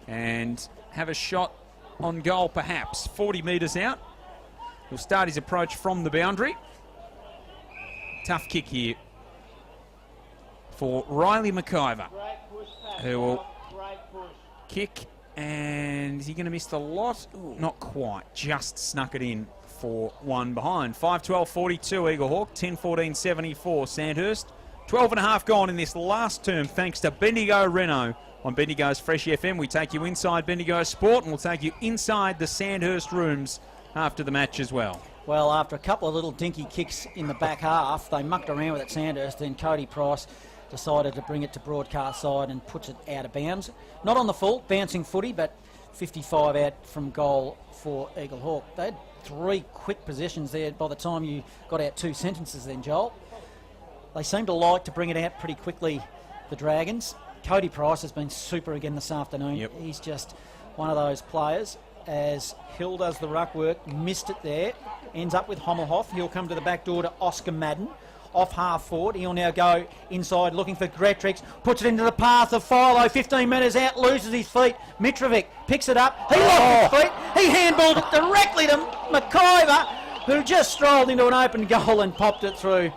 and have a shot on goal perhaps. 40 metres out. He'll start his approach from the boundary. Tough kick here for Riley McIver, who will kick, and is he going to miss the lot? Ooh, not quite, just snuck it in for one behind. 5-12-42 Eaglehawk, 10-14-74 Sandhurst. 12 and a half gone in this last term thanks to Bendigo Renault. On Bendigo's Fresh FM, we take you inside Bendigo Sport, and we'll take you inside the Sandhurst rooms after the match as well.
Well, after a couple of little dinky kicks in the back half, they mucked around with it, Sandhurst, then Cody Price decided to bring it to broadcast side and puts it out of bounds. Not on the full, bouncing footy, but 55 out from goal for Eaglehawk. They had 3 quick possessions there by the time you got out 2 sentences then, Joel. They seem to like to bring it out pretty quickly, the Dragons. Cody Price has been super again this afternoon.
Yep.
He's just one of those players. As Hill does the ruck work, missed it there, ends up with Hommelhoff. He'll come to the back door to Oscar Madden. Off half forward, he'll now go inside looking for Gretrix, puts it into the path of Philo, 15 metres out, loses his feet. Mitrovic picks it up, he lost his feet, he handballed it directly to McIver, who just strolled into an open goal and popped it through.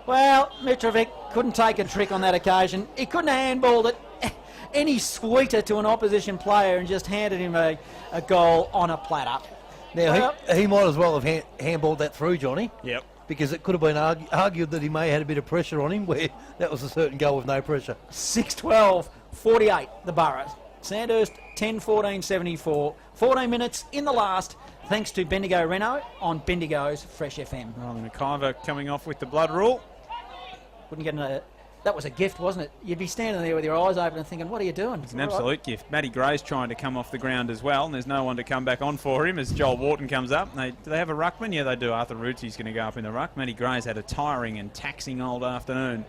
Well, Mitrovic couldn't take a trick on that occasion. He couldn't have handballed it any sweeter to an opposition player and just handed him a goal on a platter.
Now, he might as well have handballed that through, Johnny.
Yep.
Because it could have been argued that he may have had a bit of pressure on him, where that was a certain goal with no pressure.
6-12-48, the Borough. Sandhurst 10-14-74. 14 minutes in the last, thanks to Bendigo Renault on Bendigo's Fresh FM.
Riley McIver coming off with the blood rule.
Wouldn't get that was a gift, wasn't it? You'd be standing there with your eyes open and thinking, what are you doing?
It's an absolute gift. Matty Gray's trying to come off the ground as well, and there's no one to come back on for him as Joel Wharton comes up. Do they have a ruckman? Yeah, they do. Arthur Rutsi's going to go up in the ruck. Matty Gray's had a tiring and taxing old afternoon.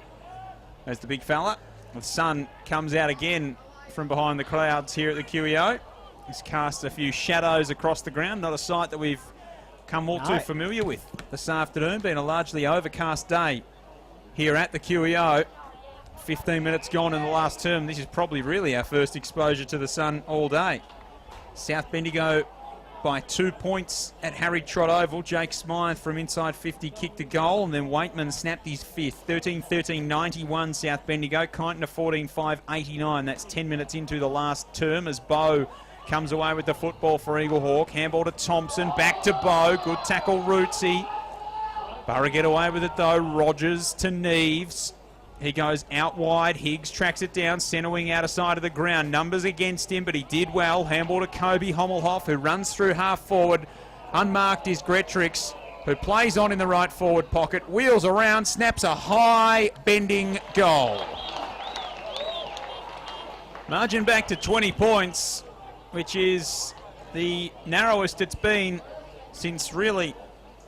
There's the big fella. The sun comes out again from behind the clouds here at the QEO. He's cast a few shadows across the ground. Not a sight that we've come all too familiar with this afternoon. Been a largely overcast day here at the QEO. 15 minutes gone in the last term. This is probably really our first exposure to the sun all day. South Bendigo by 2 points at Harry Trott Oval. Jake Smythe from inside 50 kicked a goal, and then Waitman snapped his 5th. 13-13-91 South Bendigo. Kyneton a 14-5-89. That's 10 minutes into the last term as Bow comes away with the football for Eaglehawk. Handball to Thompson. Back to Bow. Good tackle, Rootsy. Borough get away with it though. Rogers to Neves. He goes out wide. Higgs tracks it down. Centre wing outer side of the ground. Numbers against him, but he did well. Handball to Kobe Hommelhoff, who runs through half forward. Unmarked is Gretrix, who plays on in the right forward pocket. Wheels around, snaps a high bending goal. Margin back to 20 points, which is the narrowest it's been since really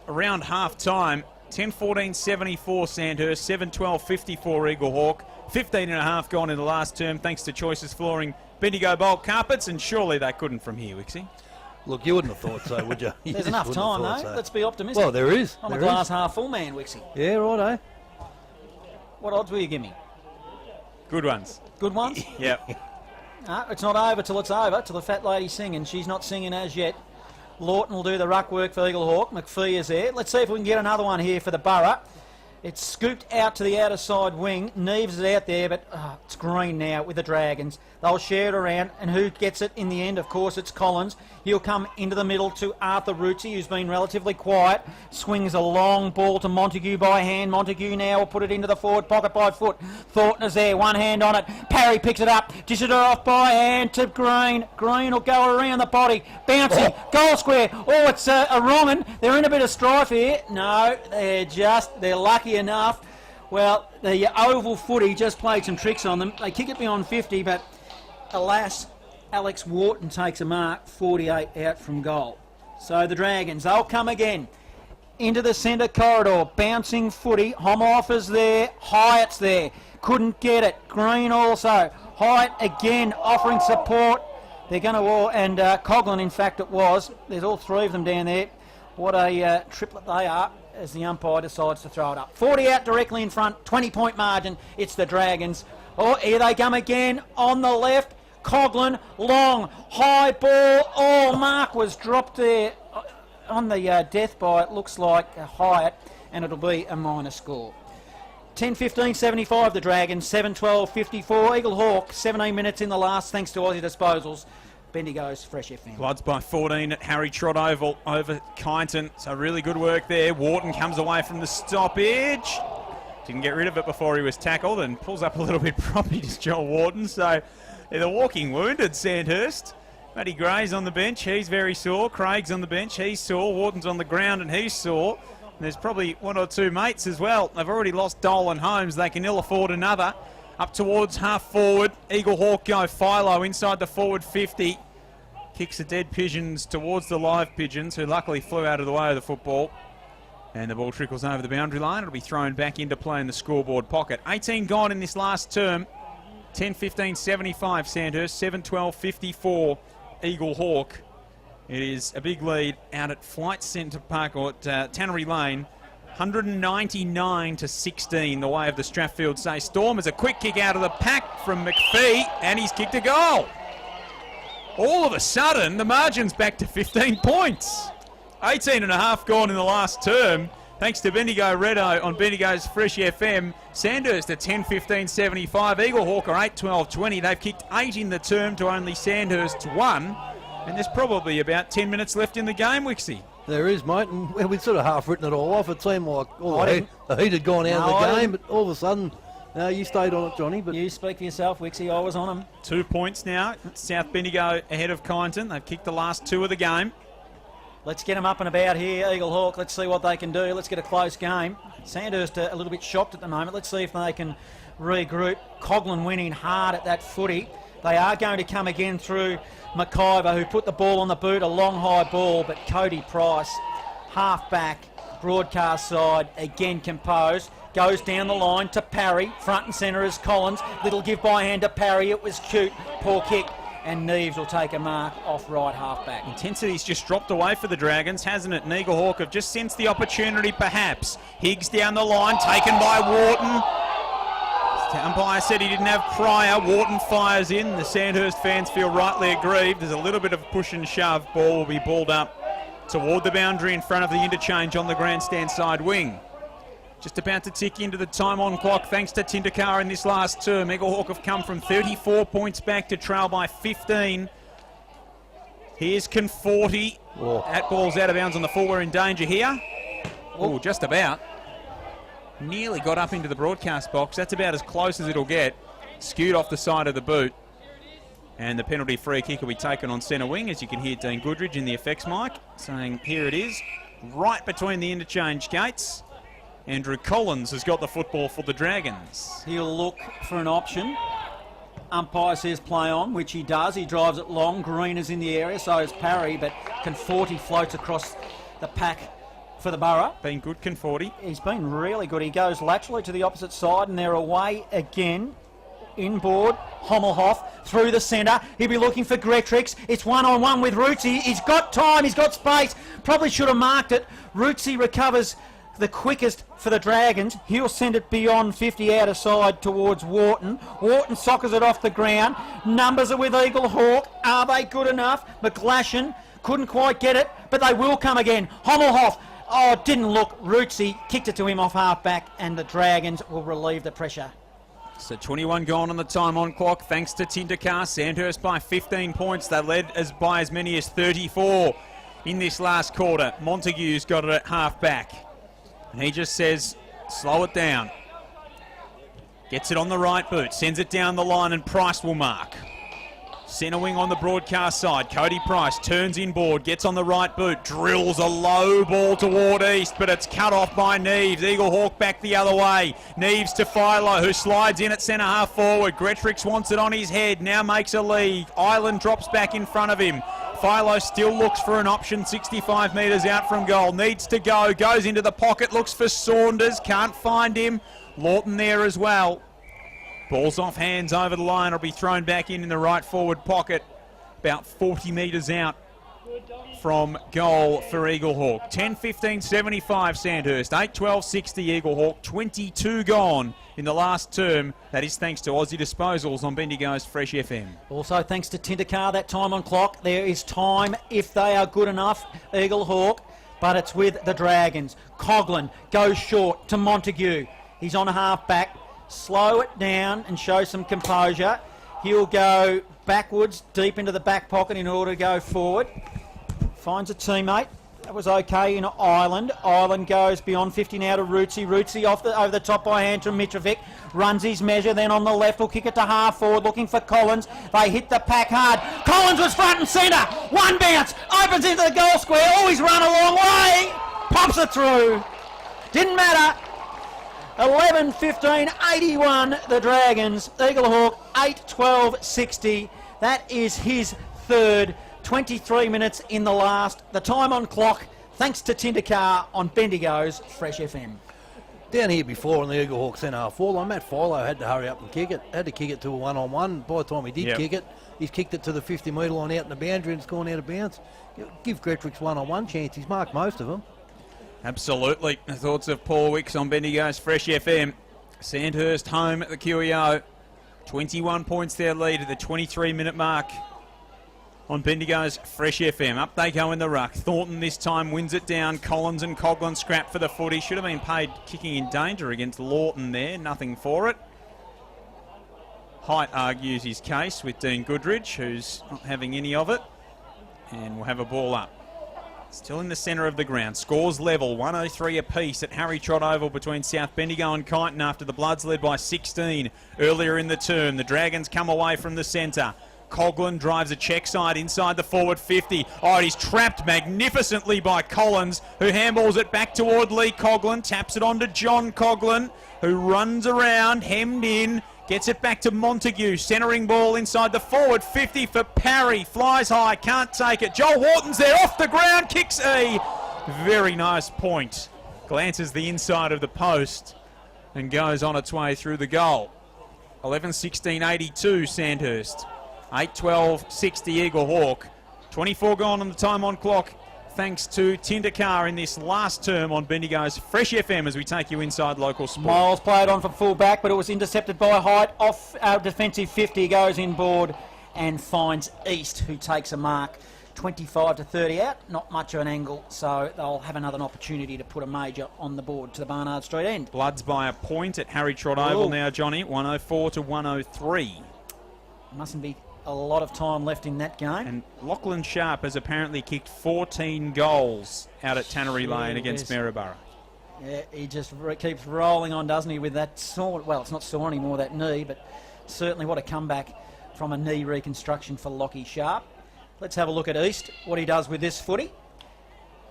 around half time. 10-14-74 Sandhurst, 7-12-54 Eaglehawk. 15 and a half gone in the last term thanks to Choices Flooring, Bendigo Bulk Carpets, and surely they couldn't from here, Wixie.
Look, you wouldn't have thought so, would you?
There's enough time, though. So. Let's be optimistic.
Well, there is.
I'm a glass half full man, Wixie.
Yeah, righto.
What odds will you give me?
Good ones.
Good ones?
Yep.
It's not over till it's over, till the fat lady's singing. She's not singing as yet. Lawton will do the ruck work for Eaglehawk. McPhee is there. Let's see if we can get another one here for the Borough. It's scooped out to the outer side wing. Neves is out there, but it's green now with the Dragons. They'll share it around, and who gets it in the end? Of course, it's Collins. He'll come into the middle to Arthur Rucci, who's been relatively quiet. Swings a long ball to Montague by hand. Montague now will put it into the forward pocket by foot. Thornton is there, one hand on it. Parry picks it up, dishes it off by hand to Green. Green will go around the body. Bouncing, goal square. Oh, it's a wrong'un. They're in a bit of strife here. No, they're lucky enough. Well, the oval footy just played some tricks on them. They kick it beyond 50, but alas, Alex Wharton takes a mark, 48 out from goal. So the Dragons, they'll come again. Into the centre corridor, bouncing footy. Homoff is there, Hyatt's there. Couldn't get it. Green also. Hyatt again offering support. They're going to, and Coughlin in fact it was. There's all three of them down there. What a triplet they are, as the umpire decides to throw it up. 40 out directly in front, 20-point margin. It's the Dragons. Oh, here they come again on the left. Coughlin, long, high ball. Oh, mark was dropped there on the death by, it looks like, Hyatt, and it'll be a minor score. 10-15-75 the Dragons, 7-12-54 Eaglehawk, 17 minutes in the last thanks to Aussie Disposals. Bendigo's Fresh FM.
Floods by 14 at Harry Trott Oval over Kyneton. So really good work there. Wharton comes away from the stoppage. Didn't get rid of it before he was tackled and pulls up a little bit properly to Joel Wharton. So they're walking wounded, Sandhurst. Matty Gray's on the bench. He's very sore. Craig's on the bench. He's sore. Wharton's on the ground and he's sore. And there's probably one or two mates as well. They've already lost Dolan Holmes. They can ill afford another. Up towards half forward. Eaglehawk go. Philo inside the forward 50. Kicks the dead pigeons towards the live pigeons, who luckily flew out of the way of the football. And the ball trickles over the boundary line. It'll be thrown back into play in the scoreboard pocket. 18 gone in this last term. 10-15-75 Sandhurst. 7-12-54 Eaglehawk. It is a big lead out at Flight Centre Park, or at Tannery Lane. 199-16 the way of the Strathfield Say Storm. As a quick kick out of the pack from McPhee, and he's kicked a goal. All of a sudden, the margin's back to 15 points. 18 and a half gone in the last term. Thanks to Bendigo Reddo on Bendigo's Fresh FM. Sandhurst at 10-15-75. Eaglehawk are 8-12-20. They've kicked 8 in the term to only Sandhurst's 1. And there's probably about 10 minutes left in the game, Wixie.
There is, mate, and we'd sort of half written it all off. It seemed like the heat had gone out of the game, but all of a sudden, you stayed on it, Johnny. But
you speak for yourself, Wixie. I was on him. 2
points now. South Bendigo ahead of Kyneton. They've kicked the last 2 of the game.
Let's get them up and about here, Eaglehawk. Let's see what they can do. Let's get a close game. Sandhurst a little bit shocked at the moment. Let's see if they can regroup. Coughlin winning hard at that footy. They are going to come again through McIver, who put the ball on the boot, a long high ball, but Cody Price, half back, broadcast side, again composed, goes down the line to Parry, front and centre is Collins, little give by hand to Parry, it was cute, poor kick, and Neves will take a mark off right half back.
Intensity's just dropped away for the Dragons, hasn't it? Eaglehawk have just sensed the opportunity perhaps. Higgs down the line, taken by Wharton. The umpire said he didn't have prior. Wharton fires in. The Sandhurst fans feel rightly aggrieved. There's a little bit of push and shove. Ball will be balled up toward the boundary in front of the interchange on the grandstand side wing. Just about to tick into the time on clock thanks to Tindakar in this last term. Eaglehawk have come from 34 points back to trail by 15. Here's Conforti. That ball's out of bounds on the full. We're in danger here. Oh, just about. Nearly got up into the broadcast box. That's about as close as it'll get. Skewed off the side of the boot. And the penalty free kick will be taken on centre wing, as you can hear Dean Goodridge in the effects mic saying, here it is, right between the interchange gates. Andrew Collins has got the football for the Dragons.
He'll look for an option. Umpire says play on, which he does. He drives it long. Green is in the area, so is Parry, but Conforti floats across the pack for the Borough.
Been good, Conforti.
He's been really good. He goes laterally to the opposite side, and they're away again. Inboard, Hommelhoff through the centre. He'll be looking for Gretrix. It's one-on-one with Rucci. He's got time, he's got space. Probably should have marked it. Rucci recovers the quickest for the Dragons. He'll send it beyond 50 out of side towards Wharton. Wharton soccers it off the ground. Numbers are with Eaglehawk. Are they good enough? McGlashan couldn't quite get it, but they will come again. Hommelhoff Oh, didn't look. Rootsy kicked it to him off half-back, and the Dragons will relieve the pressure.
So 21 gone on the time on clock, thanks to Tindakar. Sandhurst by 15 points. They led by as many as 34 in this last quarter. Montague's got it at half-back. And he just says, slow it down. Gets it on the right boot, sends it down the line, and Price will mark. Centre wing on the broadcast side. Cody Price turns inboard, gets on the right boot, drills a low ball toward East, but it's cut off by Neves. Eaglehawk back the other way. Neves to Philo, who slides in at centre half forward. Gretrix wants it on his head, now makes a lead. Island drops back in front of him. Philo still looks for an option, 65 metres out from goal. Needs to go, goes into the pocket, looks for Saunders, can't find him. Lawton there as well. Ball's off hands over the line. It'll be thrown back in the right forward pocket. About 40 metres out from goal for Eaglehawk. 10-15-75 Sandhurst. 8-12-60 Eaglehawk. 22 gone in the last term. That is thanks to Aussie Disposals on Bendigo's Fresh FM.
Also thanks to Tindakar, that time on clock. There is time if they are good enough, Eaglehawk, but it's with the Dragons. Coughlin goes short to Montague. He's on a half-back. Slow it down and show some composure. He'll go backwards, deep into the back pocket in order to go forward. Finds a teammate. That was okay in Island. Island goes beyond 50 now to Rootsy. Rootsy over the top by hand to Mitrovic. Runs his measure, then on the left will kick it to half forward, looking for Collins. They hit the pack hard. Collins was front and centre. One bounce, opens into the goal square. Oh, he's run a long way. Pops it through. Didn't matter. 11-15-81 the Dragons. Eaglehawk 8-12-60. That is his third. 23 minutes in the last. The time on clock, thanks to Tindakar on Bendigo's Fresh FM.
Down here before on the Eaglehawk centre half forward, Matt Philo had to hurry up and kick it. Had to kick it to a one-on-one. By the time he did kick it, he's kicked it to the 50-metre line out in the boundary and it's gone out of bounds. Give Gretrix one-on-one chance. He's marked most of them.
Absolutely. The thoughts of Paul Wicks on Bendigo's Fresh FM. Sandhurst home at the QEO. 21 points their lead at the 23-minute mark on Bendigo's Fresh FM. Up they go in the ruck. Thornton this time wins it down. Collins and Coughlin scrap for the footy. Should have been paid kicking in danger against Lawton there. Nothing for it. Height argues his case with Dean Goodridge, who's not having any of it. And we'll have a ball up. Still in the centre of the ground. Scores level, 103 apiece at Harry Trott Oval between South Bendigo and Kyneton after the Bloods led by 16 earlier in the term. The Dragons come away from the centre. Coughlin drives a check side inside the forward 50. Oh, he's trapped magnificently by Collins, who handballs it back toward Lee Coughlin, taps it on to John Coughlin, who runs around, hemmed in, gets it back to Montague. Centering ball inside the forward 50 for Parry. Flies high, can't take it. Joel Wharton's there off the ground, kicks a very nice point. Glances the inside of the post and goes on its way through the goal. 11-16-82 Sandhurst. 8-12-60 Eaglehawk. 24 gone on the time on clock. Thanks to Tindakar in this last term on Bendigo's Fresh FM as we take you inside local sport.
Miles played on for full back, but it was intercepted by Height. Off our defensive 50, goes inboard and finds East, who takes a mark. 25-30 out, not much of an angle, so they'll have another opportunity to put a major on the board to the Barnard Street end.
Bloods by a point at Harry Trott Oval now, Johnny. 104-103.
Mustn't be a lot of time left in that game.
And Lachlan Sharp has apparently kicked 14 goals out at Tannery Lane against Maryborough.
Yeah, he just keeps rolling on, doesn't he, with that sore, well, it's not sore anymore, that knee, but certainly what a comeback from a knee reconstruction for Lockie Sharp. Let's have a look at East, what he does with this footy.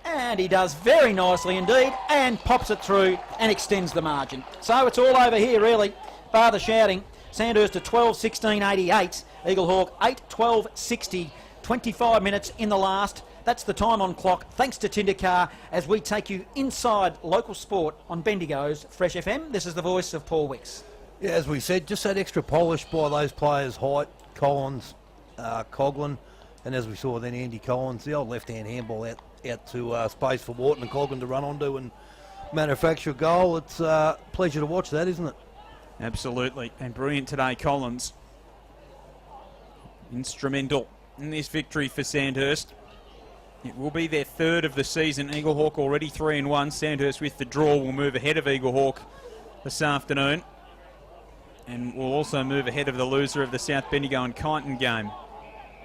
And he does very nicely indeed, and pops it through and extends the margin. So it's all over here, really, bar the shouting. Sandhurst at 12-16-88. Eaglehawk 8-12-60. 25 minutes in the last. That's the time on clock. Thanks to Tindakar as we take you inside local sport on Bendigo's Fresh FM. This is the voice of Paul Wicks.
Yeah, as we said, just that extra polish by those players, Height, Collins, Coughlin, and as we saw then Andy Collins, the old left-hand handball out to space for Wharton and Coughlin to run onto and manufacture a goal. It's a pleasure to watch that, isn't it?
Absolutely, and brilliant today, Collins. Instrumental in this victory for Sandhurst. It will be their third of the season. Eaglehawk already 3-1. Sandhurst with the draw will move ahead of Eaglehawk this afternoon. And will also move ahead of the loser of the South Bendigo and Kyneton game.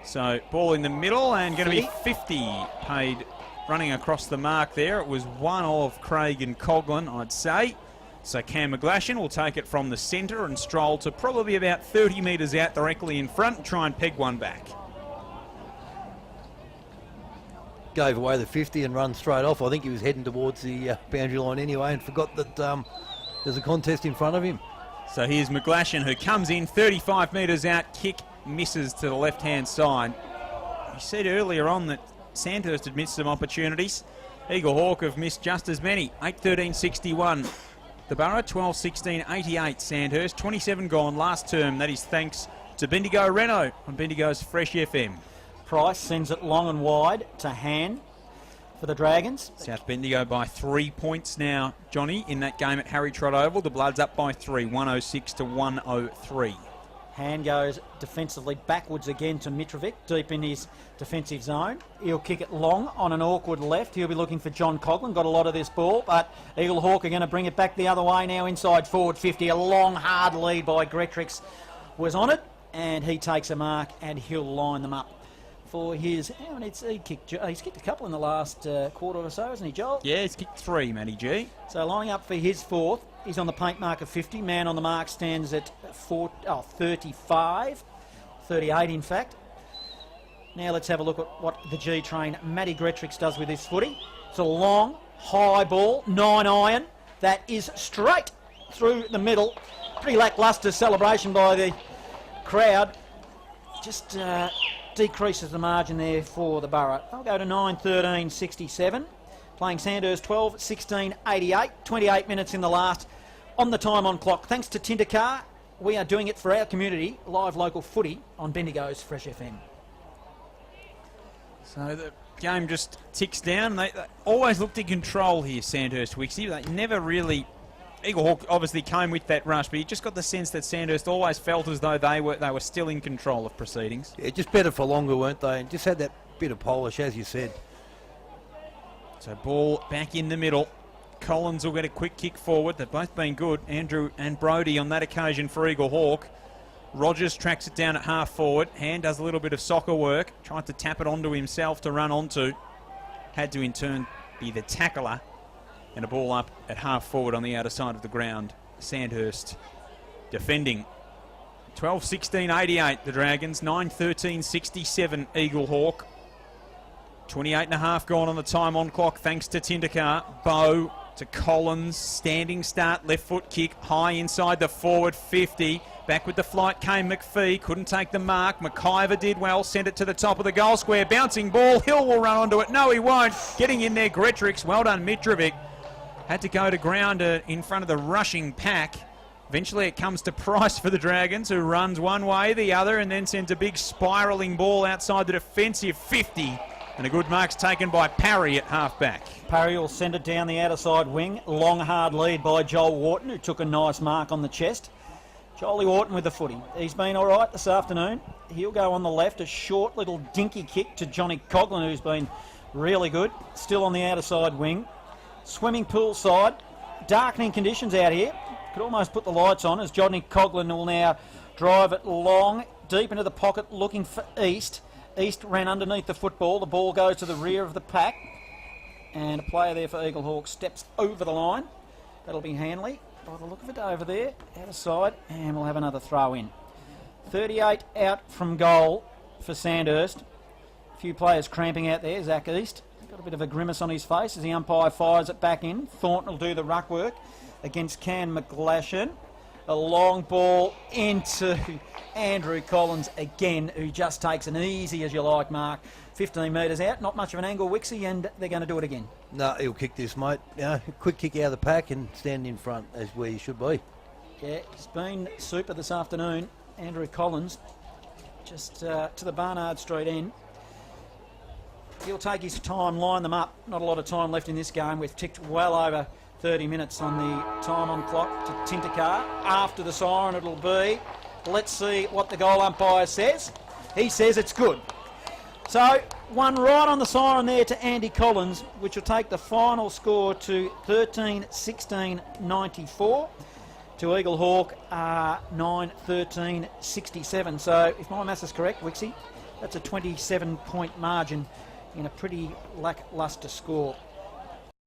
So ball in the middle and going to be 50 paid running across the mark there. It was one of Craig and Coughlin, I'd say. So Cam McGlashan will take it from the centre and stroll to probably about 30 metres out directly in front and try and peg one back.
Gave away the 50 and run straight off. I think he was heading towards the boundary line anyway and forgot that there's a contest in front of him.
So here's McGlashan, who comes in 35 metres out, kick misses to the left-hand side. You said earlier on that Sandhurst had missed some opportunities. Eaglehawk have missed just as many. 8-13-61. The Borough 12-16-88. Sandhurst 27 gone last term. That is thanks to Bendigo Renault on Bendigo's Fresh FM.
Price sends it long and wide to Han for the Dragons.
South Bendigo by 3 points now, Johnny, in that game at Harry Trott Oval. The Bloods up by 3, 106-103.
Han goes defensively backwards again to Mitrovic, deep in his defensive zone. He'll kick it long on an awkward left. He'll be looking for John Coughlin. Got a lot of this ball, but Eaglehawk are going to bring it back the other way now inside forward 50. A long, hard lead by Gretrix was on it, and he takes a mark, and he'll line them up for his... he's kicked a couple in the last quarter or so, hasn't he, Joel?
Yeah, he's kicked 3, Matty G.
So lining up for his fourth. He's on the paint mark of 50. Man on the mark stands at 35. 38, in fact. Now let's have a look at what the G-Train Matty Gretrix does with his footy. It's a long, high ball, 9 iron. That is straight through the middle. Pretty lacklustre celebration by the crowd. Just decreases the margin there for the Borough. They'll go to 9-13-67. Playing Sandhurst 12-16-88. 28 minutes in the last on the time on clock. Thanks to Tindercar, we are doing it for our community. Live local footy on Bendigo's Fresh FM.
So the game just ticks down. They always looked in control here, Sandhurst Wixie. They never really... Eaglehawk obviously came with that rush, but you just got the sense that Sandhurst always felt as though they were still in control of proceedings.
Yeah, just better for longer, weren't they? And just had that bit of polish, as you said.
So ball back in the middle. Collins will get a quick kick forward. They've both been good, Andrew and Brodie on that occasion for Eaglehawk. Rogers tracks it down at half forward. Hand does a little bit of soccer work. Tried to tap it onto himself to run onto. Had to in turn be the tackler. And a ball up at half forward on the outer side of the ground. Sandhurst defending. 12-16-88 the Dragons. 9-13-67 Eaglehawk. 28.5 gone on the time on clock thanks to Tindercar. Bow to Collins. Standing start. Left foot kick. High inside the forward 50. Back with the flight came McPhee. Couldn't take the mark. McIver did well. Sent it to the top of the goal square. Bouncing ball. Hill will run onto it. No, he won't. Getting in there, Gretrix. Well done, Mitrovic. Had to go to ground in front of the rushing pack. Eventually it comes to Price for the Dragons, who runs one way, the other, and then sends a big spiralling ball outside the defensive 50. And a good mark's taken by Parry at half-back.
Parry will send it down the outer side wing. Long, hard lead by Joel Wharton, who took a nice mark on the chest. Jolie Wharton with the footy. He's been all right this afternoon. He'll go on the left. A short little dinky kick to Johnny Coughlin, who's been really good. Still on the outer side wing. Swimming pool side. Darkening conditions out here. Could almost put the lights on as Johnny Coughlin will now drive it long, deep into the pocket, looking for East. East ran underneath the football. The ball goes to the rear of the pack. And a player there for Eaglehawk steps over the line. That'll be Hanley, by the look of it, over there, out of side. And we'll have another throw in. 38 out from goal for Sandhurst. A few players cramping out there. Zach East got a bit of a grimace on his face as the umpire fires it back in. Thornton will do the ruck work against Cam McGlashan. A long ball into Andrew Collins again, who just takes an easy as you like mark. 15 metres out, not much of an angle, Wixie, and they're going to do it again.
No, he'll kick this, mate. Quick kick out of the pack and stand in front as where you should be.
Yeah, he's been super this afternoon. Andrew Collins, just to the Barnard Street end. He'll take his time, line them up. Not a lot of time left in this game. We've ticked well over 30 minutes on the time on clock to Tindercar. After the siren it'll be. Let's see what the goal umpire says. He says it's good. So, one right on the siren there to Andy Collins, which will take the final score to 13-16-94. To Eaglehawk, 9-13-67. So, if my maths is correct, Wixie, that's a 27-point margin in a pretty lacklustre score.